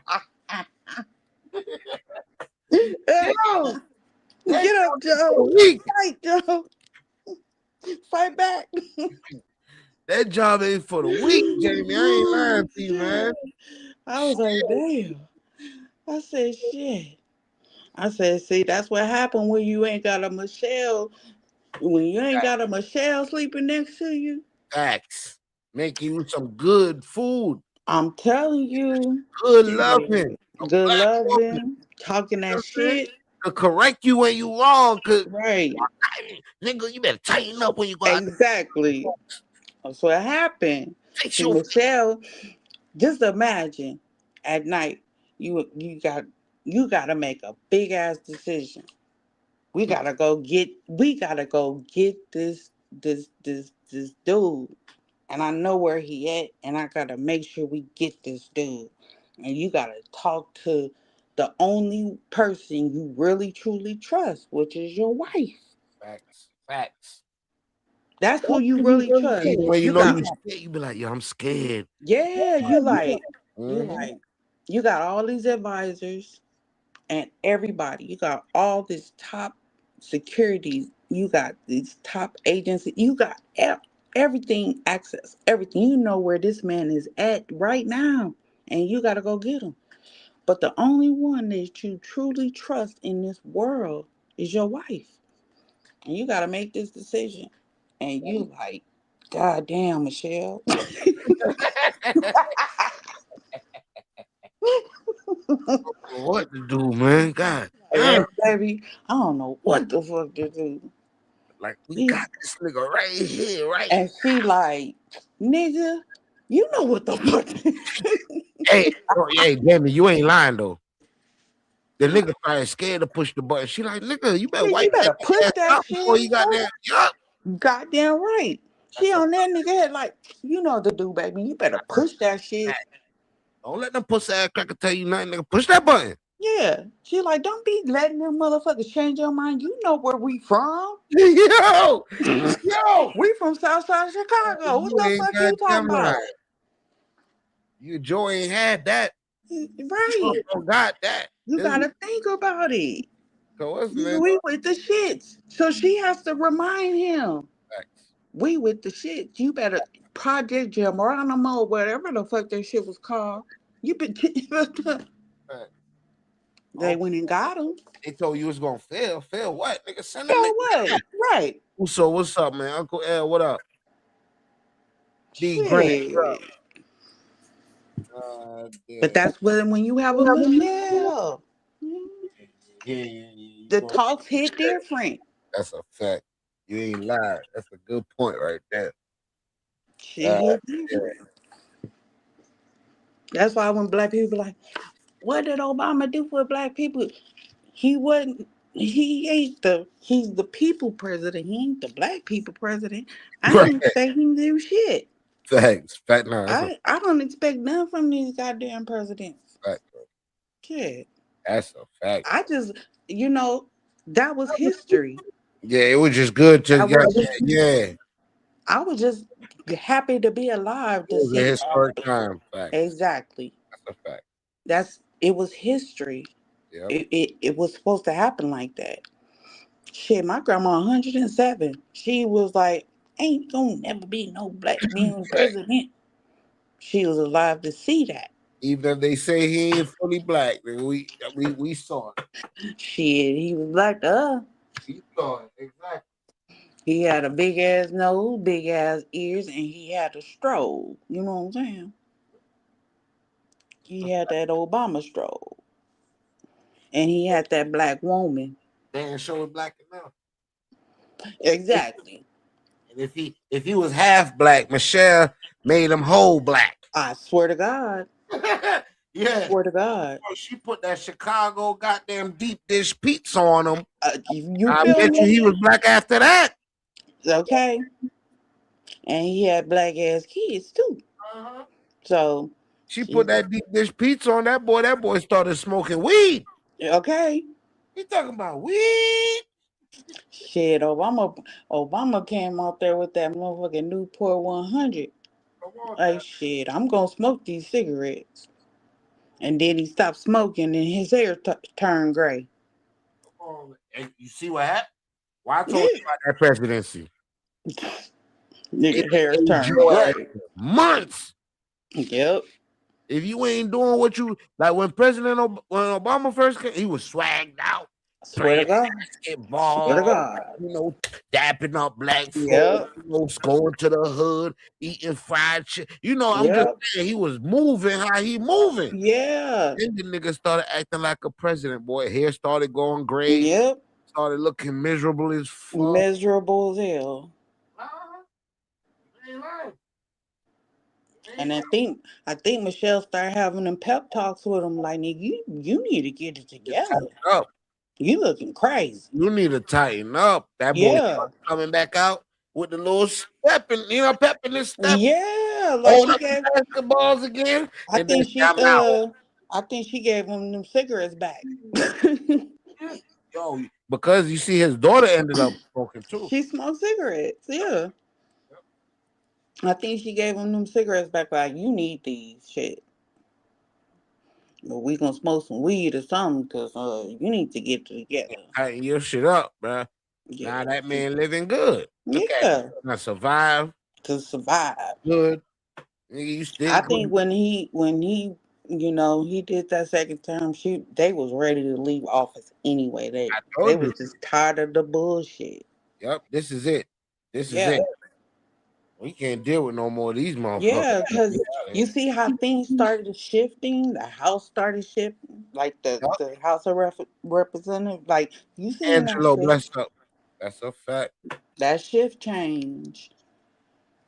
Yo, get up, Joe. Fight, Joe. Fight back. That job ain't for the weak, Jamie. I ain't lying to you, man. I was like, damn. I said, shit. I said, see, that's what happened when you ain't got a Michelle. When you ain't got a Michelle sleeping next to you. Facts. Making you some good food. I'm telling you. Good loving. Good loving. Talking that shit. To correct you when you wrong. Right. Nigga, you better tighten up when you go out. Exactly. That's what happened. See, Michelle, just imagine at night, you gotta make a big ass decision. We gotta go get this dude. And I know where he at, and I gotta make sure we get this dude. And you gotta talk to the only person you really truly trust, which is your wife. Facts. That's who you really trust. When you know you scared, you be like, yo, I'm scared. Yeah, you got all these advisors and everybody. You got all this top security. You got these top agencies. You got everything access, everything. You know where this man is at right now, and you got to go get him. But the only one that you truly trust in this world is your wife. And you got to make this decision. And you like, God damn, Michelle. What to do, man? God Hey, damn. baby, I don't know what the fuck to do. Like, we He- got this nigga right here, right? And she like, nigga, you know what the fuck? Hey, hey, Jamie, you ain't lying though. The nigga probably scared to push the button. She like, nigga, you better Nigga, you wipe that better push ass that out before shit. you got there. Yup. Goddamn right. She That's a on that nigga head like, you know what to do, baby. You better push that shit. fact. Don't let them pussy ass cracker tell you nothing, nigga. Push that button. Yeah. She like, don't be letting them motherfuckers change your mind. You know where we from. Yo, yo. We from Southside Chicago. What You the ain't fuck you goddamn talking about? lying. You Joe ain't had that. Right. You got that. You This gotta think about it. so what's Nigga, name? we with the shits. So she has to remind him. We with the shit. You better Project Geronimo, whatever the fuck that shit was called. You been They went and got him. They told you it's gonna fail. Fail what? Nigga, send them So niggas. what? Right. So what's up, man? Uncle L, what up? D Grant, what up? Shit. But that's when you have a Michelle. Yeah. The talks hit different. That's a fact. You ain't lied. That's a good point right there. Shit hit different. That's why when black people be like, what did Obama do for black people? He's the people president. He ain't the black people president. I Right. don't expect him to do shit. Facts. Fact. No, that's I don't expect none from these goddamn presidents. a fact. Shit. That's a fact. I just, that was history. Yeah, it was just good to I get. was, Yeah, I was just happy to be alive it to was a see. historic time. Facts. Exactly. That's a fact. It was history. Yep. It was supposed to happen like that. Shit, my grandma 107. She was like, ain't gonna never be no black man president. She was alive to see that. Even if they say he ain't fully black, we saw it. Shit, he was black to us. We saw it exactly. He had a big ass nose, big ass ears, and he had a stroll. You know what I'm saying? He had that Obama stroll. And he had that black woman. They ain't showing black enough. Exactly. And if he was half black, Michelle made him whole black. I swear to God. Yeah. Swear to God. She put that Chicago goddamn deep dish pizza on him. You I feel bet me? you he was black after that. Okay. And he had black ass kids too. So she put that deep dish pizza on that boy. That boy started smoking weed. Okay. He talking about weed. Shit, Obama came out there with that motherfucking Newport 100. Like, shit, I'm gonna smoke these cigarettes. And then he stopped smoking and his hair turned gray. And you see what happened? Why I told you about that presidency? Nigga, hair turned gray. Months. Yep. If you ain't doing what you like when when Obama first came, he was swagged out. Swear to God. Basketball, Swear to God. dapping up black folks, Yep. going to the hood, eating fried shit. I'm just Yep. saying he was moving how he moving. Yeah. Then the nigga started acting like a president, boy. Hair started going gray. Yep. Started looking miserable as fuck. Miserable as hell. And I think Michelle started having them pep talks with him, like, nigga, you need to get it together. Up. You looking crazy. You need to tighten up. That boy coming back out with the little stepping, pepping and stepping. Yeah, like she gave basketballs again. I think she gave him them cigarettes back. Yo, because you see his daughter ended up smoking too. She smoked cigarettes, yeah. I think she gave him them cigarettes back, like, you need these shit. But we gonna smoke some weed or something, because you need to get together. Tighten your shit up, bro. Yeah. Now that man living good. Look at him. To survive. Good. Nigga, you still I think when he he did that second term, they was ready to leave office anyway. They was just tired of the bullshit. Yep, this is it. This is it. We can't deal with no more of these motherfuckers. Yeah, because you see how things started shifting. The House started shifting, like the House of Representatives. Like you seen that Angelo, shift. blessed up. That's a fact. That shift change.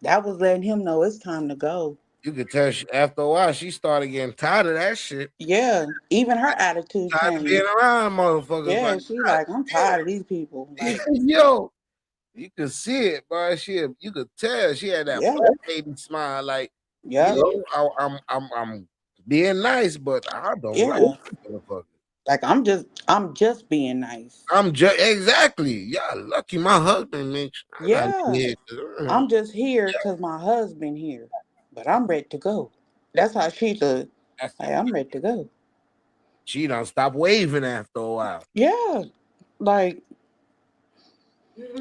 That was letting him know it's time to go. You could tell after a while she started getting tired of that shit. Yeah, even her attitude Tired of being changed. around motherfuckers Yeah, like she God like, I'm damn. tired of these people. Like, Yo, you could see it, bro. You could tell she had that yeah, old lady smile. Like, yep, I'm being nice, but I don't like yeah. motherfuckers. Like I'm just being nice. I'm just exactly. Y'all lucky my husband, man. I got Yeah, here. I'm just here because my husband here, but I'm ready to go. That's how she look. Like I'm ready to go. She don't stop waving after a while. Yeah, like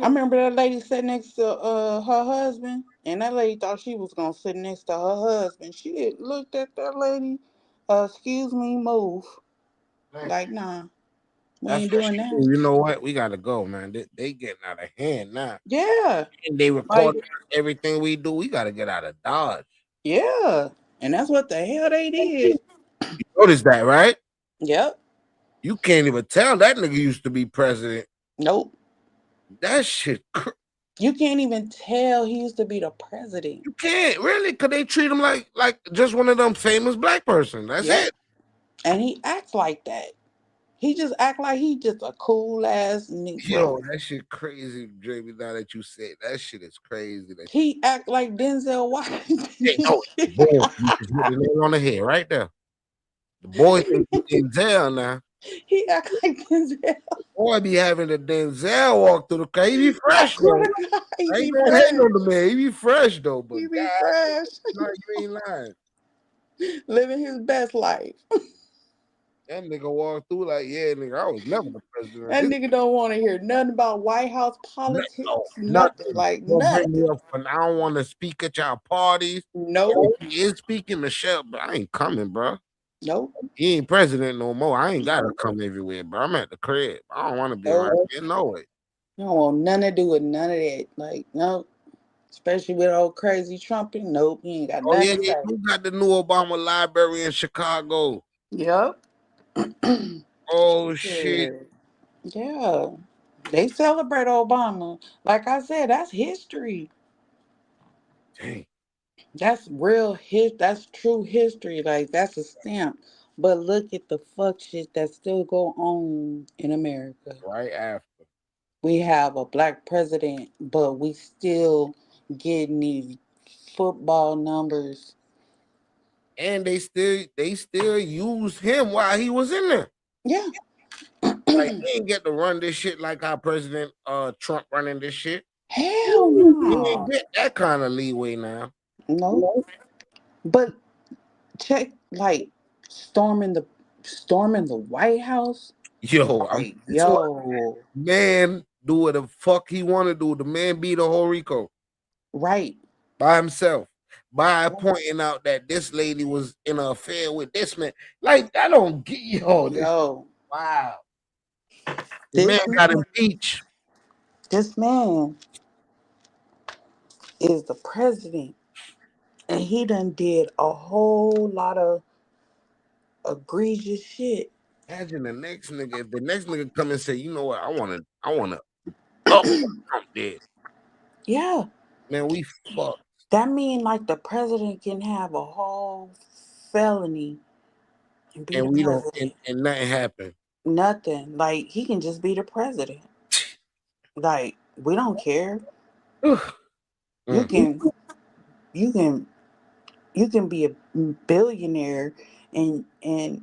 I remember that lady sitting next to her husband, and that lady thought she was gonna sit next to her husband. She looked at that lady. Excuse me, move. Like, nah, we That's ain't what doing she that. do. You know what? We gotta go, man. They getting out of hand now. Yeah, And they like record everything we do. We gotta get out of Dodge. yeah, and that's what the hell they did. You notice that, right? Yep. You can't even tell that nigga used to be president. Nope. That shit, You can't even tell he used to be the president. you can't really, cause they treat him like just one of them famous black person. That's Yep. it. And he acts like that. He just act like he just a cool ass Yo, Negro. that shit crazy, Jamie. Now that you said that shit is crazy. That He act like Denzel Washington. hey, no, boy, you just hit the nail on the head right there. The boy think he Denzel now. He act like Denzel. Boy be having the Denzel walk through the car. He be I fresh swear though. to God, he I ain't be gonna hate fresh. on the man. He be fresh though, but He be God, fresh. no, you ain't lying. Living his best life. That nigga walk through like, yeah, nigga, I was never the president of That this. nigga don't want to hear nothing about White House politics. No, Nothing. nothing. Like Don't bring nothing. me up when I don't want to speak at y'all parties. Nope. He is speaking Michelle, but I ain't coming, bro. Nope. He ain't president no more. I ain't gotta come everywhere, bro. I'm at the crib. I don't want to be around Nope. here. No way. You don't want nothing to do with none of that. Like, nope. Especially with old crazy Trumping. Nope. He ain't got Oh yeah, nothing to they say. do got the new Obama library in Chicago. Yep. Oh shit. Yeah. They celebrate Obama. Like I said, that's history. Dang. That's real that's true history. Like that's a stamp. But look at the fuck shit that still go on in America. Right after. We have a black president, but we still getting these football numbers. And they still use him while he was in there. Yeah. Like he ain't get to run this shit like our President Trump running this shit. Hell He ain't no. get that kind of leeway now. No. But check like storming the White House. Yo, I'm Like, yo, man do what the fuck he want to do. The man beat a whole Rico right. by himself by pointing out that this lady was in an affair with this man. Like I don't get this. Yo, Wow, the man this got man, impeached. this man is the president, and he done did a whole lot of egregious shit. Imagine the next nigga. If the next nigga come and say, you know what, I wanna up what Trump did. Yeah, Man, we fucked. that mean like the president can have a whole felony and be the And we don't president. and nothing happened. Nothing. Like he can just be the president. Like we don't care. You Mm. can, you can, you can be a billionaire and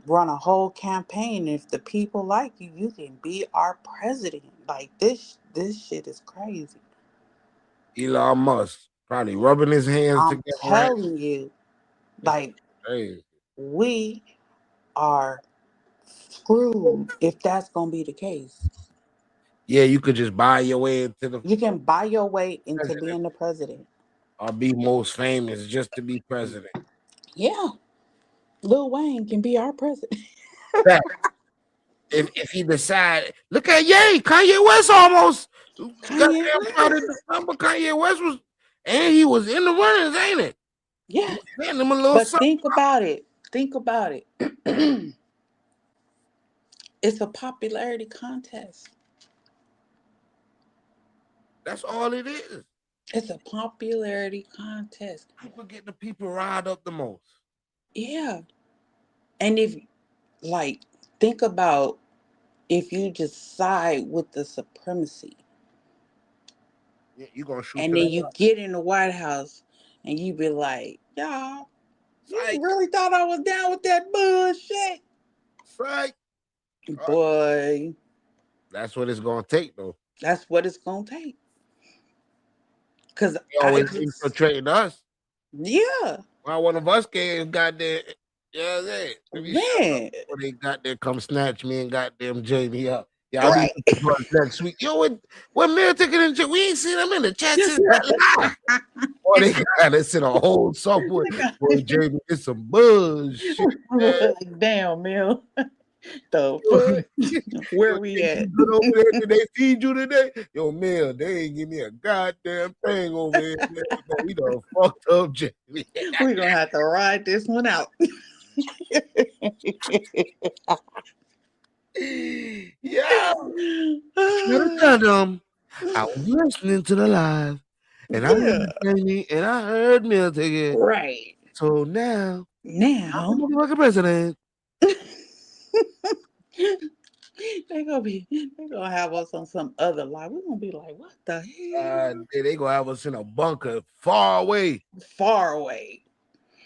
run a whole campaign. If the people like you, you can be our president. Like this shit is crazy. Elon Musk probably rubbing his hands I'm together right telling you, now. This like crazy. we are screwed if that's gonna be the case. Yeah, you could just buy your way into the You can buy your way into president being the president. or be most famous just to be president. Yeah, Lil Wayne can be our president. That if he decide, look at Kanye West almost Kanye goddamn out in West. December. Kanye West was And he was in the runnings, ain't it? Yeah. Getting him a little But something. think about it. Think about it. It's a popularity contest. That's all it is. It's a popularity contest. People get the people riled up the most. Yeah. And if, like, think about if you just side with the supremacy You gonna shoot and to then the you get in the White House and you be like, y'all, you Psych. really thought I was down with that bullshit? Psych. Boy, That's what it's gonna take, though. that's what it's going to take. Because They I always just, infiltrating us. yeah, Why one of us came got there? Yeah, let me shut up man, before they got there. Come snatch me and goddamn Jamie up. Yeah, I'll be right. looking for us next week. Yo, what Mayor taking in chat? We ain't seen them in the chat since that live. Or they got us in a whole software. Boy, Jamie, it's some bullshit. Like, damn, Mel. The fuck? Where we at? Good over there? Did they feed you today? Yo, man, they ain't give me a goddamn thing over here. Man, we done fucked up, Jamie. We're going to have to ride this one out. Yeah. I was listening to the live, and I heard Jamie, and I heard Mill take it. Right. So now, I'm Now, the motherfucking president. they gonna have us on some other line. We're gonna be like, what the hell? They gonna have us in a bunker far away. Far away.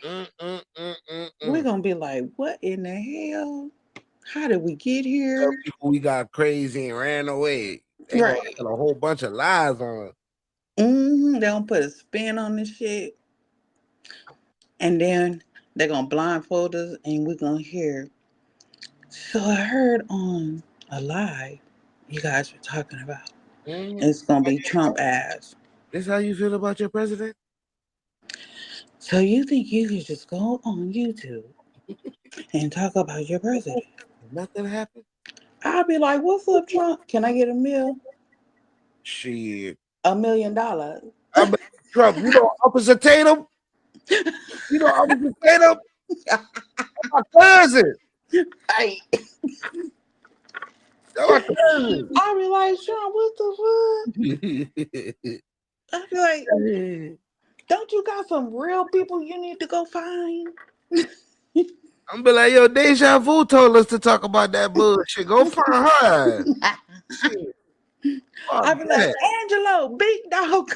We're gonna be like, what in the hell? How did we get here? People we got crazy and ran away. They gonna tell a whole bunch of lies on us. They gonna put a spin on this shit. And then they're gonna blindfold us and we're gonna hear. So I heard on a live you guys were talking about. It's gonna be Trump ass. This how you feel about your president? So you think you could just go on YouTube and talk about your president? Nothing happened. I'll be like, "What's up, Trump? Can I get a meal? Shit, $1 million." I bet Trump. You know, opposite Tatum. You know, opposite Tatum. My cousin. Hey. My cousin. I'll be like, Trump, what the fuck? I'll be like, don't you got some real people you need to go find? I'm be like, yo, Deja Vu told us to talk about that bullshit. Go find her. I'll be like, Angelo, big dog.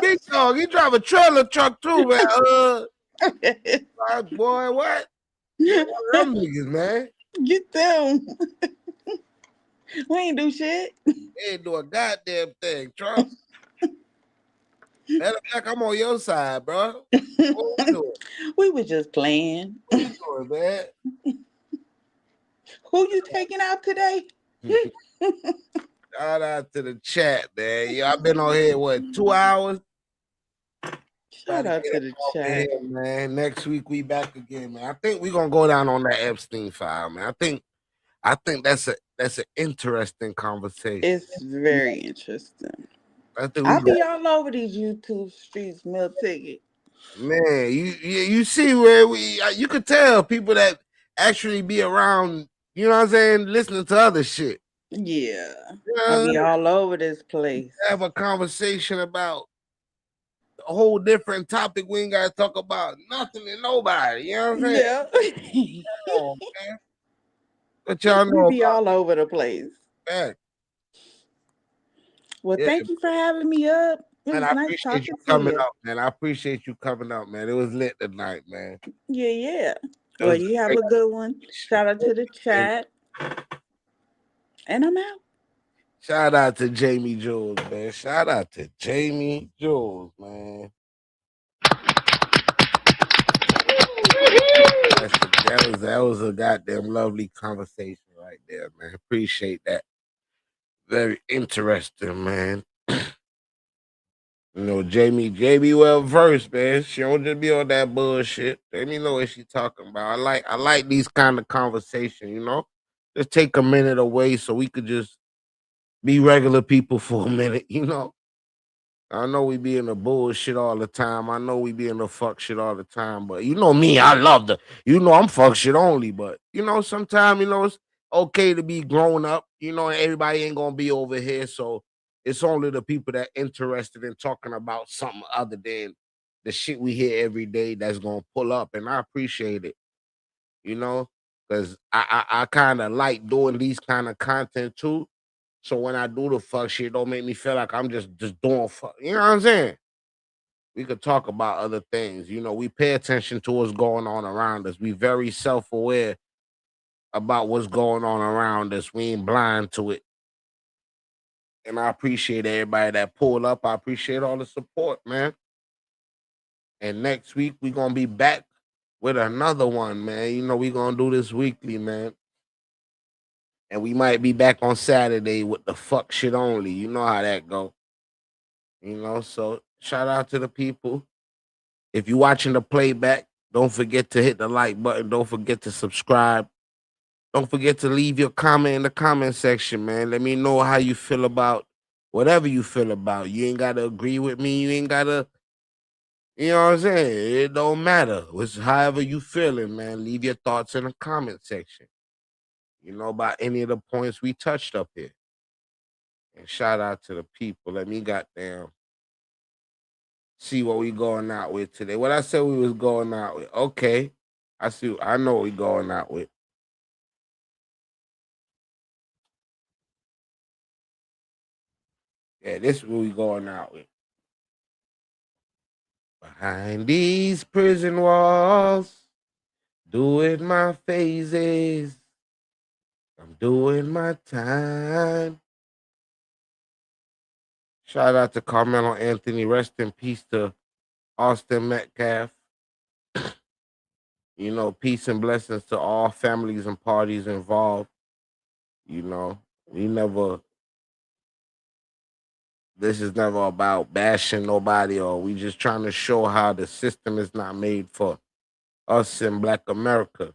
Big dog, he drive a trailer truck too, man. Boy, what? Them niggas, man. Get them. We ain't do shit. They ain't do a goddamn thing, Trump. Matter of fact, I'm on your side, bro. We were just playing. What you doing, man? Who you taking out today? Shout out to the chat, man. Yeah, I've been on here, 2 hours? Shout out to the chat. Here, man. Next week we back again, man. I think we're gonna go down on that Epstein file, man. I think that's an interesting conversation. It's very interesting. I'll be all over these YouTube streets, Mill Ticket. Man, you see where you could tell people that actually be around, you know what I'm saying, listening to other shit. Yeah. I'll be all over this place. Have a conversation about a whole different topic. We ain't gotta talk about nothing and nobody. You know what I'm saying? Yeah. Oh, man. But y'all know we be all over the place. Man. Well, thank you for having me up. It was I nice appreciate talking you to coming you. up, man. I appreciate you coming up, man. It was lit tonight, man. Yeah. Well, you have a good one. Shout out to the chat. And I'm out. Shout out to Jamie Jules, man. Shout out to Jamie Jules, man. That was a goddamn lovely conversation right there, man. Appreciate that. Very interesting, man. You know, Jamie well versed, man. She don't just be on that bullshit. Jamie know what she talking about. I like these kind of conversations, you know. Just take a minute away so we could just be regular people for a minute, you know. I know we be in the bullshit all the time. I know we be in the fuck shit all the time. But you know me, I love the. You know I'm fuck shit only. But you know sometimes it's okay to be grown up. Everybody ain't gonna be over here, so it's only the people that interested in talking about something other than the shit we hear every day that's gonna pull up, and I appreciate it. You know, because I kind of like doing these kind of content too. So when I do the fuck shit, don't make me feel like I'm just doing fuck. You know what I'm saying? We could talk about other things. We pay attention to what's going on around us. We very self aware about what's going on around us. We ain't blind to it. And I appreciate everybody that pulled up. I appreciate all the support, man. And next week we gonna be back with another one, man. We gonna do this weekly, man. And we might be back on Saturday with the fuck shit only. You know how that go. So shout out to the people. If you're watching the playback, don't forget to hit the like button. Don't forget to subscribe. Don't forget to leave your comment in the comment section, man. Let me know how you feel about whatever you feel about. You ain't gotta agree with me. You ain't gotta, you know what I'm saying? It don't matter. It's however you feeling, man. Leave your thoughts in the comment section. About any of the points we touched up here. And shout out to the people. Let me goddamn see what we going out with today. What I said we was going out with. Okay. I see. I know what we going out with. Yeah, this is what we going out with. Behind these prison walls, doing my phases. I'm doing my time. Shout out to Carmelo Anthony. Rest in peace to Austin Metcalf. Peace and blessings to all families and parties involved. We never, this is never about bashing nobody, or we just trying to show how the system is not made for us in Black America.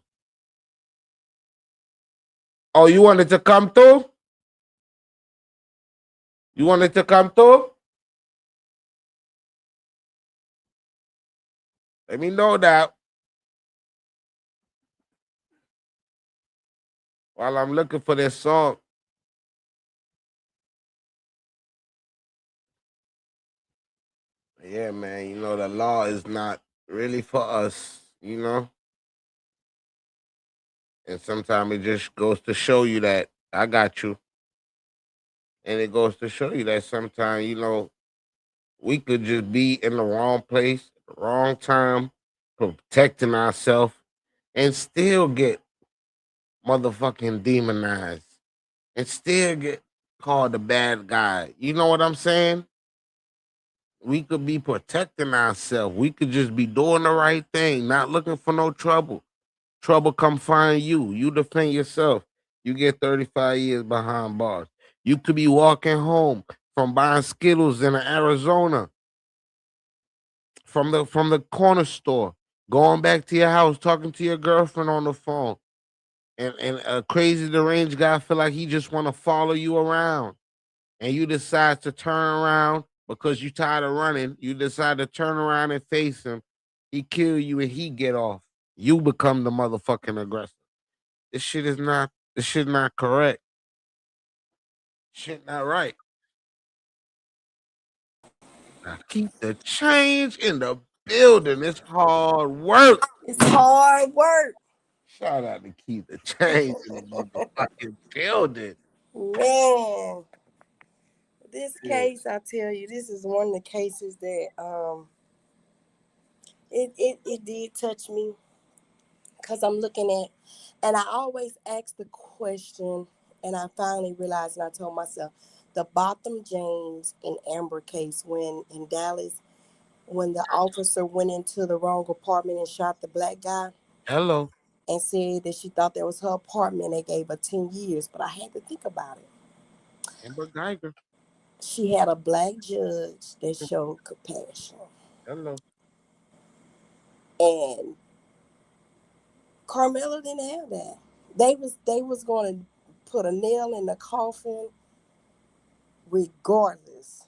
Oh, you wanted to come through? You wanted to come through? Let me know that while I'm looking for this song. Yeah, man, the law is not really for us. And sometimes it just goes to show you that I got you. And it goes to show you that sometimes, we could just be in the wrong place, wrong time, protecting ourselves, and still get motherfucking demonized and still get called the bad guy. You know what I'm saying? We could be protecting ourselves. We could just be doing the right thing, not looking for no trouble. Trouble come find you. You defend yourself. You get 35 years behind bars. You could be walking home from buying Skittles in Arizona from the corner store, going back to your house, talking to your girlfriend on the phone, and a crazy deranged guy feel like he just want to follow you around, and you decide to turn around because you tired of running. You decide to turn around and face him. He kill you and he get off. You become the motherfucking aggressor. This shit is not. This shit not correct. Shit not right. Now keep the change in the building. It's hard work. It's hard work. Shout out to keep the change in the motherfucking building. Man, this Yeah. case, I tell you, this is one of the cases that it did touch me because I'm looking at, and I always ask the question, and I finally realized, and I told myself, the Botham James and Amber case when in Dallas, when the officer went into the wrong apartment and shot the black guy. Hello. And said that she thought that was her apartment. They gave her 10 years, but I had to think about it. Amber Geiger. She had a black judge that showed compassion. Hello. And Karmelo didn't have that. They was going to put a nail in the coffin regardless.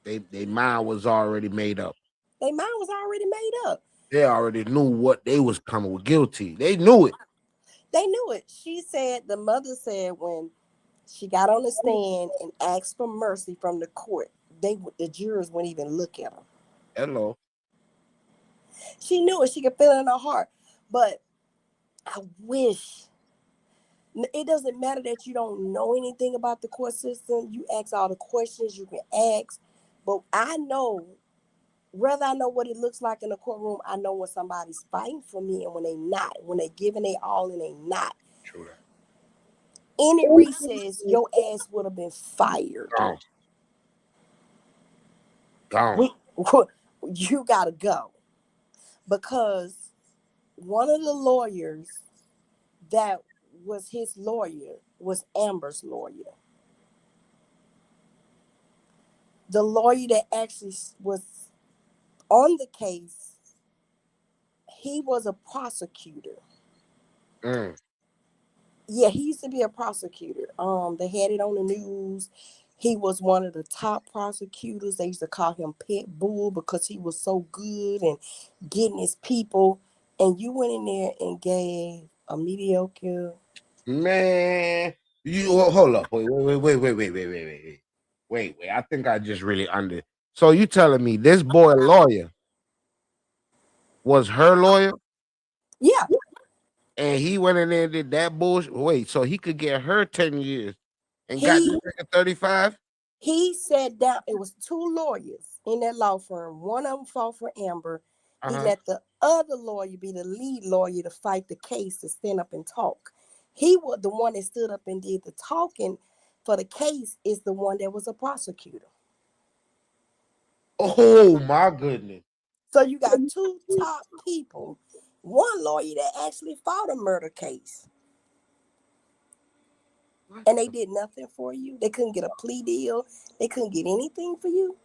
They mind was already made up. Their mind was already made up. They already knew what they was coming with guilty. They knew it. They knew it. She said, the mother said when she got on the stand and asked for mercy from the court, the jurors wouldn't even look at her. Hello. She knew it. She could feel it in her heart. But I wish, it doesn't matter that you don't know anything about the court system. You ask all the questions you can ask. But I know, whether I know what it looks like in the courtroom, I know when somebody's fighting for me and when they not, when they giving their all and they not. True that. Any recess, your ass would have been fired. Gone. Gone. You gotta go. Because one of the lawyers that was his lawyer was Amber's lawyer. The lawyer that actually was on the case, he was a prosecutor. Yeah, he used to be a prosecutor. They had it on the news. He was one of the top prosecutors. They used to call him Pit Bull because he was so good and getting his people. And you went in there and gave a mediocre. Man, you hold up. Wait. I think I just really under. So you telling me this boy lawyer was her lawyer? Yeah. And he went in there and did that bullshit. Wait, so he could get her 10 years and got this nigga 35? He sat down. It was two lawyers in that law firm. One of them fought for Amber. He let the other lawyer be the lead lawyer to fight the case, to stand up and talk. He was the one that stood up and did the talking for the case, is the one that was a prosecutor. Oh my goodness. So you got two top people. One lawyer that actually fought a murder case. And they did nothing for you. They couldn't get a plea deal. They couldn't get anything for you.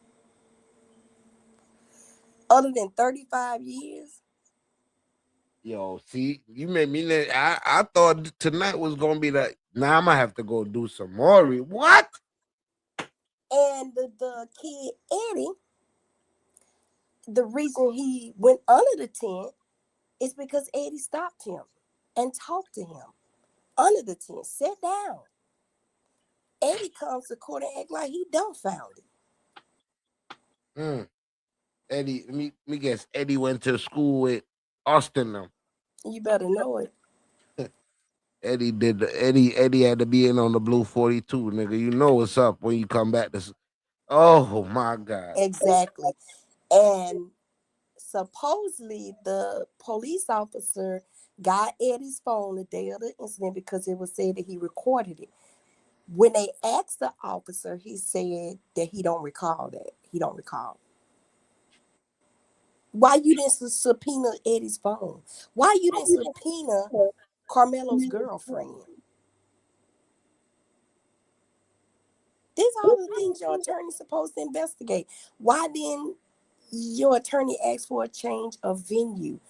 Other than 35 years. Yo, see, you made me. I thought tonight was gonna be that. Now I'm gonna have to go do some more. What? And the kid Eddie, the reason he went under the tent is because Eddie stopped him and talked to him under the tent. Sit down. Eddie comes to court and act like he dumbfounded. Eddie, let me guess. Eddie went to school with Austin now. You better know it. Eddie did the Eddie had to be in on the blue 42, nigga. You know what's up when you come back to. Oh my God. Exactly. And supposedly the police officer got Eddie's phone the day of the incident because it was said that he recorded it. When they asked the officer, he said that he don't recall that. He don't recall. Why you didn't subpoena Eddie's phone? Why you didn't subpoena Karmelo's girlfriend? These are all the things your attorney's supposed to investigate. Why didn't your attorney ask for a change of venue?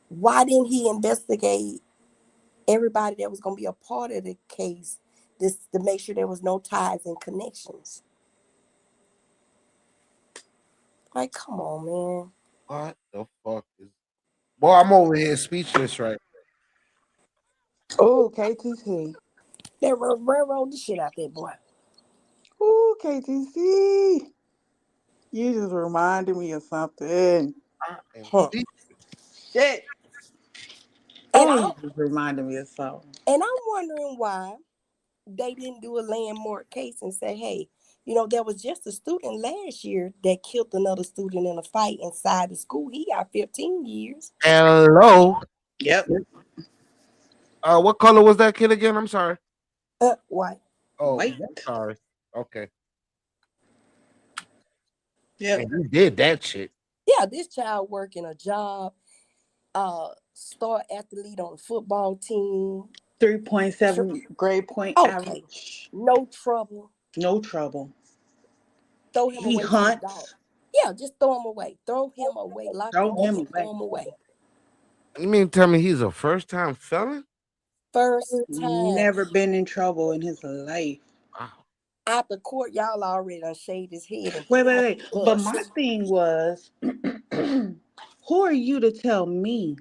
Why didn't he investigate everybody that was going to be a part of the case, this to make sure there was no ties and connections? Like, come on, man. What the fuck is? Boy, I'm over here speechless right. Oh, KTC. They railroad the shit out there, boy. Oh, KTC. You just reminded me of something. Shit. You just reminded me of something. And I'm wondering why they didn't do a landmark case and say, hey, you know, there was just a student last year that killed another student in a fight inside the school. He got 15 years. Hello. Yep. What color was that kid again? I'm sorry. White. Oh, White. Sorry. Okay. Yeah. And you did that shit. Yeah, this child working a job, star athlete on the football team. 3.7 grade point average. No trouble. No trouble. Throw him He away hunts. to the dog. Yeah, just throw him away. Throw him away. Lock him up, throw him away. You mean tell me he's a first-time felon? First time. Never been in trouble in his life. Wow. After court, y'all already done shaved his head and Wait. But my bust. thing was, who are you to tell me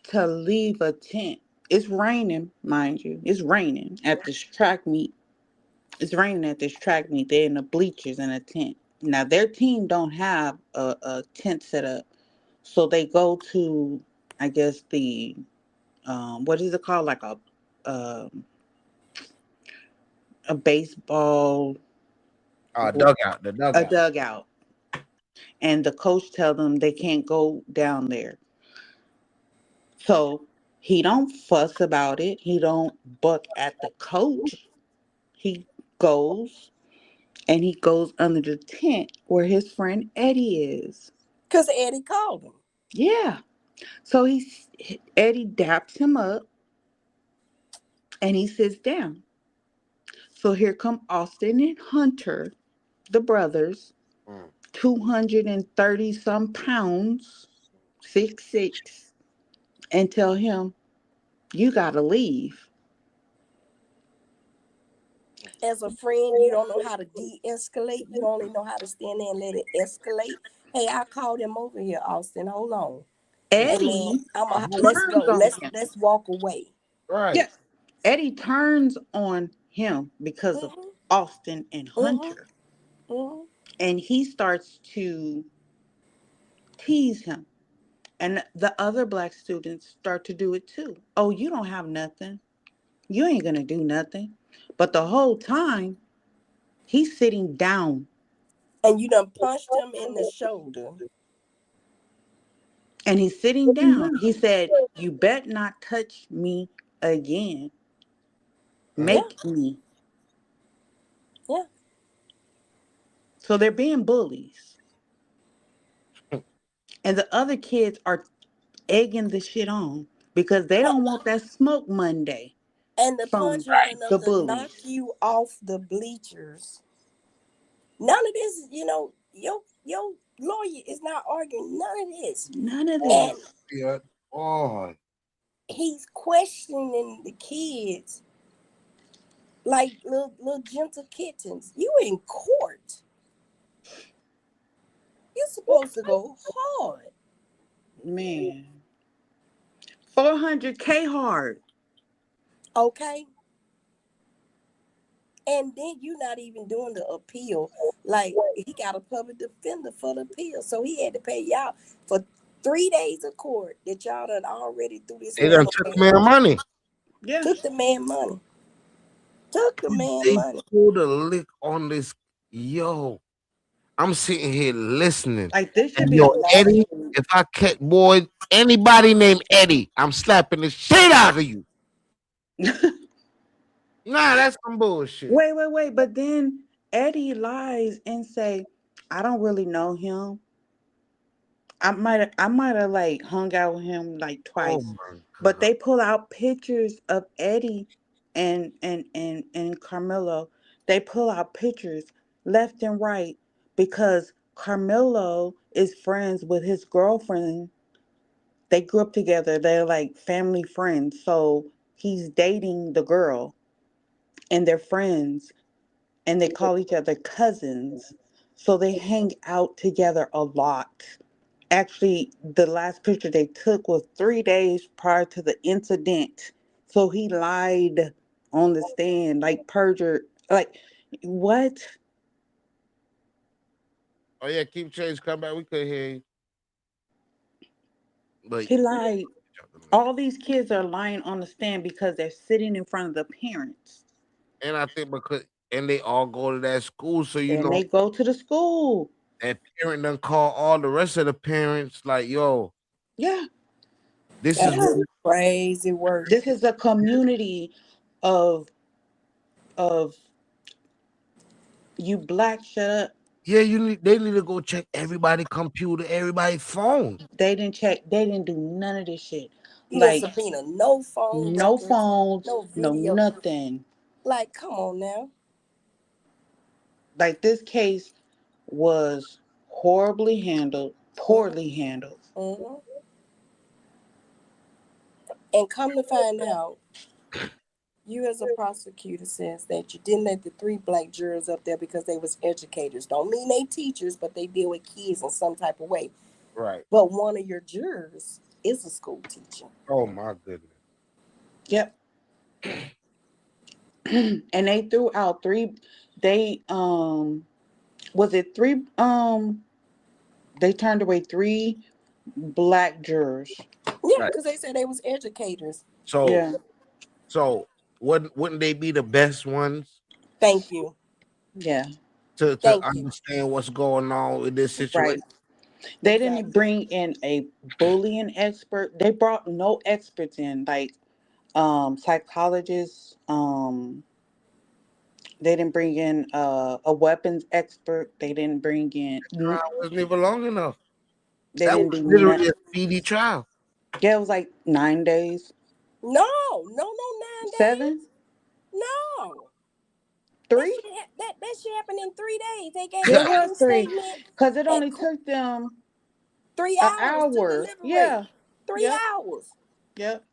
to leave a tent? It's raining, mind you. It's raining at this track meet. It's raining at this track meet. They're in the bleachers in a tent. Now their team don't have a tent set up, so they go to, I guess the what is it called, like um a baseball, Dugout, the a dugout. dugout, and the coach tell them they can't go down there. So he don't fuss about it. He don't buck at the coach. He goes and he goes under the tent where his friend Eddie is. Because Eddie called him. Yeah. So Eddie daps him up and he sits down. So here come Austin and Hunter, the brothers, 230 some pounds, 6'6", and tell him, you gotta leave. As a friend, you don't know how to de-escalate. You only know how to stand there and let it escalate. Hey, I called him over here, Austin. Hold on. Hey man, Eddie let's turns go. on him. Let's walk away. Right. Yeah. Eddie turns on him because of Mm-hmm. Austin and Mm-hmm. Hunter. Mm-hmm. And he starts to tease him. And the other black students start to do it too. Oh, you don't have nothing. You ain't gonna do nothing. But the whole time, he's sitting down And you done punched him in the shoulder. and he's sitting down. He said, you bet not touch me again. Yeah, Make me. yeah. So they're being bullies. And the other kids are egging the shit on because they don't want that smoke Monday And the from punching enough the to knock bullies. you off the bleachers. None of this, your lawyer is not arguing none of this. None of And this. Yeah. On. he's questioning the kids like little gentle kittens. You in court. You're supposed to go hard. Man. 400K hard. Okay? And then you're not even doing the appeal. Like he got a public defender for the appeal. So he had to pay y'all for 3 days of court that y'all done already threw this They man done took away. man money. Yeah. Took the man money. Took the man They money. pulled a lick on this. Yo, I'm sitting here listening. Like this And should be a yo, Eddie, lawsuit. if I catch boy, anybody named Eddie, I'm slapping the shit out of you. Nah, that's some bullshit. Wait. But then Eddie lies and say, I don't really know him. I might have like hung out with him like Oh twice. my But god. they pull out pictures of Eddie and Carmelo. They pull out pictures left and right because Carmelo is friends with his girlfriend. They grew up together. They're like family friends. So he's dating the girl and they're friends and they call each other cousins. So they hang out together a lot. Actually, the last picture they took was 3 days prior to the incident. So he lied on the stand, like perjured. Like, what? Oh yeah, keep change, come back. We could hear you. But He lied. All these kids are lying on the stand because they're sitting in front of the parents. and I think because and they all go to that school, so you And know they go to the school. that parent done call all the rest of the parents like, yo, Yeah. this is That's what Yeah. we, crazy work. This is a community of of you black shut up. yeah, they need to go check everybody computer, everybody phone. They didn't do none of this shit. You didn't Like subpoena no phone no records, phones, no no video. nothing. Like, come on now. Like this case was horribly handled, Mm-hmm. poorly handled. Mm-hmm. And come to find out, You as a prosecutor says that you didn't let the 3 black jurors up there because they was educators. Don't mean they teachers, but they deal with kids in some type of way. Right. But one of your jurors is a school teacher. Oh my goodness. Yep. And they threw out 3. They was it 3? They turned away 3 black jurors. Yeah, Right. because they said they was educators. So Yeah. so wouldn't they be the best ones Thank you. Yeah. to Thank you. understand what's going on with this situation? Right. They didn't Exactly. bring in a bullying expert. They brought no experts in, like psychologists. They didn't bring in a weapons expert. They didn't bring in. Trial wasn't even long enough. They That didn't was do literally nothing. a speedy trial. Yeah, it was like 9 days, No, no, 9 days. 7, No. That 3. shit, that shit happened in 3 days. They gave a It God, was written 3, statement because it at only took them 3 hours to hour. deliberate. Yeah. Three Yep. hours. Yep.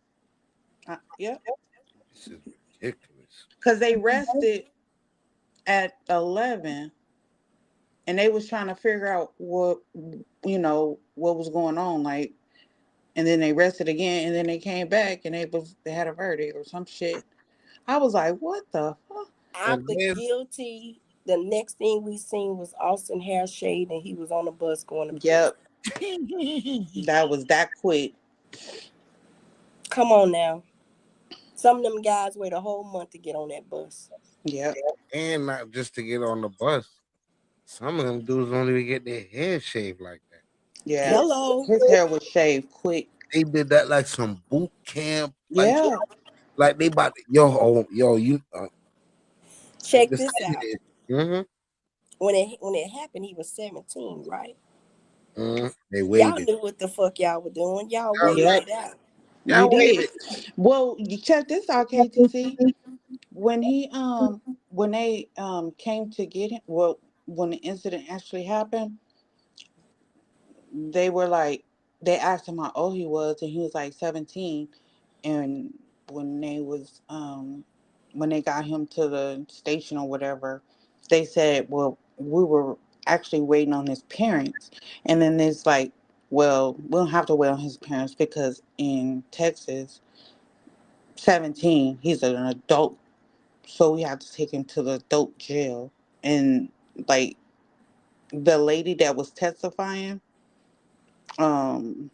Yep. this is ridiculous. Because they rested at 11, and they was trying to figure out what was going on, like, and then they rested again, and then they came back, and they had a verdict or some shit. I was like, what the fuck? And After then guilty, the next thing we seen was Austin hair shade, and he was on the bus going to prison. Yep, that was that quick. Come on now. Some of them guys wait a whole month to get on that bus. Yep. and not just to get on the bus. Some of them dudes don't even get their hair shaved like that. Yeah. Hello. His hair was shaved quick. They did that like some boot camp, Yeah. like they about to, yo, you Check the this out. mm-hmm, When it happened, he was 17, right? they Y'all waited. knew what the fuck y'all were doing. Y'all Y'all, waited Yep. it out. We y'all did. waited. Well, you check this out, KTC. When when they came to get him, well, when the incident actually happened, they were like, they asked him how old he was, and he was like 17. And when they was when they got him to the station or whatever, they said, well, we were actually waiting on his parents. And then it's like, well, we don't have to wait on his parents because in Texas, 17, he's an adult, so we have to take him to the adult jail. And like the lady that was testifying, um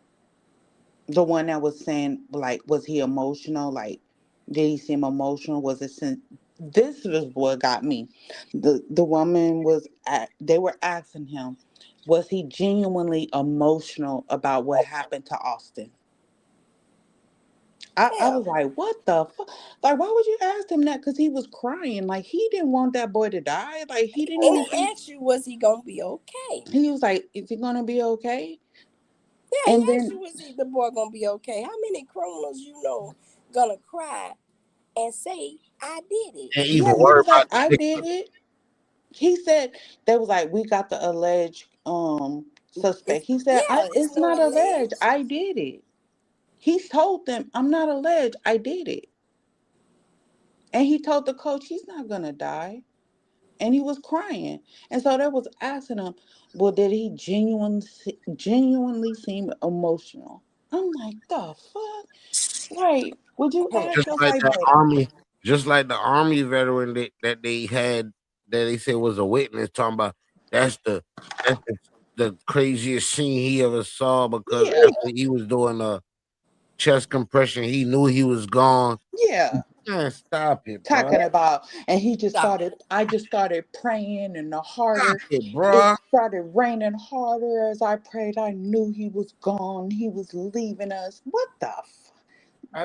the one that was saying, like, was he emotional, like, did he seem emotional, was it this was what got me. The woman they were asking him, was he genuinely emotional about what happened to Austin? I Yeah. was like, what the fuck? Like, why would you ask him that? Because he was crying. Like, he didn't want that boy to die. Like, he didn't And even he think. asked you, was he gonna be okay? He was like, is he going to be okay? Yeah, he And asked then, you, was the boy gonna be okay? How many criminals you know gonna cry and say, I did it? Ain't yeah, even he worry was like, about I the did it. He said, they was like, we got the alleged suspect. He said, Yeah, it's it's no not alleged. alleged. I did it. He told them, I'm not alleged. I did it. And he told the coach, he's not going to die. And he was crying. And so they was asking him, well, did he genuinely seem emotional? I'm like, the fuck? Right. Would you ask just your like like that that? army, just like the army veteran that they had that they said was a witness talking about that's the that's the craziest scene he ever saw because Yeah. after he was doing a chest compression, he knew he was gone. Yeah. Man, stop it, bro. Talking about, and he just Stop started, it. I just started praying, and the Stop harder it, it bro. started raining harder as I prayed. I knew he was gone. He was leaving us. What the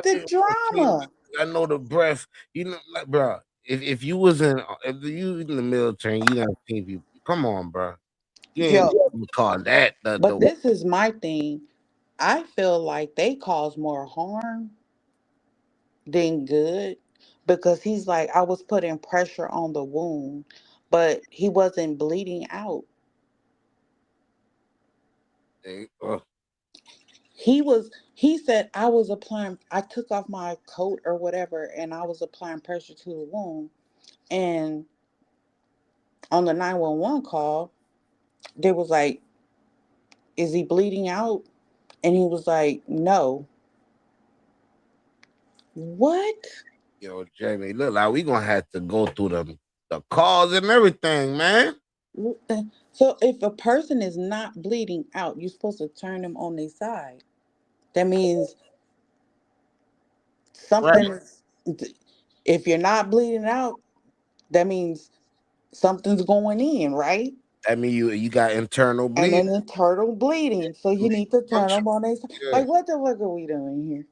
the drama? I know the breath. You know, like, bro. If you was if you in the military, you done seen people. Come on, bro. You ain't Yo, call that but the this is my thing. I feel like they cause more harm than good, because he's like, I was putting pressure on the wound, but he wasn't bleeding out. thing. Ugh. He said I took off my coat or whatever and I was applying pressure to the wound. And on the 911 call, they was like, is he bleeding out? And he was like, no. What? Yo, Jamie, look like we gonna have to go through the calls and everything, man. So if a person is not bleeding out, you're supposed to turn them on their side. That means Right. something's, if you're not bleeding out, that means something's going in, right? I mean, you got internal And bleeding. then internal bleeding. So you need to turn them on their side. Yeah. Like, what the fuck are we doing here?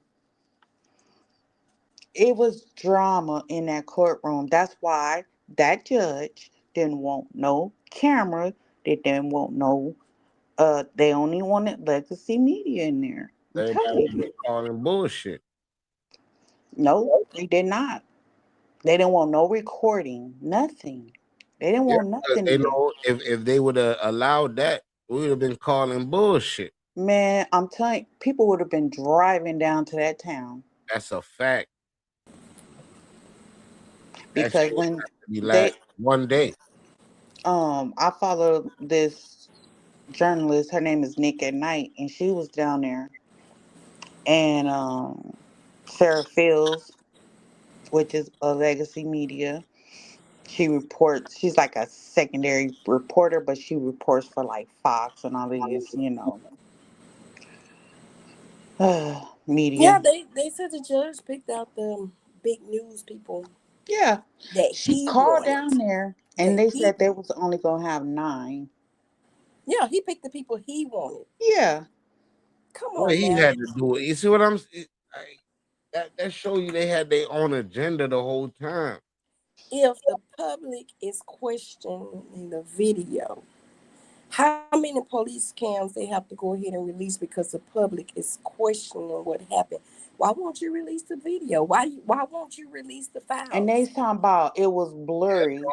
It was drama in that courtroom. That's why that judge didn't want no camera. They didn't want no, they only wanted legacy media in there. I'm Everybody telling was you. calling bullshit. No, they did not. They didn't want no recording, nothing. They didn't Yeah, want because nothing they in there. know if they would have allowed that, we would have been calling bullshit. Man, I'm telling you, people would have been driving down to that town That's a fact. That shit because would when have to be like they, one day. I follow this journalist. Her name is Nick at Night, and she was down there. And Sarah Fields, which is a legacy media, she reports. She's like a secondary reporter, but she reports for like Fox and all of this, Yeah, media. they said the judge picked out the big news people Yeah, that she he called wanted. down there, That and they he said they was only gonna have 9. Yeah, he picked the people he wanted. Yeah, Come Well, on he now. had to do it. You see what that show you they had their own agenda the whole time. If the public is questioning the video, how many police cams they have to go ahead and release because the public is questioning what happened? Why won't you release the video? Why won't you release the and they files? talking about it was blurry.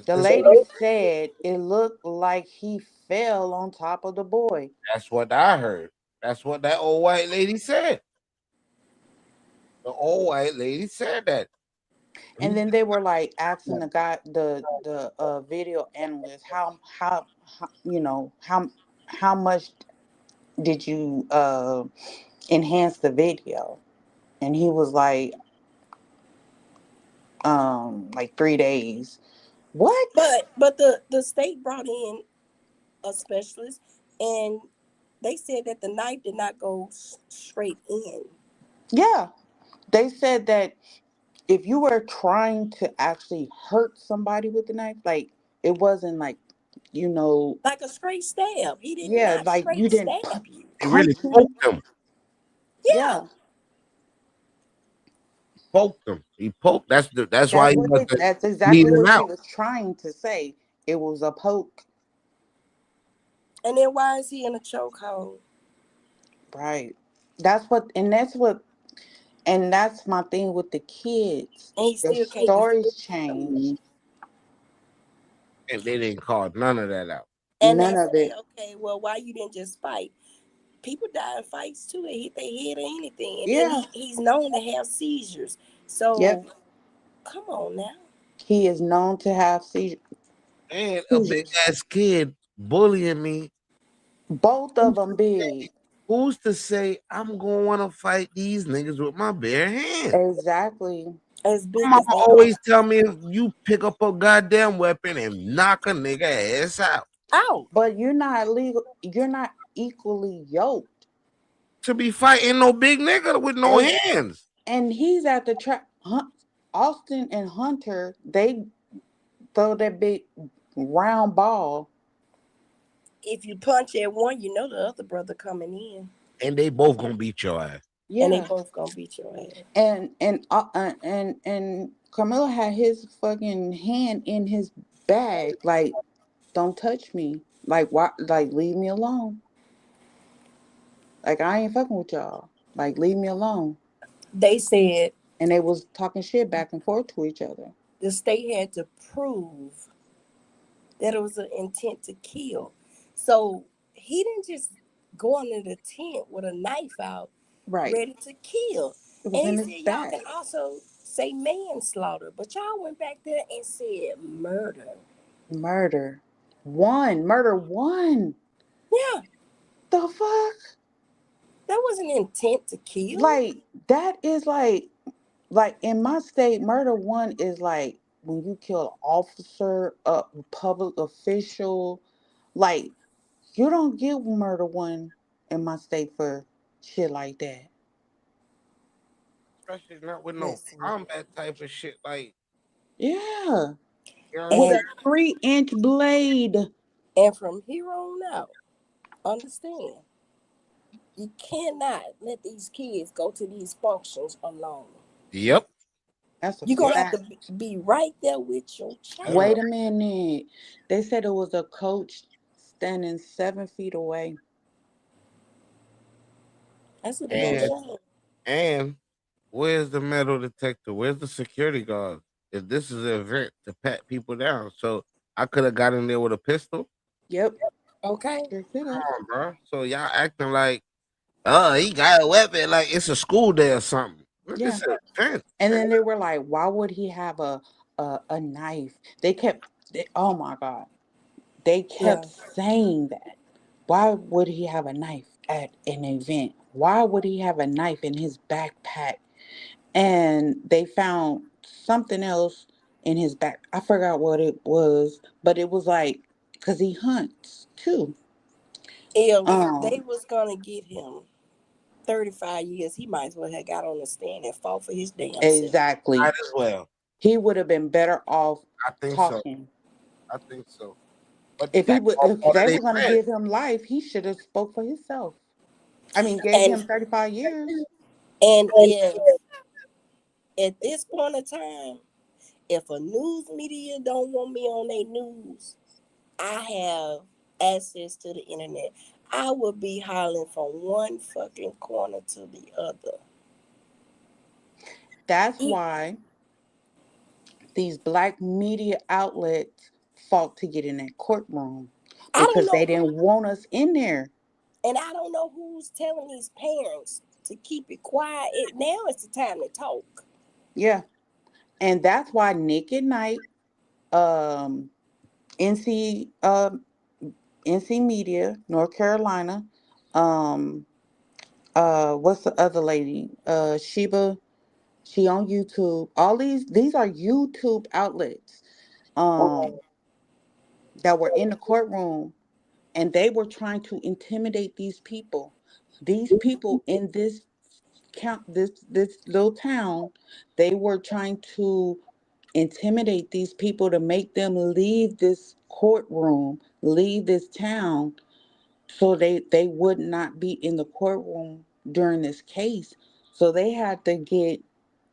The It's lady said it looked like he fell on top of the boy. That's what I heard. That's what that old white lady said. The old white lady said that. And then they were like asking the guy, the video analyst, how how much did you enhance the video? And he was like 3 days. What? But the state brought in a specialist, and they said that the knife did not go straight in. Yeah, they said that if you were trying to actually hurt somebody with the knife, like it wasn't like, you know, Like a straight stab. He did yeah, not like you straight didn't stab you. He really punch him. poked him. Yeah. Yeah, Poked him. He poked. That's why he wasn't that's exactly bleeding what she out. was trying to say. It was a poke, And then why is he in a chokehold? right? That's what, and that's my thing with the kids. And he Their still can't stories defend. change. And they didn't call none of that out. And they None of say, it. okay, well, why you didn't just fight? People die in fights too. They hit their head or anything. And then Yeah. he's known to have seizures. Yep. So come on now. He is known to have And a big seizures. ass kid bullying me. Both of Who's them big. who's to say I'm going to fight these niggas with my bare hands? Exactly. As My big as mama they always tell me if you pick up a goddamn weapon and knock a nigga ass out. out. But you're not legal. You're not equally yoked. To be fighting no big nigga with no Ex- hands. And he's at the track. Austin and Hunter, they throw that big round ball. If you punch at one, you know the other brother coming in. And they both gonna beat your ass. And they Yeah. both gonna beat your ass. And Carmelo had his fucking hand in his bag, like, don't touch me. Like, why? Like, leave me alone. Like, I ain't fucking with y'all. Like, leave me alone. They said And they was talking shit back and forth to each other. the state had to prove that it was an intent to kill. So he didn't just going to the tent with a knife out, Right. ready to kill. It was And he in his said y'all back. can also say manslaughter, but y'all went back there and said murder. Murder. Murder one. Yeah, The fuck? that wasn't intent to kill. Like, that is like in my state, murder one is like when you kill an officer, a public official. Like, you don't get murder one in my state for shit like that. Especially not with no Listen, combat type of shit. Like, Yeah. you know what I'm With saying? a and 3-inch blade. and from here on out, understand you cannot let these kids go to these functions alone. Yep. That's a You're gonna Yep. have fact. to be right there with your That's right. Wait child. a minute. They said it was a coach standing 7 feet away. That's a damn And shame. and where's the metal detector? Where's the security guard? If this is an event to pat people down, so I could have got in there with a pistol. Yep. Okay. Sure could Come have. on, bro. So y'all acting like, oh, he got a weapon, like it's a school day or something. Look, Yeah. it's an event. And then they were like, why would he have a knife? Oh my God. They Yeah. kept saying that. Why would he have a knife at an event? Why would he have a knife in his backpack? And they found something else in his back. I forgot what it was, but it was like, because he hunts too. If they Um, was gonna give him 35 years, he might as well have got on the stand and fought for his damn self. Might exactly. as well. He would have been better off I think so. talking. I think so. But If that's all if part of they their were gonna plan. give him life, he should have spoke for himself. I mean, gave And him 35 years. if at this point in time, if a news media don't want me on their news, I have access to the internet. I would be hollering from one fucking corner to the other. That's E- why these black media outlets fought to get in that courtroom I don't because they know didn't who, want us in there. and I don't know who's telling these parents to keep it quiet. Now it's the time to talk. Yeah. And that's why Nick at Night, um, NC, NC Media, North Carolina, um, what's the other lady? Sheba, she on YouTube. All these are YouTube outlets, um, that were in the courtroom, and they were trying to intimidate these people. These people in this little town, they were trying to intimidate these people to make them leave this courtroom, leave this town, so they would not be in the courtroom during this case. So they had to get,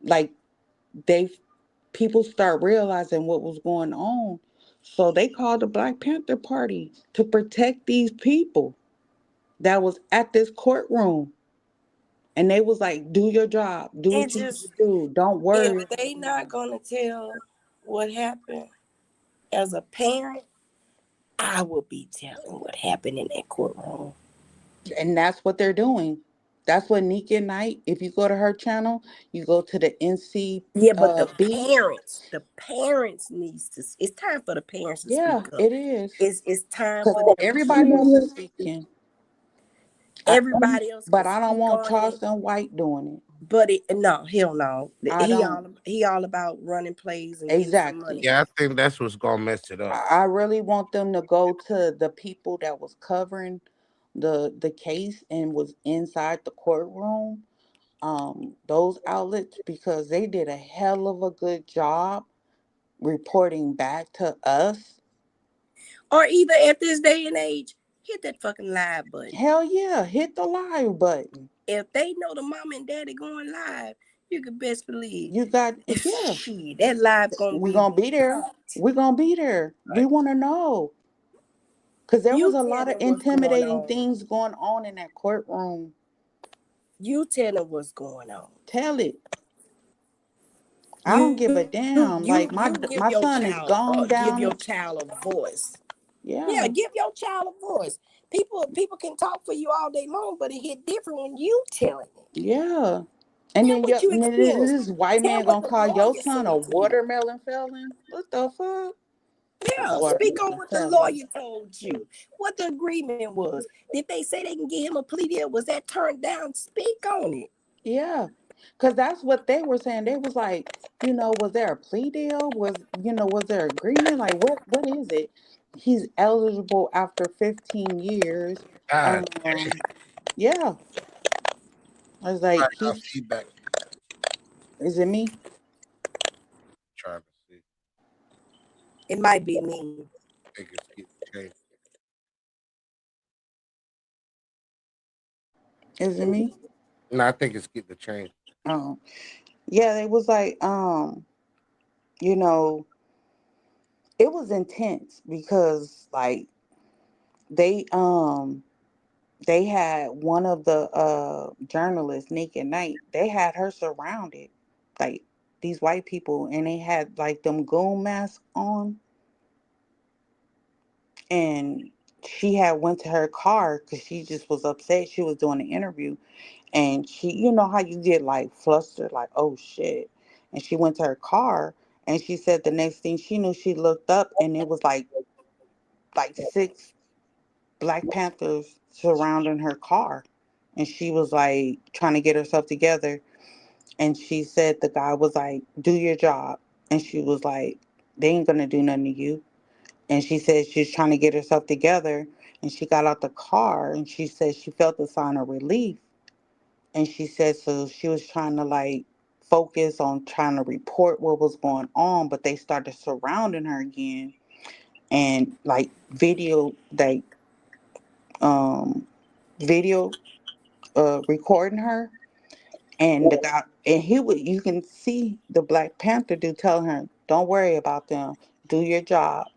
like, they people start realizing what was going on. So they called the Black Panther Party to protect these people that was at this courtroom. And they was like, do your job, do It what you need to just, do, don't if worry. they not gonna tell what happened as a parent, I will be telling what happened in that courtroom. And that's what they're doing. That's what Nika Knight, if you go to her channel, you go to the NC Yeah, but B. the parents needs to. It's time for the parents to Yeah, speak up. it is. It's time Because for them everybody else to. is speaking. I, Everybody else can but I don't speak want on it. Charleston White doing it. But no, hell no. I don't. He all about running plays and getting some Exactly. money. Yeah, I think that's what's gonna mess it up. I really want them to go to the people that was covering the case and was inside the courtroom, those outlets, because they did a hell of a good job reporting back to us. Or either at this day and age, hit that fucking live button. Hell yeah, hit the live button. If they know the mom and daddy going live, you can best believe You got, yeah, shit, that live gonna we're be gonna be there. pumped. We're gonna be there. We want to know. Because there was You a tell lot of them what's going intimidating on. things going on in that courtroom. You tell them what's going on. Tell it. I don't give a You damn. Like, give my your son is child gone give down. your child a voice. Yeah, Yeah. give your child a voice. People can talk for you all day long, but it hit different when you telling it. Yeah. And Tell then, what you and then experienced. this white Tell man what gonna the call your lawyer son a said to you. watermelon felon? What the fuck? Yeah, speak on Watermelon what the felon. lawyer told you. What the agreement was. Did they say they can give him a plea deal? Was that turned down? Speak on it. Yeah. Cause that's what they were saying. They was like, was there a plea deal? Was there agreement? Like what is it? He's eligible after 15 years. God, Um, yeah. I was like, I got he's feedback. is it me? Trying to see. It might be me. I think it's getting changed. Is it me? No, I think it's getting changed. Oh. Yeah, they was like, you know, it was intense because like they um they had one of the journalists, Nick at Night, they had her surrounded, like these white people, and they had like them goon masks on, and she had went to her car because she just was upset. She was doing an interview, and she, how you get like flustered, like, oh shit, and she went to her car, and she said the next thing she knew, she looked up, and it was like six Black Panthers surrounding her car. And she was like trying to get herself together. And she said the guy was like, do your job. And she was like, they ain't gonna do nothing to you. And she said she's trying to get herself together. And she got out the car and she said she felt a sign of relief. And she said so she was trying to like focus on trying to report what was going on, but they started surrounding her again and like um video recording her, and the guy, and he would, you can see the Black Panther dude telling her, don't worry about them, do your job,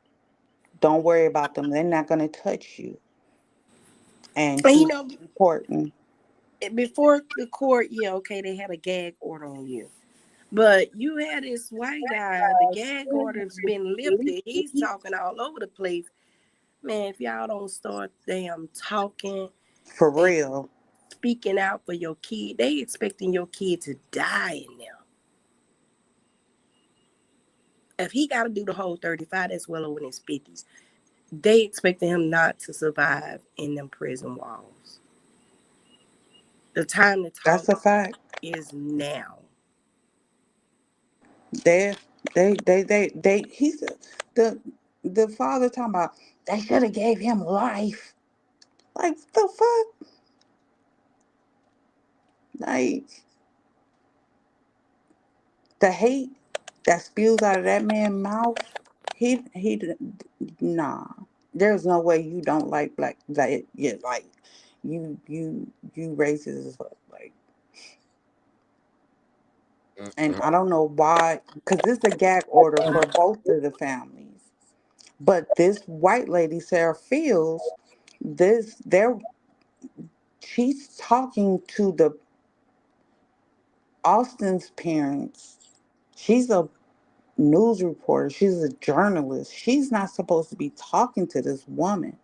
don't worry about them, they're not going to touch you. And And she was reporting. before the court, yeah, okay, they had a gag order on you. But you had this white guy, the gag order's been lifted. He's talking all over the place. Man, if y'all don't start damn talking For and real. speaking out for your kid, they expecting your kid to die in there. If he got to do the whole 35, that's well over in his 50s. They expecting him not to survive in them prison walls. The time to That's talk a fact. is now. They, he's the father talking about they should have gave him life. Like the fuck, like the hate that spews out of that man's mouth. He nah. There's no way you don't like black, like, yeah, like you racist as fuck, like. And I don't know why, because this is a gag order for both of the families. But this white lady, Sarah Fields, this there, she's talking to the Austin's parents. She's a news reporter. She's a journalist. She's not supposed to be talking to this woman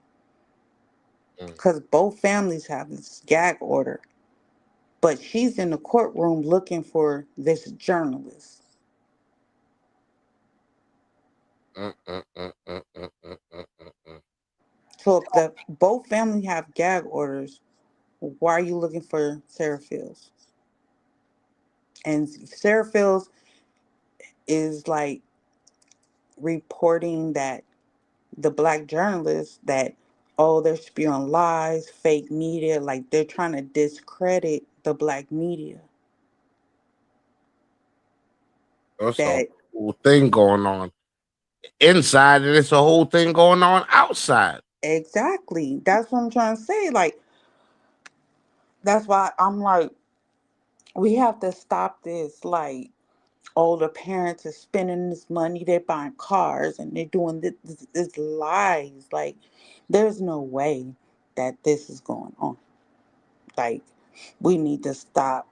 because both families have this gag order. But she's in the courtroom looking for this journalist. So if the both families have gag orders, why are you looking for Sarah Fields? And Sarah Fields is like reporting that the black journalists that, oh, they're spewing lies, fake media, like they're trying to discredit the black media. That's a That whole thing going on inside, and it's a whole thing going on outside. exactly. That's what I'm trying to say. Like that's why I'm like, we have to stop this. Like, oh, the parents are spending this money, they're buying cars, and they're doing this lies. Like, there's no way that this is going on. Like, we need to stop,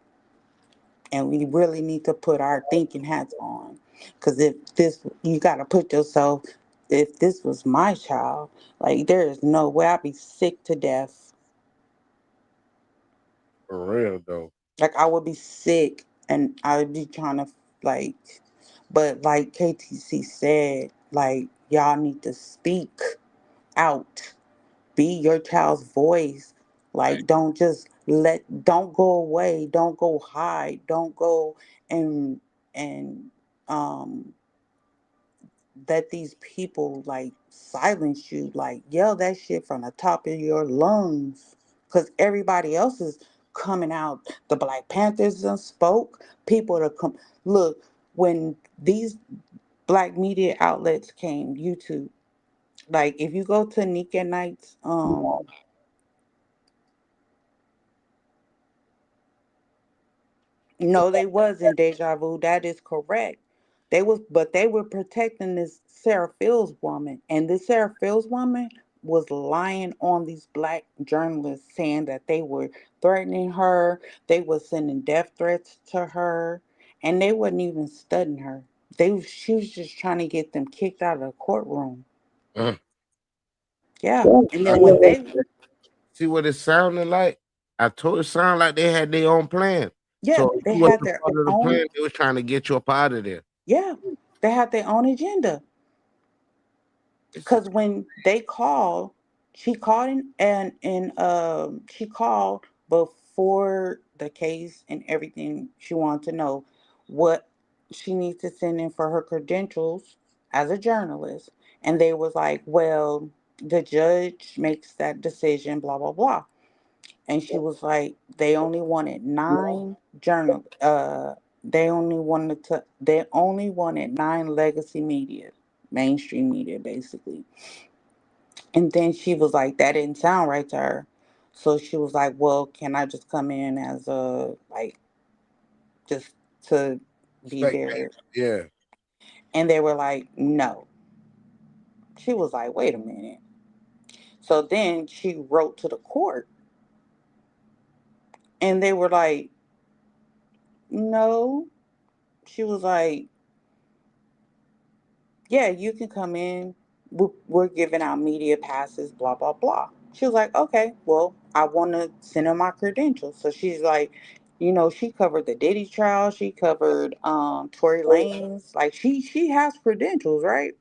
and we really need to put our thinking hats on. Because if this, you got to put yourself if this was my child, like there is no way I'd be sick to death. For real though. Like I would be sick and I would be trying to like, but like KTC said, like y'all need to speak out, be your child's voice. Right. Like don't go away, don't go hide, don't go and um let these people like silence you, like yell that shit from the top of your lungs, because everybody else is coming out. The Black Panthers done spoke, people to come look. When these black media outlets came, YouTube, like if you go to Nick at Night's no, they wasn't deja vu. That is correct. But they were protecting this Sarah Fields woman, and this Sarah Fields woman was lying on these black journalists, saying that they were threatening her, they were sending death threats to her, and they wasn't even studying her. She was just trying to get them kicked out of the courtroom. Mm. Yeah, and I then when they see what it sounded like. I told it sounded like they had their own plan. yeah So if they you had wasn't their part of the own plan, they was trying to get you up out of there. yeah they had their own agenda. This is Because when they called, she called and she called before the case and everything. She wanted to know what she needs to send in for her credentials as a journalist, and they was like, "Well, the judge makes that decision." Blah blah blah. And she was like, "They only wanted 9 journal. They only wanted 9 legacy media, mainstream media, basically." And then she was like, that didn't sound right to her. So she was like, well, can I just come in as a, like, just to be spectator. there? Yeah. And they were like, no. She was like, wait a minute. So then she wrote to the court and they were like, no. She was like, yeah, you can come in. We're giving out media passes, blah, blah, blah. She was like, okay, well, I want to send her my credentials. So she's like, she covered the Diddy trial. She covered Tory Lanez. Like she has credentials, right?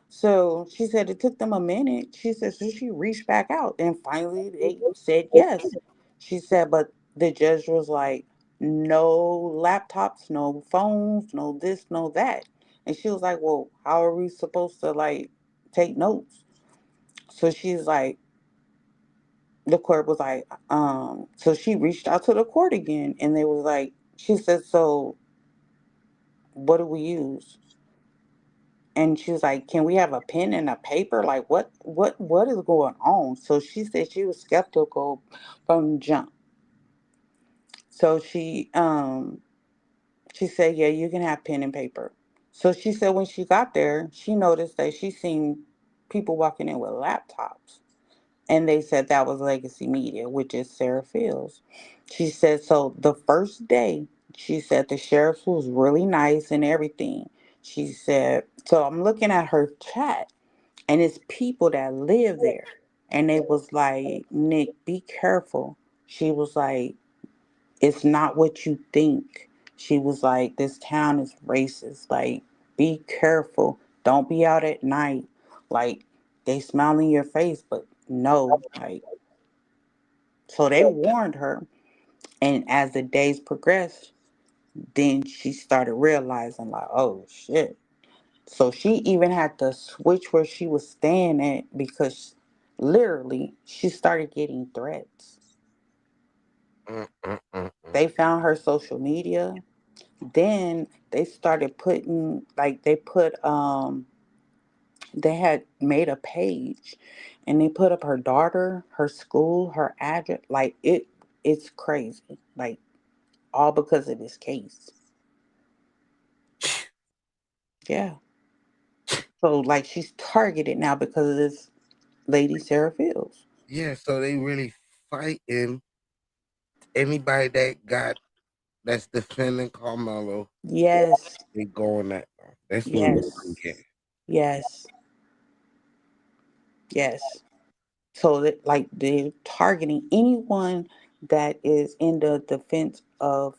So she said it took them a minute. She said, so she reached back out and finally they said yes. She said, but the judge was like, no laptops, no phones, no this, no that. And she was like, well, how are we supposed to like take notes? So she's like, the court was like, so she reached out to the court again and they was like, she said, so what do we use? And she was like, can we have a pen and a paper? Like what is going on? So she said she was skeptical from jump. So she said, yeah, you can have pen and paper. So she said when she got there, she noticed that she seen people walking in with laptops. And they said that was Legacy Media, which is Sarah Fields. She said, so the first day, she said the sheriff was really nice and everything. She said, so I'm looking at her chat and it's people that live there. And they was like, Nick, be careful. She was like, it's not what you think. She was like, this town is racist. Like, be careful. Don't be out at night. Like, they smile in your face, but no. Like, so they warned her. And as the days progressed, then she started realizing, like, oh shit. So she even had to switch where she was staying at because literally she started getting threats. Mm, mm, mm, mm. They found her social media. Then they started putting like they had made a page and they put up her daughter, her school, her address. Like it's crazy. Like all because of this case. Yeah. So like she's targeted now because of this lady Sarah Fields. Yeah, so they really fighting anybody that's defending Carmelo. Yes. They going at them. That's what we Yes. really get. Yes. Yes. So that like they're targeting anyone that is in the defense of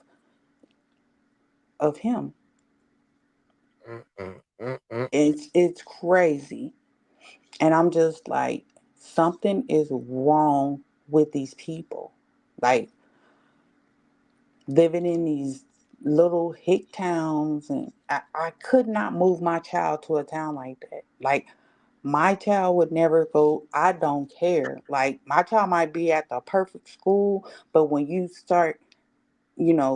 him. It's crazy. And I'm just like, something is wrong with these people. Like living in these little hick towns, and I could not move my child to a town like that. Like my child would never go. I don't care. Like my child might be at the perfect school, but when you start,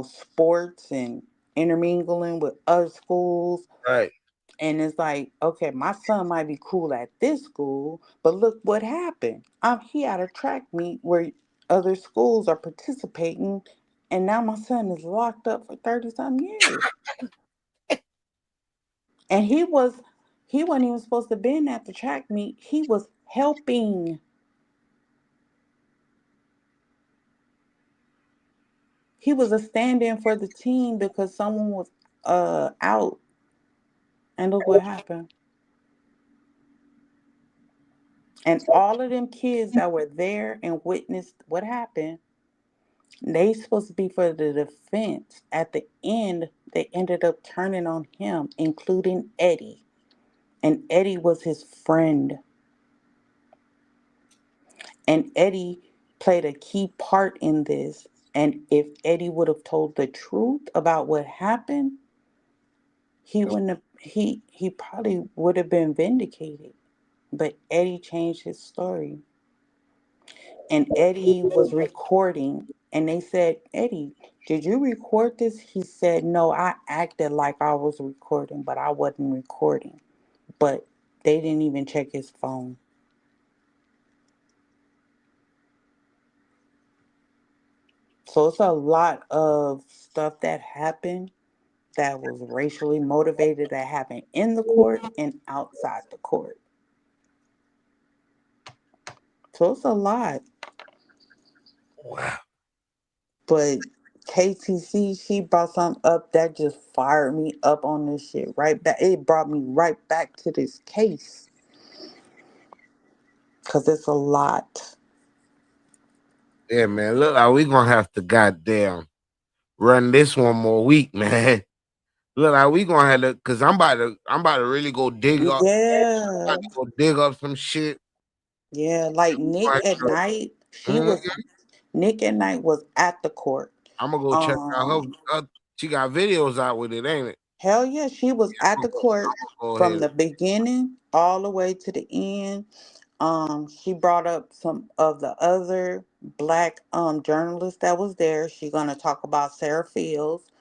sports and intermingling with other schools, Right. and it's like, okay, my son might be cool at this school, but look what happened. He had a track meet where other schools are participating, and now my son is locked up for 30 some years. And he wasn't even supposed to be at the track meet. He was helping. He was a stand-in for the team because someone was out, and look what happened. And all of them kids that were there and witnessed what happened, they supposed to be for the defense. At the end, they ended up turning on him, including Eddie. And Eddie was his friend. And Eddie played a key part in this. And if Eddie would have told the truth about what happened, he wouldn't have he probably would have been vindicated. But Eddie changed his story. And Eddie was recording, and they said, Eddie, did you record this? He said, no, I acted like I was recording, but I wasn't recording. But they didn't even check his phone. So it's a lot of stuff that happened that was racially motivated, that happened in the court and outside the court. So it's a lot. Wow. But KTC, she brought something up that just fired me up on this shit right back. It brought me right back to this case. Because it's a lot. Yeah, man. Look, like we gonna have to goddamn run this one more week, man. Look, like we gonna have to, cause I'm about to really go dig up. I'm Yeah. about to go dig up some shit. Yeah. Like Nick at night, Mhm. Nick at night was at the court. I'm gonna go check out Um, her. She got videos out with it, ain't it? Hell yeah, she was at the court I'm gonna go from ahead. the beginning all the way to the end. She brought up some of the other black journalists that was there. She gonna talk about Sarah Fields.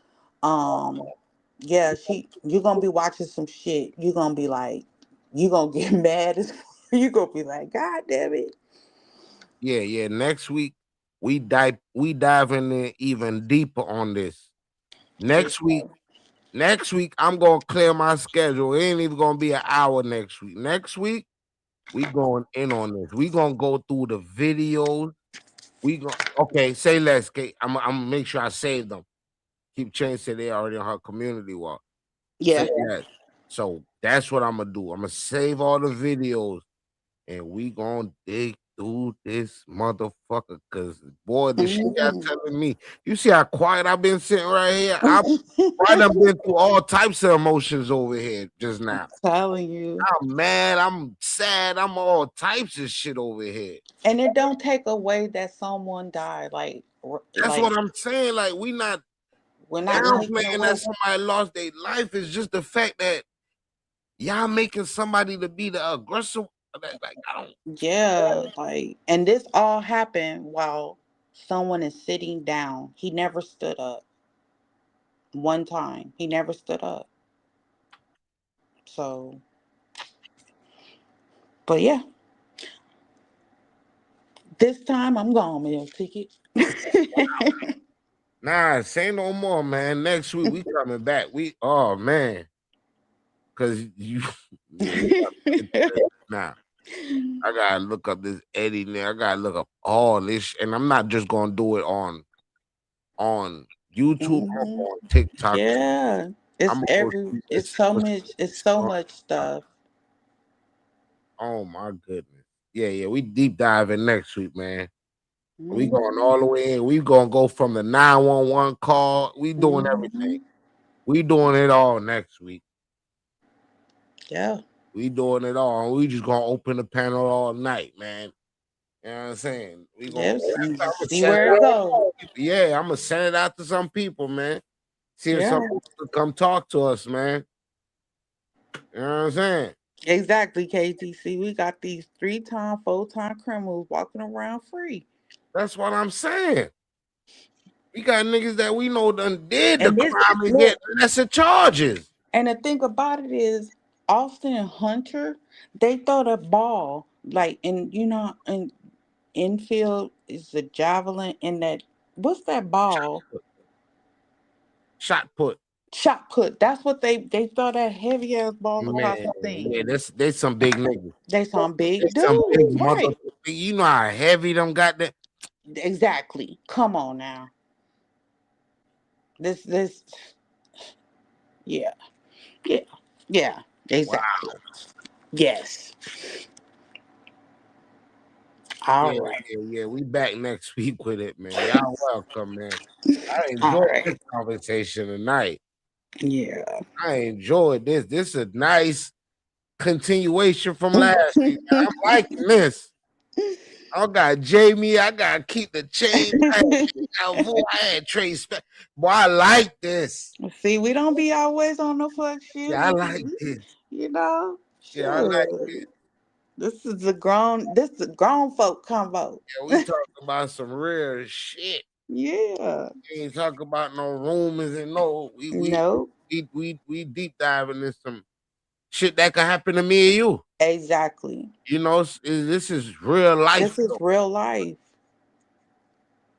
Um, yeah, you're gonna be watching some shit. You're gonna be like, you gonna get mad as you gonna be like, God damn it. Yeah. Next week we dive in there even deeper on this. For Next week, sure. next week I'm gonna clear my schedule. It ain't even gonna be an hour next week. Next week we going in on this. We gonna go through the videos. We go okay. Say less. Okay, I'm gonna make sure I save them. Keep Chain said they already on her community walk. Say Yeah. less. So that's what I'm gonna do. I'm gonna save all the videos and we gonna dig through this motherfucker. Cause boy, the shit y'all Mhm. telling me. You see how quiet I've been sitting right here. I done been through all types of emotions over here just now. Telling you. I'm mad. I'm sad. I'm all types of shit over here. And it don't take away that someone died. That's Like what I'm saying. Like we not we're not taking downplaying that away. somebody lost their life. It's just the fact that y'all making somebody to be the aggressor. Like I don't. Yeah, and this all happened while someone is sitting down. He never stood up. One time, he never stood up. So, but yeah, this time I'm going meal ticket. Nah, say no more, man. Next week we coming back. Oh man, cause you, yeah, we got to get to this now. I gotta look up this Eddie now. I gotta look up all this, and I'm not just gonna do it on YouTube. I'm Mhm. on TikTok. Yeah, I'm gonna go see it's this. so What's much, it's this so on much TikTok. stuff. Oh my goodness. Yeah. We deep diving next week, man. We going Mhm. all the way in. We gonna go from the 911 call. We doing everything. Mhm. We doing it all next week. Yeah. We doing it all. We just gonna open the panel all night, man. You know what I'm saying? We gonna Yes. I'm And gonna just see send where it it out to goes. some people. Yeah, I'm gonna send it out to some people, man. See if some Yeah. people can come talk to us, man. You know what I'm saying? Exactly, KTC. We got these 3-time, 4-time criminals walking around free. That's what I'm saying. We got niggas that we know done did the And this crime and get look, lesser charges. and the thing about it is Austin and Hunter, they throw the ball like in infield is the javelin and that what's that ball? Shot put. Shot put. That's what they throw that heavy ass ball across Man, the thing. yeah, they some big niggas. They some They big some big dudes, right? motherfuckers. You know how heavy them got that. Exactly. Come on now. This yeah. Yeah. Yeah. Exactly. Wow. Yes. All Yeah, right. yeah. We back next week with it, man. Y'all welcome, man. I All enjoyed right. this conversation tonight. Yeah. I enjoyed this. This is a nice continuation from last week. I'm liking this. I got Jamie. I got keep the change. I had Trace. Boy, I like this. See, we don't be always on the fuck shit. Yeah, I like this. You know, Yeah, I like sure. this. This is a grown folk convo. Yeah, we talk about some real shit. Yeah. We ain't talk about no rumors and no. No. We deep diving into some shit that could happen to me and you. Exactly. You know, this is real life. This is real life.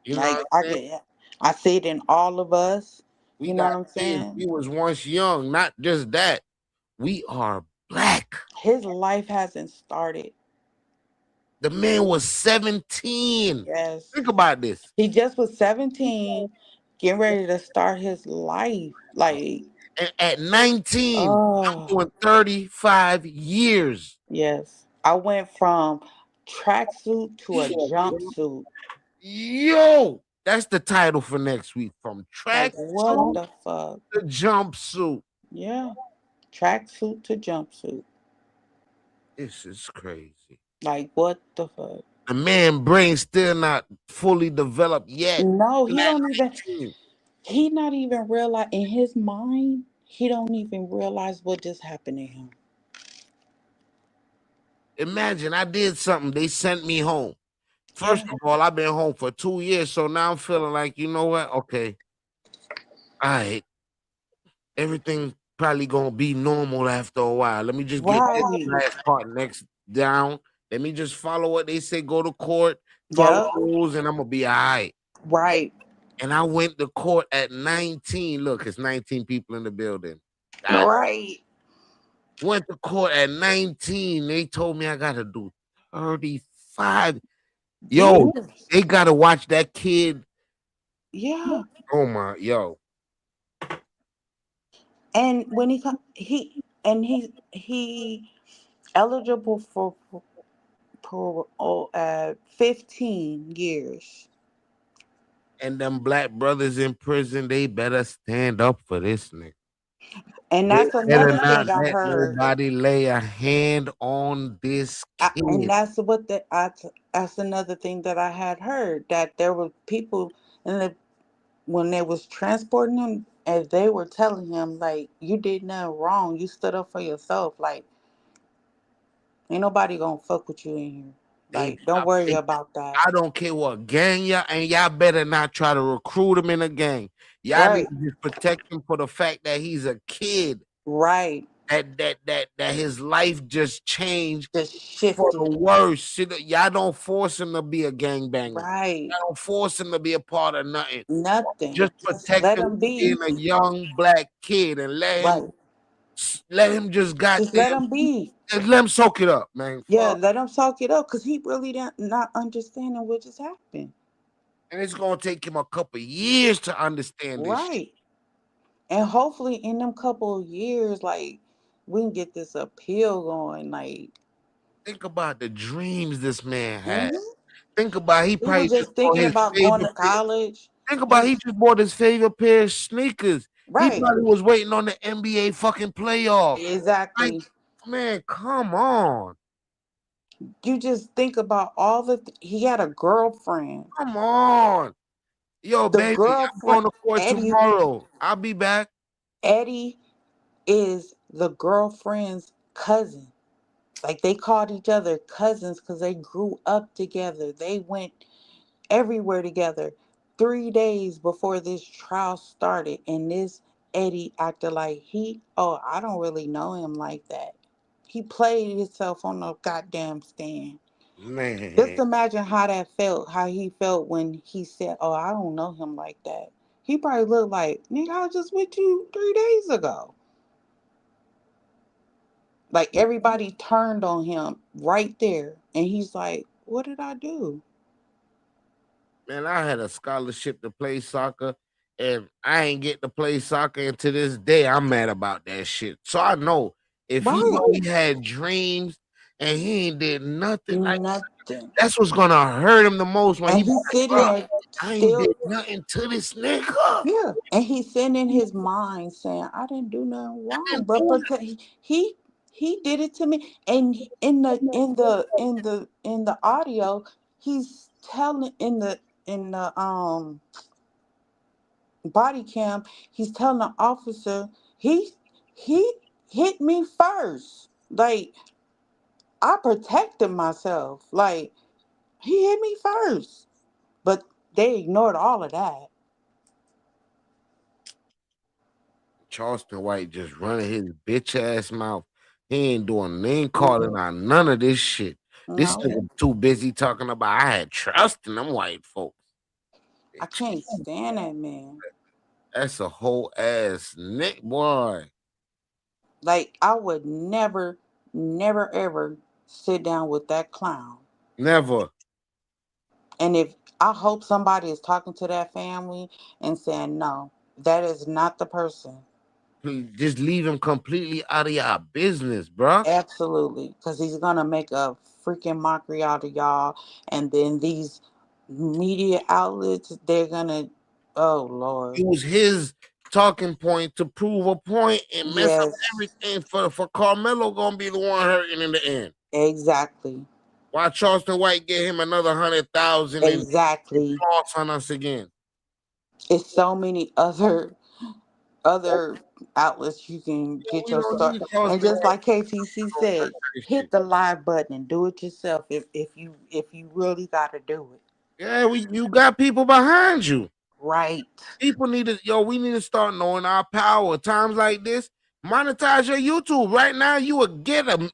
You know Like what I'm saying? I see it in all of us. We You know got what I'm kids. We saying? was once young. Not just that. We are black. His life hasn't started. The man was 17. Yes. Think about this. He just was 17, getting ready to start his life. Like, And at 19, I'm oh, doing 35 years. yes. I went from tracksuit to a jumpsuit. Yo, that's the title for next week. From Like, track what suit the fuck? to jumpsuit. Yeah. Tracksuit to jumpsuit. This is crazy. Like, what the fuck? The man brain still not fully developed yet. No, Still he at don't even, 19. he not even realize, in his mind, he don't even realize what just happened to him. Imagine I did something. They sent me home. Yeah. First of all, I've been home for 2 years, so now I'm feeling like, you know what? Okay, all right, everything probably gonna be normal after a while. Let me just get this Right. last part next down. Let me just follow what they say. Go to court, follow Yep. rules, and I'm gonna be all right. Right. And I went to court at 19. Look, it's 19 people in the building. God, Right. went to court at 19. They told me I gotta do 35. Yo, Yes. they gotta watch that kid. Yeah. Oh my, yo. And when he eligible for parole at 15 years. And them black brothers in prison, they better stand up for this nigga. And They that's better another not thing I let heard. nobody lay a hand on this And kid. that's another thing that I had heard, that there were people in the when they was transporting him, and they were telling him like, you did nothing wrong, you stood up for yourself, like ain't nobody gonna fuck with you in here, like don't worry Hey, about that. I don't care what gang y'all, and y'all better not try to recruit him in a gang. Y'all need Right. to just protect him for the fact that he's a kid. Right. That his life just changed Just for the shifted. worse. Y'all don't force him to be a gangbanger. Right. Y'all don't force him to be a part of nothing. Nothing. Just Just protect let him him for being be. a young black kid and Right. let him just Just goddamn let him be. just let him soak it up, man. Yeah, Fuck. let him talk it up, because he really not understanding what just happened. And it's gonna take him a couple years to understand this shit. Right. And hopefully in them couple of years, like, we can get this appeal going. Like, think about the dreams this man had. Mhm. Think about he He probably was just just bought thinking his about going to favorite. college. Think about he He's just bought his favorite pair of sneakers. He right. probably was waiting on the NBA fucking playoffs. Like, Exactly. man, come on. You just think about all he had a girlfriend. Come on. Yo, The baby, I'm girlfriend going to court Eddie tomorrow. I'll be back. Eddie is the girlfriend's cousin. Like they called each other cousins because they grew up together. They went everywhere together. 3 days before this trial started, and this Eddie acted like I don't really know him like that. He played himself on the goddamn stand. Just Man, imagine how that felt, how he felt when he said, "Oh, I don't know him like that." He probably looked like, "Nigga, I was just with you 3 days ago." Like everybody turned on him right there, and he's like, "What did I do?" man, I had a scholarship to play soccer, and I ain't get to play soccer. And to this day, I'm mad about that shit. So I know if he Right? know he had dreams and he ain't did nothing, like Nothing. that's what's gonna hurt him the most when he And be he's like, sitting bro, there I ain't still, did nothing to this nigga. yeah. And he's sitting in his mind saying, "I didn't do nothing I wrong," didn't but do he did it to me. And in the audio, he's telling in the body cam, he's telling the officer he hit me first. Like I protected myself. Like he hit me first. But they ignored all of that. Charleston White just running his bitch ass mouth. He ain't calling out none of this shit. This No, nigga too busy talking about I had trust in them white folks. I Bitch, can't stand that man. that's a whole ass nick boy. Like I would never, never ever sit down with that clown. Never. And if I hope somebody is talking to that family and saying, "No, that is not the person." Please, just leave him completely out of your business, bruh. Absolutely. Because he's going to make a freaking mockery out of y'all. And then these media outlets, they're going to, oh, Lord. Use his talking point to prove a point and mess up Yes, everything for Carmelo gonna be the one hurting in the end. exactly. Why Charleston White get him another 100,000 and Exactly. toss on us again? It's so many other outlets you can get We your don't start. need And Charleston just White like KTC said, shit. hit the live button and do it yourself if you really got to do it. Yeah, you got people behind you. Right. People need to, we need to start knowing our power. Times like this, monetize your YouTube. Right now, you will get man,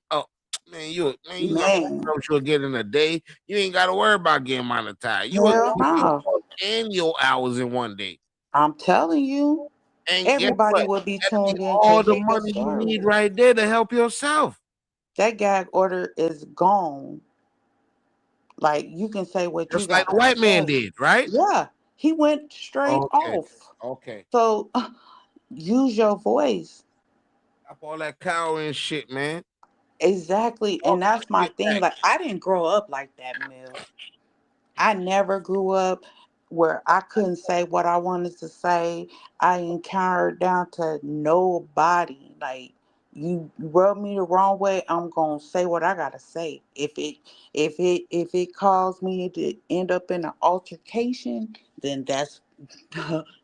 you got Man, what you'll get in a day. You ain't gotta worry about getting monetized. You will hell get no. and your hours in one day. I'm telling you, And guess everybody what? would be That'll be tuned in to all the hear your money you story. need right there to help yourself. That gag order is gone. Like you can say what you Just like got the to white man say. did, right? Yeah, he went straight Okay. off. Okay. So use your voice. Stop all that cowering shit, man. Exactly. Talk And that's your my shit thing. back. Like I didn't grow up like that, Mill. I never grew up where I couldn't say what I wanted to say. I encountered down to nobody. Like you rub me the wrong way, I'm gonna say what I gotta say. If it caused me to end up in an altercation, then that's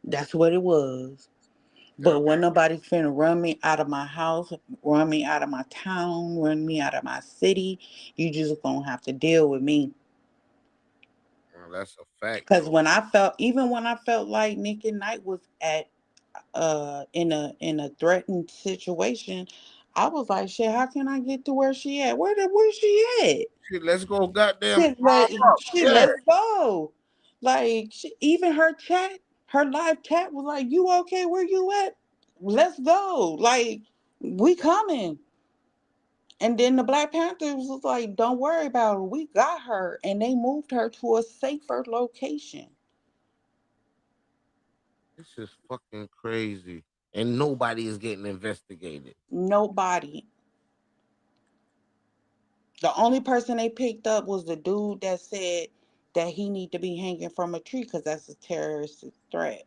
that's what it was. Yeah. But when nobody's finna run me out of my house, run me out of my town, run me out of my city, you just gonna have to deal with me. Well, that's a fact, Because though. even when I felt like Nikki Knight was at in a threatened situation, I was like, shit, how can I get to where she at? Where she at? Shit, let's go goddamn Shit, arm up. Yeah. let's go. Like even her live chat was like, you okay? Where you at? Let's go. Like we coming. And then the Black Panthers was like, don't worry about her. We got her. And they moved her to a safer location. This is fucking crazy. And nobody is getting investigated. Nobody. The only person they picked up was the dude that said that he need to be hanging from a tree because that's a terrorist threat.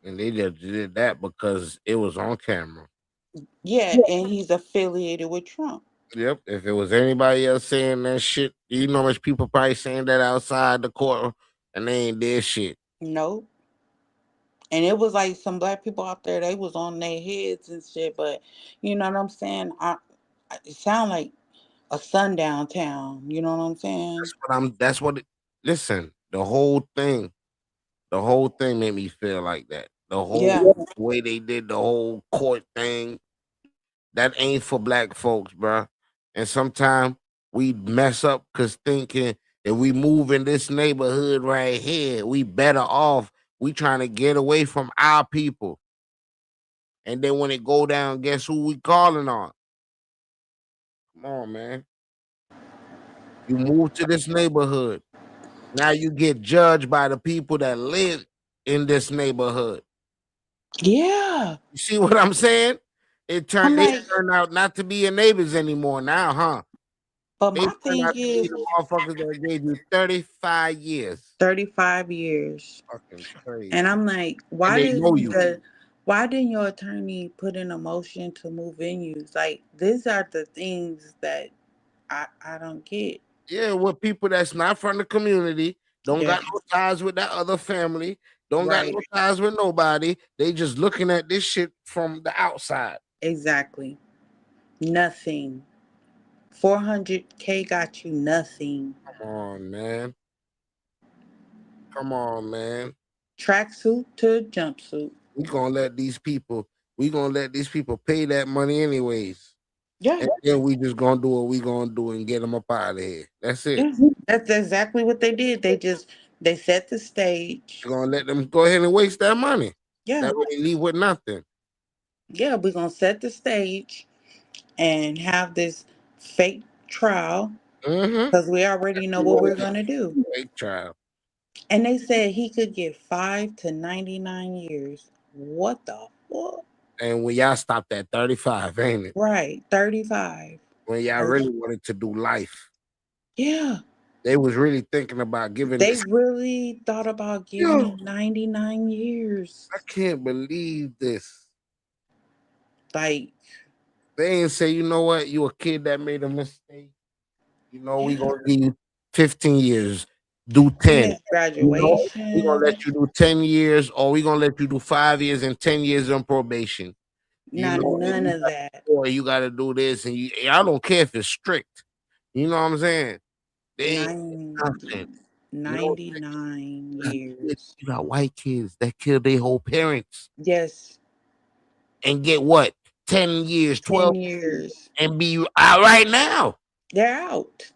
And they just did that because it was on camera. Yeah, and he's affiliated with Trump. Yep. If it was anybody else saying that shit, you know how much people probably saying that outside the court and they ain't did shit. Nope. And it was like some black people out there, they was on their heads and shit, but you know what I'm saying? It sound like a sundown town. You know what I'm saying? That's what listen, the whole thing made me feel like that. The Yeah. whole way they did the whole court thing, that ain't for black folks, bruh. And sometimes we mess up because thinking if we move in this neighborhood right here, we better off. We trying to get away from our people. And then when it go down, guess who we calling on? Come on, man. You move to this neighborhood. Now you get judged by the people that live in this neighborhood. Yeah. You see what I'm saying? I'm They like, turn out not to be your neighbors anymore now, huh? but They my turn thing out to be is the motherfuckers that gave you 35 years. 35 years. Fucking crazy. And I'm like, And they know you. why didn't your attorney put in a motion to move venues? Like, these are the things that I don't get. Yeah, with people that's not from the community, don't Yeah. got no ties with that other family, don't got Right. no ties with nobody. They just looking at this shit from the outside. Exactly. Nothing. 400K got you nothing. Come on, man. Come on, man. Tracksuit to jumpsuit. We gonna let these people pay that money anyways. Yeah. And then we just gonna do what we gonna do and get them up out of here. That's it. Yeah. That's exactly what they did. They set the stage. We're gonna let them go ahead and waste that money. Yeah. That way they leave with nothing. Yeah, we're gonna set the stage and have this fake trial Mm-hmm. because we already know what we're gonna do. Fake trial. And they said he could get 5 to 99 years. What the fuck? And when y'all stopped at 35, ain't it? Right, 35. When y'all really wanted to do life. Yeah. They was really thinking about giving They this. really thought about giving Yo, him 99 years. I can't believe this. Like, They ain't say, you know what, you a kid that made a mistake. You know, we yeah. gonna give you 15 years. Do 10. Yes, You know, we gonna graduation. let you do 10 years, or we gonna let you do 5 years and 10 years on probation. You Not know, and none you of got, that. or you gotta do this, and I don't care if it's strict. You know what I'm saying? They ain't nothing. You know, 99 years. you got white kids that kill their whole parents Yes, and get what? 10 years, 12 10 years, years. and be out right now. They're out.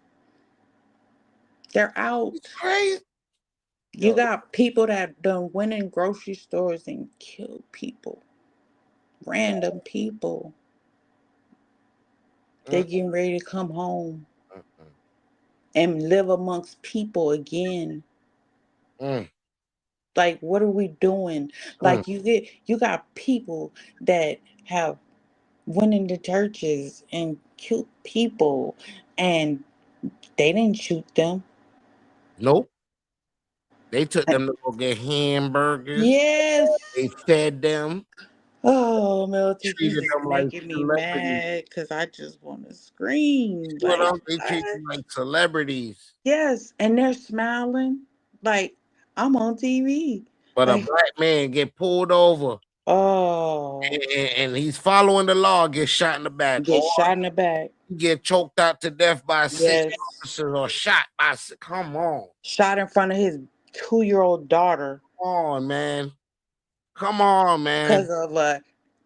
They're out. Crazy. You Yo, got people that done went in grocery stores and killed people. Random people. They mm, getting ready to come home mm, mm, and live amongst people again. mm, Like, what are we doing? mm. Like, you got people that have went into churches and killed people, and they didn't shoot them. Nope. They took them to go get hamburgers. Yes. They fed them, Oh, Melty, you treated just them like making me celebrities. mad because I just want to scream. You know Like, what They treat what? them like celebrities. Yes, and they're smiling like I'm on TV. But a Like, black man get pulled over oh, and he's following the law, get shot in the back, get or shot in the back. get choked out to death by six Yes, officers or shot by six. Come on. shot in front of his 2-year-old daughter Come on, man. Come on, man. because of a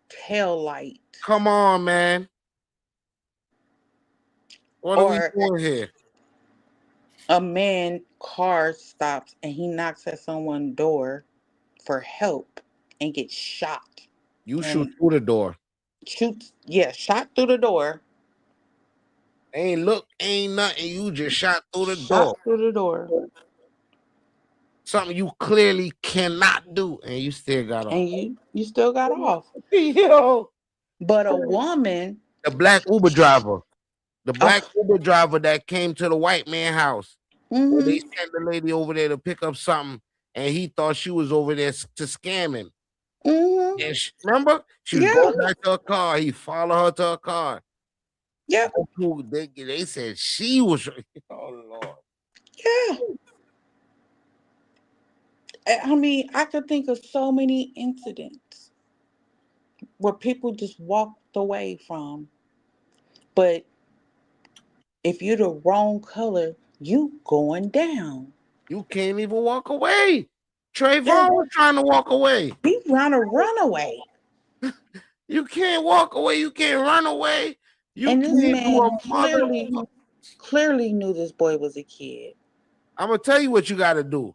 tail light. Come on, man. What are we Or doing here? a man car stops and he knocks at someone's door for help and gets shot You shoot and through the door. shoots. Yeah, shot through the door. Ain't nothing. You just shot through the door. Shot through the door. Something you clearly cannot do, and you still got off. And you still got off. Yo, But a woman, the black Uber driver. The black Uber driver that came to the white man house. Mm-hmm. They sent the lady over there to pick up something, and he thought she was over there to scam him. Mm-hmm. And remember, she was going back to her car. He followed her to her car. Yep. They said she was. Oh Lord. Yeah. I mean, I could think of so many incidents where people just walked away from. But if you're the wrong color, you going down. You can't even walk away. Trayvon was trying to walk away. He trying to run away. You can't walk away. You can't run away. You And this can't do a man mother. clearly knew this boy was a kid. I'm gonna tell you what you gotta do.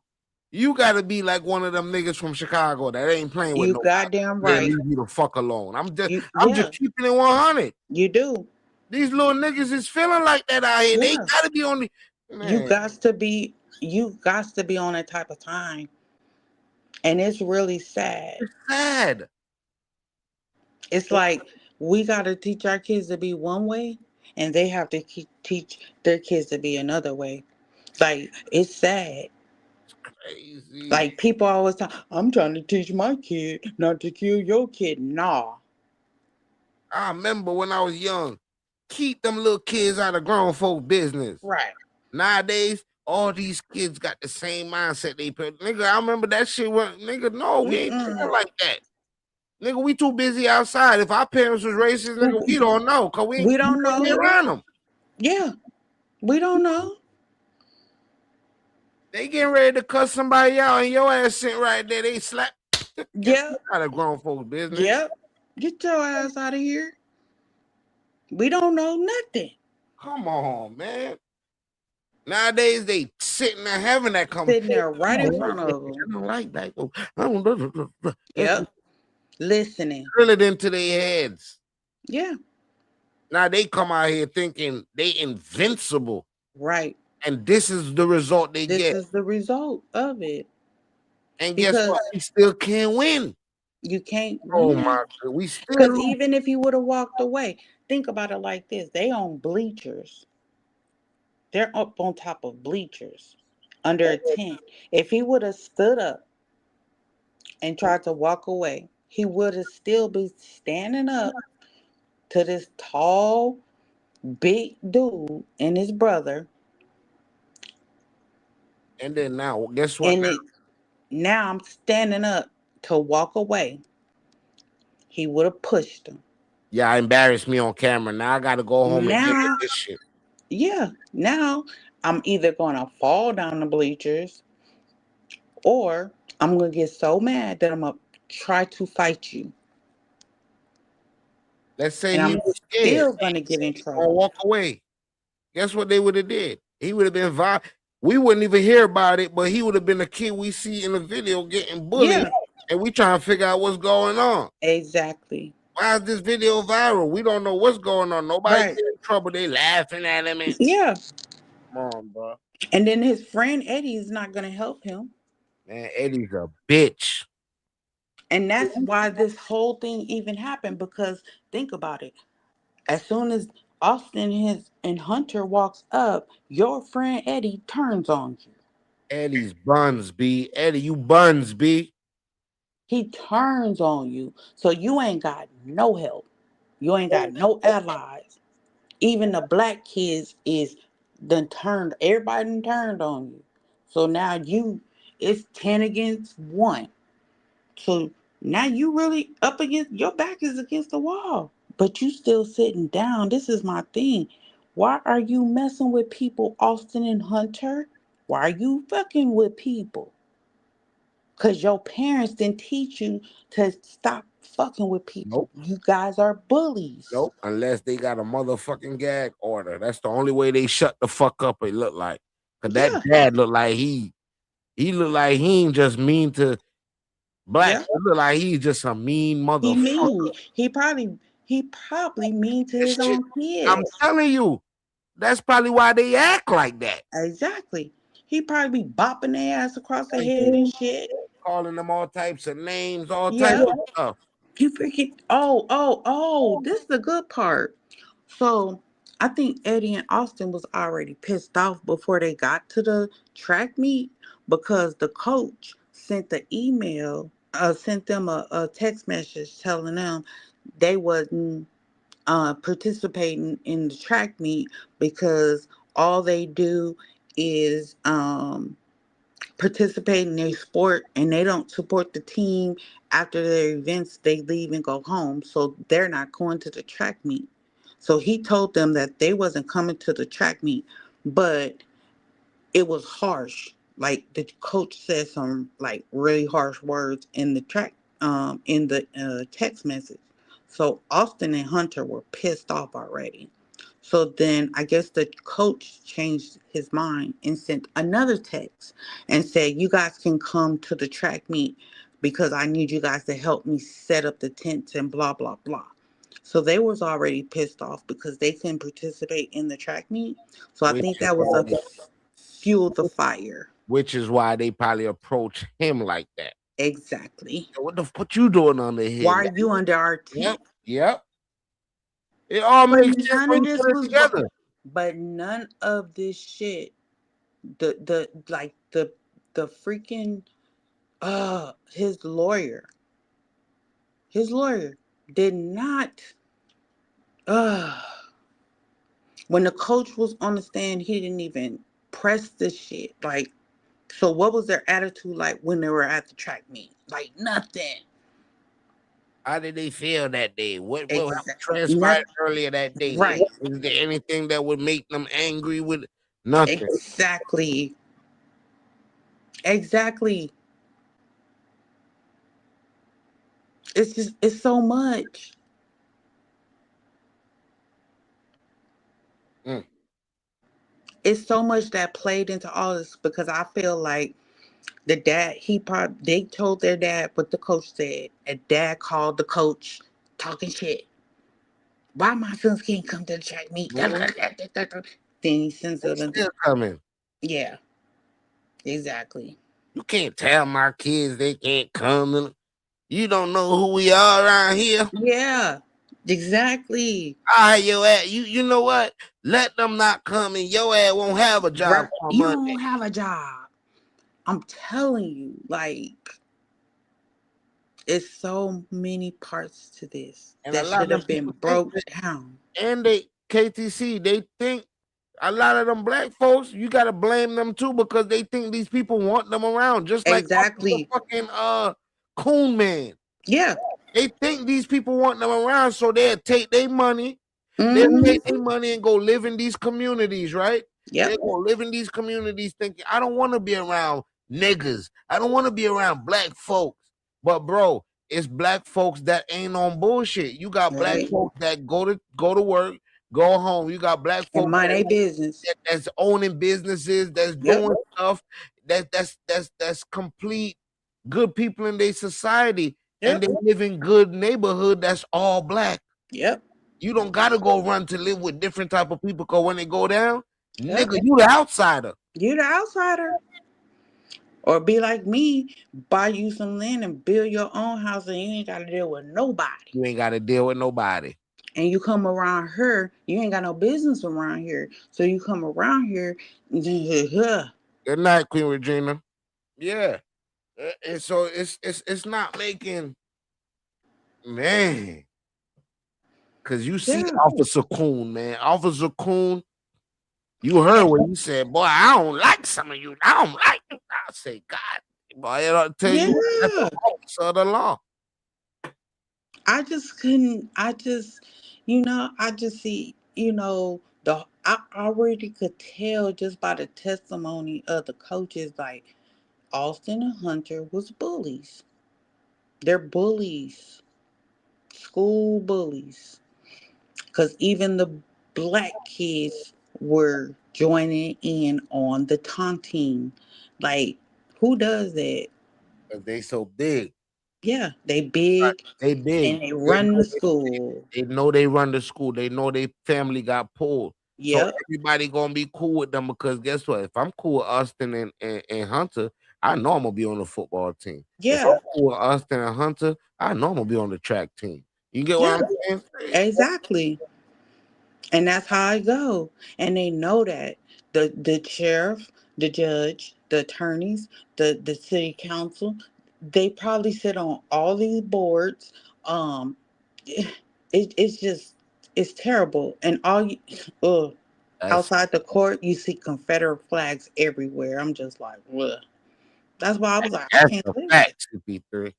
You gotta be like one of them niggas from Chicago that ain't playing with You nobody. goddamn They right. leave you the fuck alone. I'm just keeping it 100. You do. These little niggas is feeling like that out here. Yeah. They gotta be on the You got to be on that type of time. And it's really sad. It's sad. It's like we gotta teach our kids to be one way and they have to teach their kids to be another way. Like, it's sad. It's crazy. Like, people always talk, I'm trying to teach my kid not to kill your kid. Nah. I remember when I was young, keep them little kids out of grown folk business. Right. Nowadays, all these kids got the same mindset they put. Nigga, I remember that shit when nigga, no, we ain't thinking like that. Nigga, we too busy outside. If our parents was racist, nigga, we don't know. Cause we don't know. Be around them. Yeah. We don't know. They getting ready to cut somebody out and your ass sitting right there. They slap. Yeah. Out of grown folks' business. Yep. Get your ass out of here. We don't know nothing. Come on, man. Nowadays they sitting there having that conversation. Sitting there right in front of them. I don't like that. I don't. Yep. Listening. Drill it into their heads. Yeah. Now they come out here thinking they invincible. Right. And this is the result they get. This is the result of it. And guess what? We still can't win. You can't Oh win. my God. We still Because even if you would have walked away, think about it like this. They on bleachers. They're up on top of bleachers under a tent. If he would have stood up and tried to walk away, he would have still been standing up to this tall, big dude and his brother. And then now, guess what? And now I'm standing up to walk away. He would have pushed him. Yeah, embarrassed me on camera. Now I got to go home and deal with this shit. Yeah, now I'm either going to fall down the bleachers or I'm going to get so mad that I'm going to try to fight you. Let's say and he I'm was still going to get in trouble. Or walk away. Guess what they would have did? He would have been we wouldn't even hear about it, but he would have been the kid we see in the video getting bullied, and we trying to figure out what's going on. Exactly. Why is this video viral? We don't know what's going on. Nobody's in trouble. They laughing at him. Yeah. Come on, bro. And then his friend Eddie is not going to help him. Man, Eddie's a bitch. And that's why this whole thing even happened, because think about it. As soon as Austin and Hunter walks up, your friend Eddie turns on you. Eddie's buns, B. Eddie, you buns, B. He turns on you. So you ain't got no help. You ain't got no allies. Even the black kids everybody turned on you. So now it's 10 against 1. So now you really up against, your back is against the wall. But you still sitting down. This is my thing. Why are you messing with people, Austin and Hunter? Why are you fucking with people? Because your parents didn't teach you to stop fucking with people. Nope. You guys are bullies. Nope. Unless they got a motherfucking gag order. That's the only way they shut the fuck up, it look like. Because that dad looked like he looked like he ain't just mean to black. It looked like he's just a mean motherfucker. He probably mean to his own kids. I'm telling you, that's probably why they act like that. Exactly. He probably be bopping their ass across the head and shit. Calling them all types of names, all types of stuff. You freaking, this is the good part. So I think Eddie and Austin was already pissed off before they got to the track meet because the coach sent sent them a text message telling them they wasn't participating in the track meet because all they do is participate in their sport and they don't support the team after their events. They leave and go home, so they're not going to the track meet. So he told them that they wasn't coming to the track meet, but it was harsh. Like the coach said some like really harsh words in the text message. So Austin and Hunter were pissed off already. So then I guess the coach changed his mind and sent another text and said, "You guys can come to the track meet because I need you guys to help me set up the tents and blah blah blah." So they was already pissed off because they couldn't participate in the track meet. So I Which think is that was a why, fuel the fire. which is why they probably approach him like that. Exactly. So what you doing under Why here? are you under our Yep, tent? yep. It all But makes sense none when of you this put it was together. but none of this shit, the like the freaking his lawyer did not uh when the coach was on the stand, he didn't even press the shit. Like, so what was their attitude like when they were at the track meet? Like nothing. How did they feel that day? What Exactly. transpired earlier that day? Right. Is there anything that would make them angry with nothing? Exactly. Exactly. It's so much. Mm. It's so much that played into all this because I feel like the dad, they told their dad what the coach said. And dad called the coach talking shit. Why my sons can't come to the track meet? Mhm. Then he sends They it. still coming. Yeah, exactly. You can't tell my kids they can't come. You don't know who we are around here. Yeah, exactly. I your ass. You know what? Let them not come, and your ass won't have a job Right. on You Monday. don't have a job. I'm telling you, like, it's so many parts to this And a that lot should of them have been people think broke that, down. and they KTC, they think a lot of them black folks, you gotta blame them too because they think these people want them around, just like Officer Exactly. fucking Coon Man. Yeah. They think these people want them around, so they'll take their money. They'll Hmm. take their money and go live in these communities, right? They Yep. go live in these communities thinking, I don't want to be around niggas. I don't want to be around black folks. But bro, it's black folks that ain't on bullshit. You got black Right. folks that go to work, go home. You got black And folks mind their business. that's owning businesses, that's Yep. doing stuff, that's complete good people in their society, and Yep. they live in good neighborhood that's all black. Yep. You don't gotta go run to live with different type of people because when they go down, Yep. nigga, you the outsider. You the outsider. Or be like me, buy you some land and build your own house and you ain't gotta deal with nobody. You ain't gotta deal with nobody. And you come around her, you ain't got no business around here. So you come around here, Good night, Queen Regina. Yeah. And so it's not making man. Cause you see yeah, Officer Coon, man. Officer Coon, you heard what he said, boy. I don't like some of you. I don't like you. I say, God, boy, I'll tell you what, that's an yeah. officer of the law. I just couldn't. I just see, I already could tell just by the testimony of the coaches, like Austin and Hunter was bullies. They're bullies, school bullies. Because even the black kids were joining in on the taunting. Like, who does that? Cause they so big. Yeah, they big They big. and they They run know the school. they know they run the school. They know their family got pulled. So Yep. everybody gonna be cool with them because guess what? If I'm cool with Austin and Hunter, I know I'm gonna be on the football team. If I'm Yeah. cool with Austin and Hunter, I know I'm gonna be on the track team. You get what Yeah. I'm saying? Exactly. And that's how I go. And they know that. The sheriff, the judge, the attorneys, the city council, they probably sit on all these boards. Um it's just it's terrible. And all you ugh, That's outside the court you see Confederate flags everywhere. I'm just like, ugh. That's why I was like, I that's can't a live there. fact, CP3.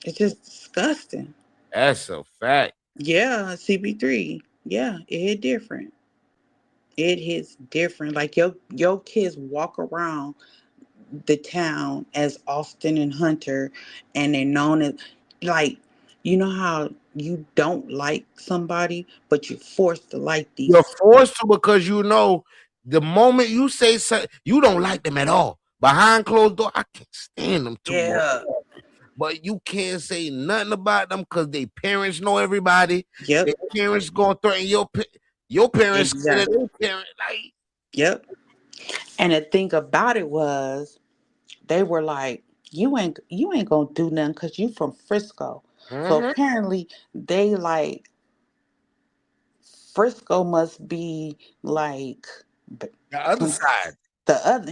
It's just disgusting. That's a fact. Yeah, CP3. Yeah, it hit different. It hits different. Like your kids walk around the town as Austin and Hunter, and they're known as like you know how you don't like somebody, but you're forced to like You're these. forced to because you know the moment you say something, you don't like them at all. Behind closed door, I can't stand them too much. Yeah. But you can't say nothing about them because their parents know everybody. Yep. Their parents gonna threaten your parents scared of Exactly. their parents. Like, Yep. And the thing about it was they were like, you ain't gonna do nothing because you from Frisco. So mhm. apparently they like Frisco must be like b- The other con- side. the other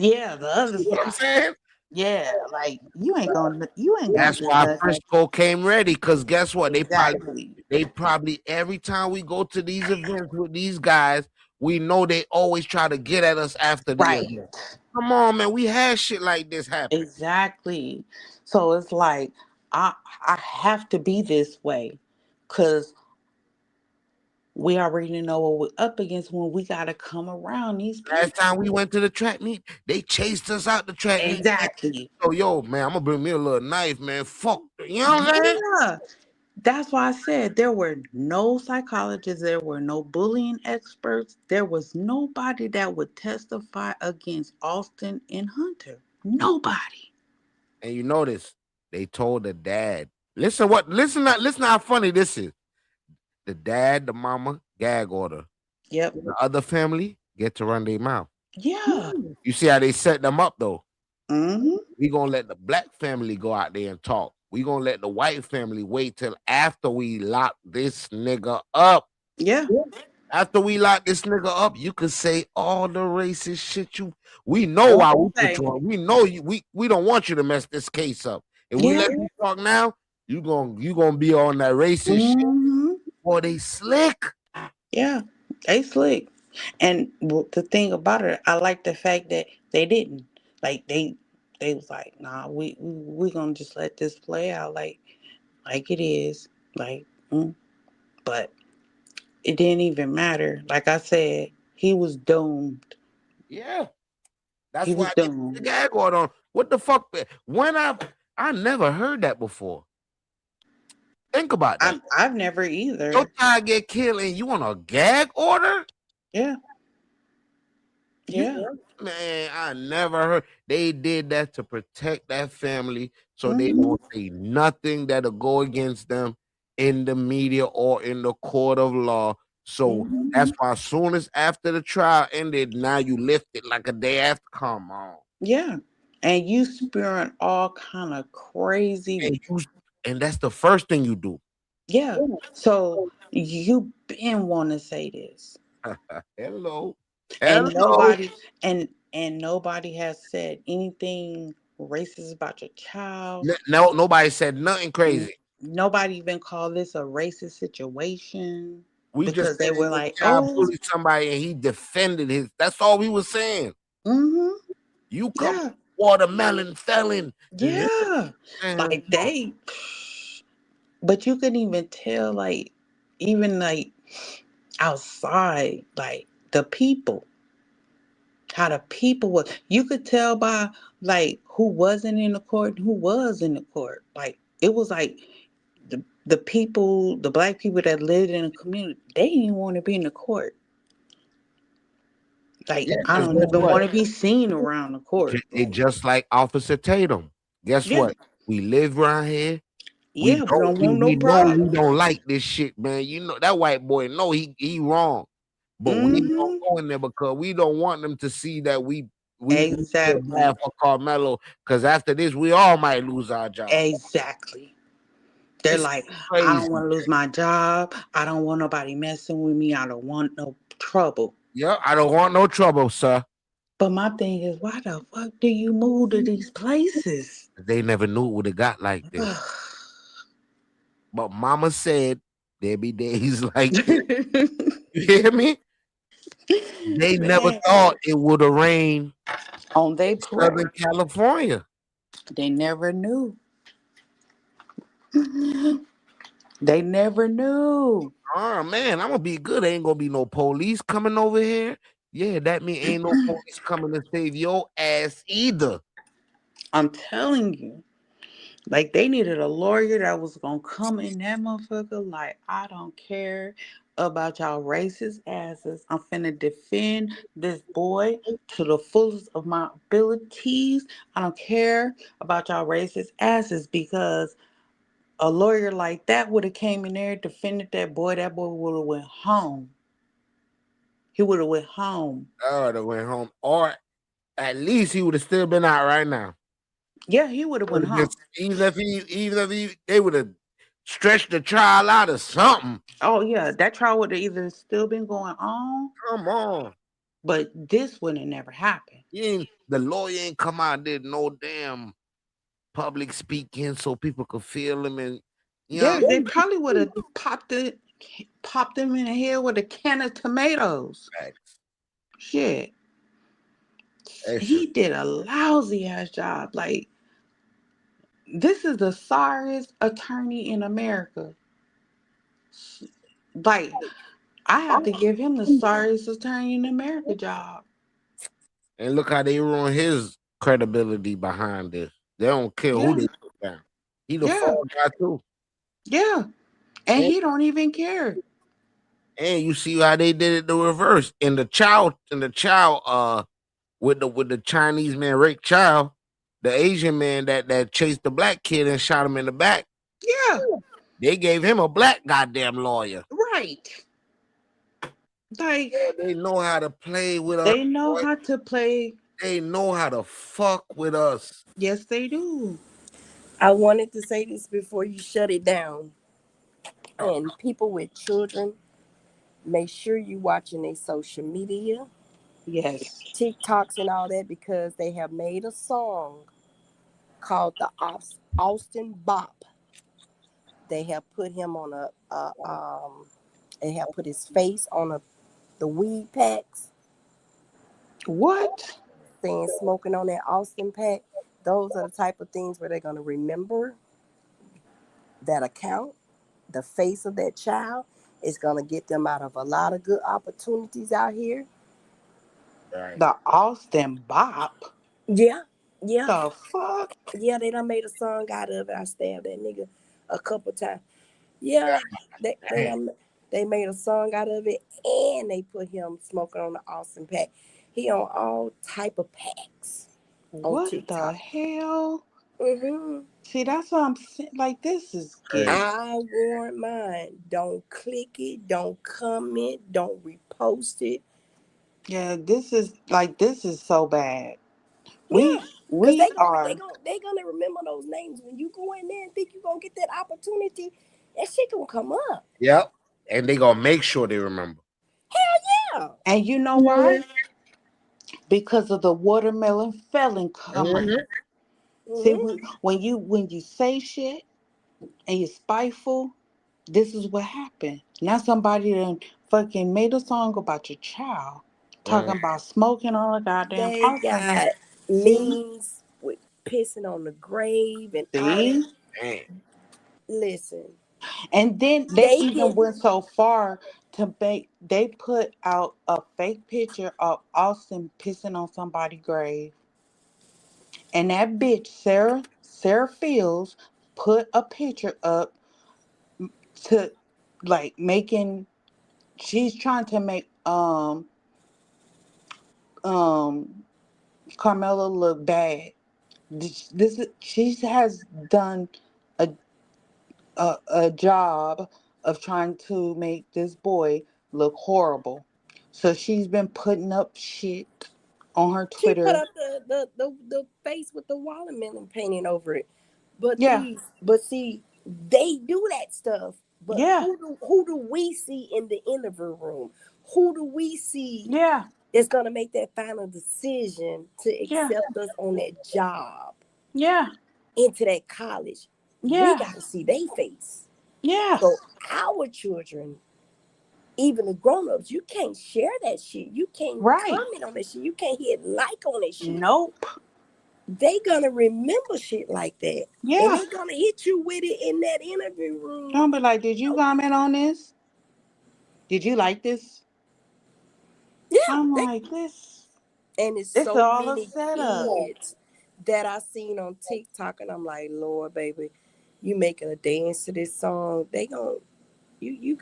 You know what I'm side. saying? Yeah, like you ain't gonna That's do why nothing. Frisco came ready. Cause guess what? Exactly. They probably every time we go to these events with these guys, we know they always try to get at us after the Right. event. Come on, man. We had shit like this happen. Exactly. So it's like I I have to be this way because we already know what we're up against when we gotta come around these Last people. time we went to the track meet, they chased us out the track meet. Exactly. So yo, man, I'm gonna bring me a little knife, man. Fuck, you know what I'm saying? Yeah. That's why I said there were no psychologists, there were no bullying experts, there was nobody that would testify against Austin and Hunter. Nobody. And you notice they told the dad. Listen what? Listen how funny this is. The dad, the mama, gag order. Yep. The other family get to run their mouth. Yeah. You see how they set them up though. Mm-hmm. We gonna let the black family go out there and talk. We gonna let the white family wait till after we lock this nigga up. Yeah. After we lock this nigga up, you could say all the racist shit you. We know What why you we put say? you on. We know you. We don't want you to mess this case up. If we Yeah. let you talk now, you gonna be on that racist shit. Mm-hmm. Boy, they slick. Yeah. They slick. And the thing about it, I like the fact that they didn't. Like they was like, nah, we gonna just let this play out like it is. Like, but it didn't even matter. Like I said, he was doomed. Yeah, He that's why was I get the doomed. gag order on. What the fuck? When I never heard that before. Think about that. I've never Your either. child get killed and you on a gag order? Yeah. You Yeah. man, I never heard they did that to protect that family so they Mm-hmm. won't say nothing that'll go against them in the media or in the court of law. So Mm-hmm. that's why as soon as after the trial ended, now you lift it like a day after. Come on. Yeah. And you spewing all kind of crazy. And that's the first thing you do. Yeah. So you been want to say this. Hello. And Hello. nobody has said anything racist about your child. No, nobody said nothing N- crazy. Nobody even called this a racist situation We just because they said were your like, child "Oh, bullied somebody and he defended his. That's all we were saying. mm-hmm, You come yeah, watermelon felon. yeah," And like they. But you couldn't even tell, like, even like outside, like the people, how the people was. You could tell by like who wasn't in the court and who was in the court. Like it was like the people, the black people that lived in the community, they didn't want to be in the court. Like yeah, I because don't guess even what? want to be seen around the court. It Like just like Officer Tatum. Guess yeah, what? We live around here. yeah, we don't want no We know we problems. don't like this shit, man. You know that white boy know he wrong. But we ain't gonna Mm-hmm. go in there because we don't want them to see that we feel bad Exactly. for Carmelo. Because after this, we all might lose our job. Exactly. They're It's like, I crazy. don't want to lose my job. I don't want nobody messing with me. I don't want no trouble. Yeah, I don't want no trouble, sir. But my thing is, why the fuck do you move to these places? They never knew it would have got like this. But mama said there be days like this. You hear me? They never Man, thought it would have rained on they in porch, Southern California. they never knew. They never knew. Oh man, I'm gonna be good. Ain't gonna be no police coming over here. Yeah, that mean ain't no police coming to save your ass either. I'm telling you. Like they needed a lawyer that was gonna come in that motherfucker. Like, I don't care about y'all racist asses. I'm finna defend this boy to the fullest of my abilities. I don't care about y'all racist asses because a lawyer like that would have came in there, defended that boy. That boy would have went home. He would have went home. I would have went home, or at least he would have still been out right now. Yeah, he would have went Would've been- home. even if he, they would have stretched the trial out or something. Oh yeah, that trial would have either still been going on, Come on, but this would have never happened. the lawyer ain't come out and did no damn public speaking so people could feel him and you know. Yeah, they probably would have popped him in the head with a can of tomatoes. Facts. Shit. That's He just did a lousy ass job. Like, this is the sorriest attorney in America. Like, I have to give him the sorriest attorney in America job. and look how they ruin his credibility behind this. They don't care who Yeah. they put down. He the Yeah. fall guy too. Yeah. And And, he don't even care. and you see how they did it the reverse. In the child with the Chinese man Rick Chow, the Asian man that chased the black kid and shot him in the back. Yeah. They gave him a black goddamn lawyer. Right. Like, They know how to play with us. they know Boy. how to play. They know how to fuck with us. Yes, they do. I wanted to say this before you shut it down. And people with children, make sure you watching their social media, Yes. TikToks and all that, because they have made a song called the Austin Bop. They have put him on they have put his face on the weed packs, What? saying smoking on that Austin pack. Those are the type of things where they're gonna remember that account. The face of that child is gonna get them out of a lot of good opportunities out here. Right. The Austin Bop? Yeah, yeah, The fuck? yeah. They done made a song out of it. I stabbed that nigga a couple times. Yeah, Dang. they made a song out of it, and they put him smoking on the Austin pack. He on all type of packs on What the TikTok. hell? Mm-hmm. See, that's what I'm saying. Like, this is getting. Crazy. I warn mine. Don't click it. Don't comment. Don't repost it. Yeah, this is so bad. Yeah, cause We are. they gonna remember those names when you go in there and think you gonna get that opportunity. That shit gonna come up. Yep. And they gonna make sure they remember. Yeah. And you know why? Because of the watermelon felon Mhm. coming. See, Mm-hmm. when you say shit and you're spiteful, this is what happened. Now somebody done fucking made a song about your child, talking about smoking on a goddamn They Austin. got See, memes with pissing on the grave and all that. see, Dang. Listen, and then they they even can. went so far to make they put out a fake picture of Austin pissing on somebody's grave, and that bitch Sarah Fields put a picture up to like making. She's trying to make um Carmelo look bad. She has done a, a job of trying to make this boy look horrible. So she's been putting up shit on her She put Twitter. up the face with the watermelon painting over it. But Yeah, these, but see, They do that stuff, but Yeah. who do we see in the interview room? Who do we see Yeah. that's gonna make that final decision to Yeah. accept us on that job, Yeah. into that college? We Yeah. gotta see their face. Yeah. So our children, even the grown-ups, you can't share that shit. You can't Right. comment on that shit. You can't hit like on that shit. Nope. They gonna remember shit like that. And Yeah. they gonna hit you with it in that interview room. Don't be like, did you comment on this? Did you like this? Yeah, I'm like, this. and it's It's so all a many setup. kids that I seen on TikTok, and I'm like, Lord, baby, you making a dance to this song? They gon' you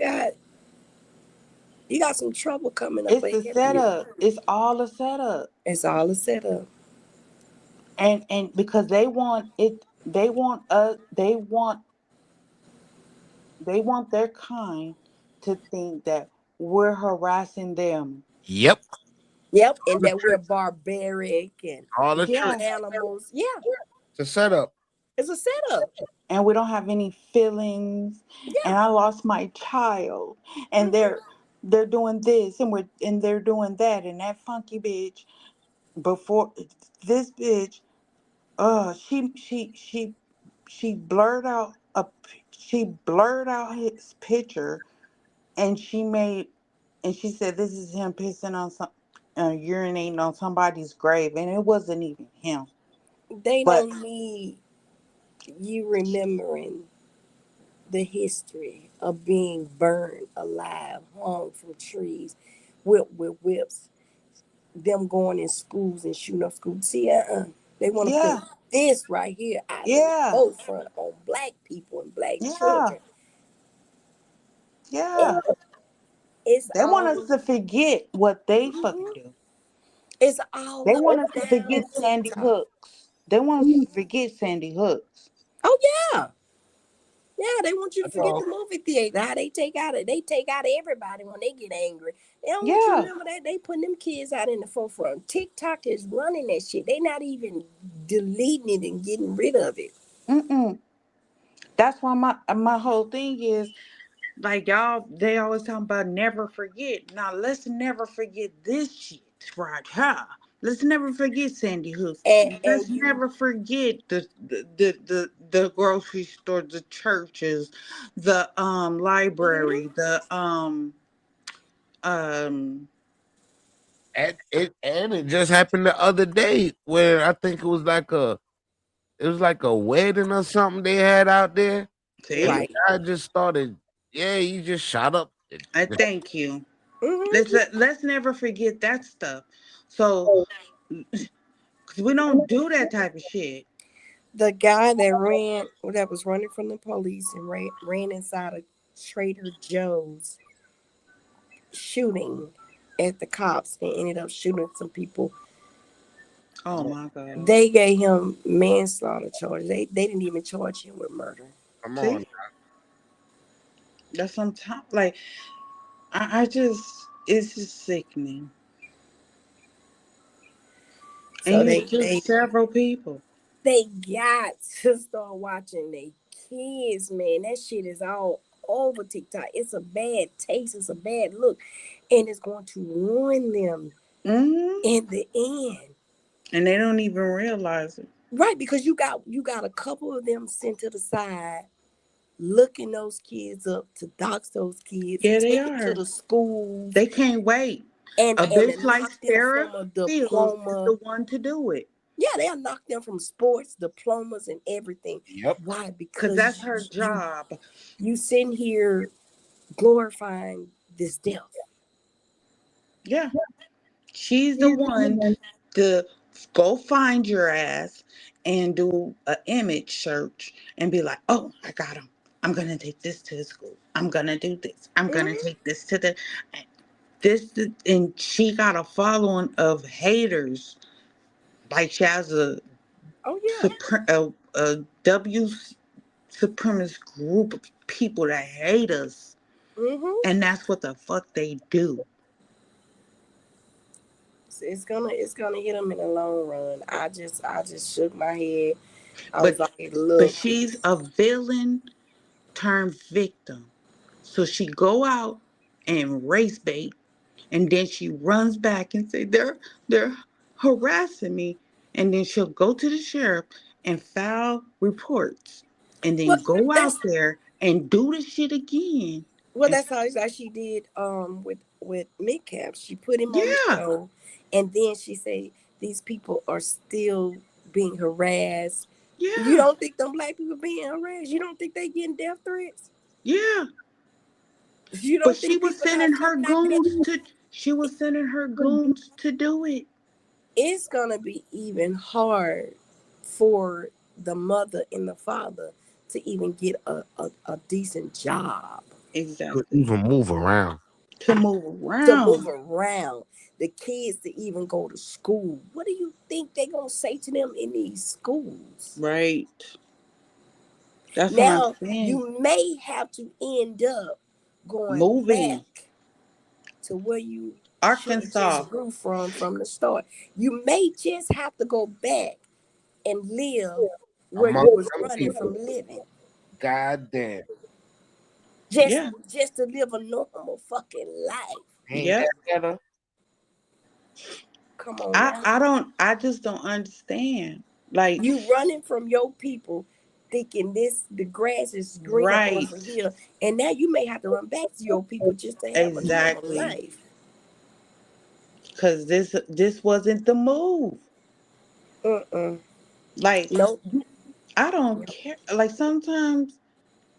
got some trouble coming up It's ahead a of you. setup. It's all a setup. It's all a setup. And because they want it, they want their kind to think that we're harassing them. Yep. Yep, All and the that we're truth. barbaric and All the truth. Yeah. animals. Yeah, It's a setup. it's a setup. And we don't have any feelings. Yeah. And I lost my child. And they're doing this and they're doing that, and that funky bitch before this bitch, she blurred out his picture, and she said this is him pissing on some urinating on somebody's grave, and it wasn't even him. They But don't need you remembering the history of being burned alive, hung from trees, whipped with whips, them going in schools and shooting up schools. See, they want to put yeah, this right here out in the yeah, forefront on black people and black yeah, children. yeah. And it's They want us all, to forget what they fucking mhm, do. it's all They up want and us to down forget Sandy TikTok. Hooks. They want us to forget Sandy Hooks. Oh yeah. Yeah, they want you to That's forget all. the movie theater. How they take out everybody when they get angry. They don't want you to Yeah. remember that they putting them kids out in the forefront. TikTok is running that shit. They not even deleting it and getting rid of it. Mm-mm. That's why my whole thing is like y'all. They always talking about never forget. Now let's never forget this shit right here. Let's never forget Sandy Hooks. And Let's you never forget the grocery store, the churches, the library, the um And it just happened the other day where I think it was like a wedding or something they had out there, and see. the right. guy just started. Yeah, he just shot up. I thank you. Hmm. Let's never forget that stuff. So, cause we don't do that type of shit. The guy that was running from the police and ran inside a Trader Joe's, shooting at the cops and ended up shooting some people. Oh my god. They gave him manslaughter charge. They didn't even charge him with murder. Come on. See, that's on top. Like I just, it's just sickening, and So you they shoot they several people. they got to start watching their kids, man. That shit is all over TikTok. It's a bad taste. It's a bad look, and it's going to ruin them Hmm. in the end. And they don't even realize it. Right, because you got a couple of them sent to the side, looking those kids up to dox those kids, Yeah, they take it to are. the schools, They can't wait. and A and bitch to like knock them Sarah from a Fields is diploma. the one to do it. Yeah, they'll knock them from sports, diplomas, and everything. Yep. Why? Cause Because that's her job. you sitting here glorifying this death. Yeah. She's the one to go find your ass and do an image search and be like, oh, I got him. I'm gonna take this to the school. I'm gonna do this. I'm gonna Hmm. take this to the and she got a following of haters. Like she has Oh yeah. a W supremacist group of people that hate us, Hmm. and that's what the fuck they do. It's gonna hit them in the long run. I just shook my head. I was But like, but look, she's a villain turn victim. So she go out and race bait, and then she runs back and say they're harassing me, and then she'll go to the sheriff and file reports, and then Well, go out that's there and do the shit again. well, And that's how she did with Midcap. She put him on the yeah, show, and then she said these people are still being harassed. You yeah, don't think them black people being harassed? You don't think they getting death threats? yeah. You But don't think people coming out there? she was sending her goons to do it. It's gonna be even hard for the mother and the father to even get a decent job, Could Exactly. even move around. To move to move around. around, the kids to even go to school. What do you think they're gonna say to them in these schools? Right. That's what I'm Now saying. you may have to end up going Moving. back to where you should have Arkansas. just grew from the start. You may just have to go back and live where you Among was them running from people. living. God damn. Just Yeah. just to live a normal fucking life. Ain't Yep. that better? Come on I now. I don't I just don't understand. Like, You running from your people thinking the grass is greener right. over here. And now you may have to run back to your people just to have a normal Exactly. life. Cause this wasn't the move. Mm-mm. Like, Nope. I don't care. Like, sometimes,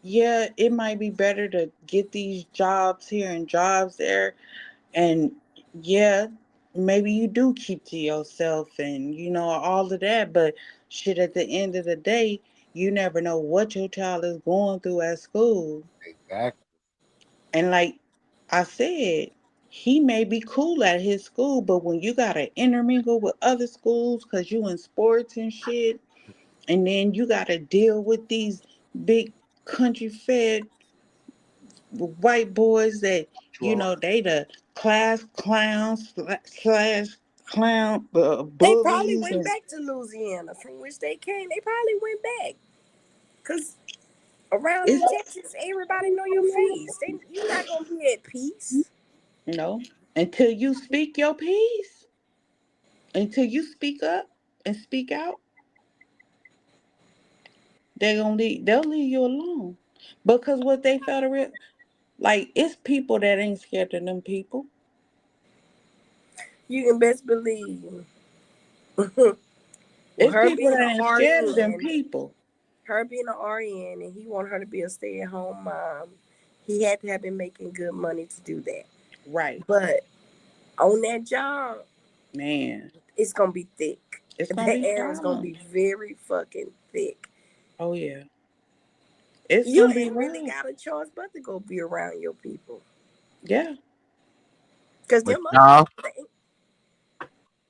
yeah, it might be better to get these jobs here and jobs there. And yeah, maybe you do keep to yourself and all of that, but shit, at the end of the day, you never know what your child is going through at school. Exactly. And like I said, he may be cool at his school, but when you gotta intermingle with other schools because you in sports and shit, and then you gotta deal with these big country fed white boys that Well, they the class clowns slash clown They probably bullies went and back to Louisiana from which they came. They probably went back. Because around in it's Texas, everybody know your face. You're not gonna be at peace. no, until you speak your piece, until you speak up and speak out, they'll leave you alone. Because what they felt real, like, it's people that ain't scared of them people. You can best believe. Well, It's her people being that an ain't scared of them RN, people. and he wanted her to be a stay-at-home mom. He had to have been making good money to do that. Right. But on that job, Man, it's gonna be thick. it's gonna That be air is gonna be problems. very fucking thick. Oh yeah. It's You gonna be ain't really rough. got a choice but to go be around your people. Yeah. Cause but them other y'all, people,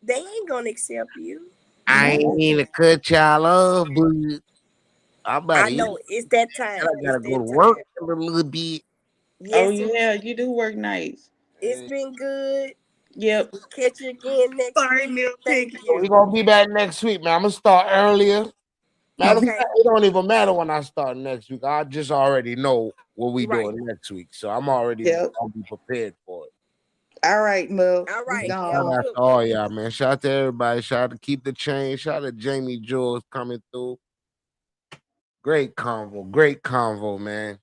they ain't gonna accept you. I ain't No. mean to cut y'all off, but I'm about I to eat. know it's that And time. I It's gotta go to that work time. in a little bit. Oh Yes, yeah, you do work nights. it's been good. Yep. Catch you again next Sorry, week. Mill Thank Piggy. We're you. gonna be back next week, man. I'm gonna start earlier. Matter of Okay. fact, it don't even matter when I start next week. I just already know what we Right. doing next week, so I'm already Yep. I'll be prepared for it. All right, Mill. All We right. Shout Have a gone. out good to one. all y'all, man. Shout out to everybody. Shout out to Keep the Change. Shout out to Jamie Jules coming through. Great convo. Great convo, man.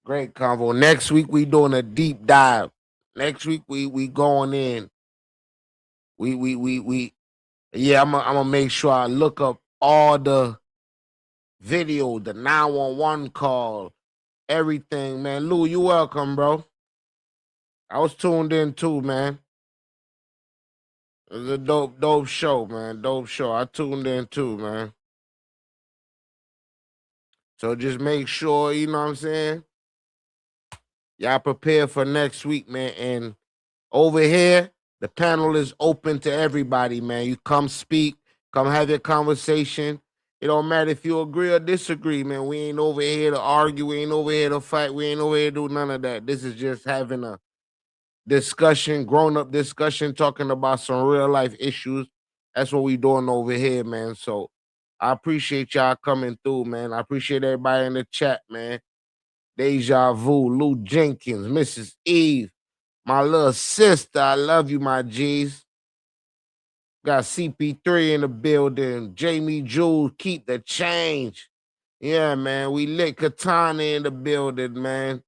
Great convo. Next week we doing a deep dive. Next week we going in. We yeah, I'm gonna make sure I look up all the video, the 911 call, everything, man. Lou, you welcome, bro. I was tuned in too, man. It was a dope show, man. Dope show. I tuned in too, man. So just make sure, you know what I'm saying? Y'all prepare for next week, man. And over here, the panel is open to everybody, man. You come speak, come have your conversation. It don't matter if you agree or disagree, man. We ain't over here to argue. We ain't over here to fight. We ain't over here to do none of that. This is just having a discussion, grown up discussion, talking about some real life issues. That's what we doing over here, man. So I appreciate y'all coming through, man. I appreciate everybody in the chat, man. Deja Vu, Lou Jenkins, Mrs. Eve, my little sister. I love you, my G's. Got CP3 in the building. Jamie Jules, keep the change. Yeah, man. We lit Katana in the building, man.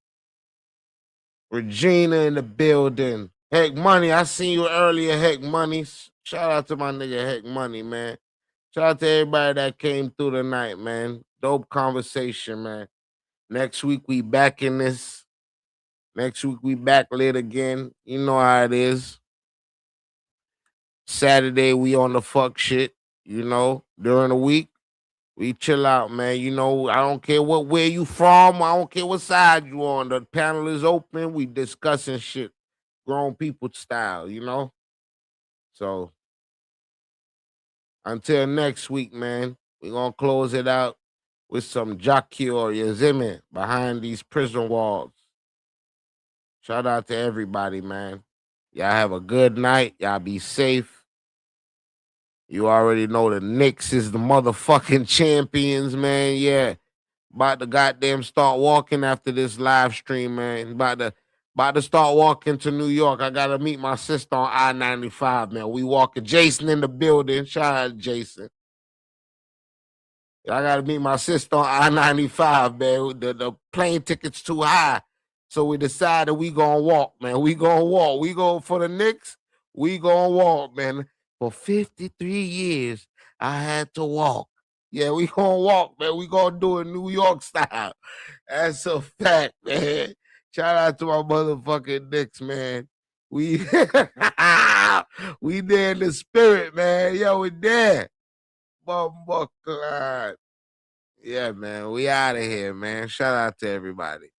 Regina in the building. Heck Money, I seen you earlier, Heck Money. Shout out to my nigga Heck Money, man. Shout out to everybody that came through tonight, man. Dope conversation, man. Next week we back in this. Next week we back lit again. You know how it is. Saturday we on the fuck shit. You know, during the week we chill out, man. You know, I don't care where you from. I don't care what side you on. The panel is open. We discussing shit, grown people style. You know. So until next week, man, we gonna close it out with some Jackie or Yazimi behind these prison walls. Shout out to everybody, man. Y'all have a good night. Y'all be safe. You already know the Knicks is the motherfucking champions, man. Yeah. About to goddamn start walking after this live stream, man. About to start walking to New York. I gotta meet my sister on I-95, man. We walking. Jason in the building. Shout out to Jason. I gotta meet my sister on I-95, man. The plane ticket's too high. So we decided we gonna walk, man. We gonna walk. We go for the Knicks. We gonna walk, man. For 53 years, I had to walk. Yeah, we gonna walk, man. We gonna do it New York style. That's a fact, man. Shout out to my motherfucking Knicks, man. We we there in the spirit, man. Yo, we there. Bumbuckle. Yeah, man. We out of here, man. Shout out to everybody.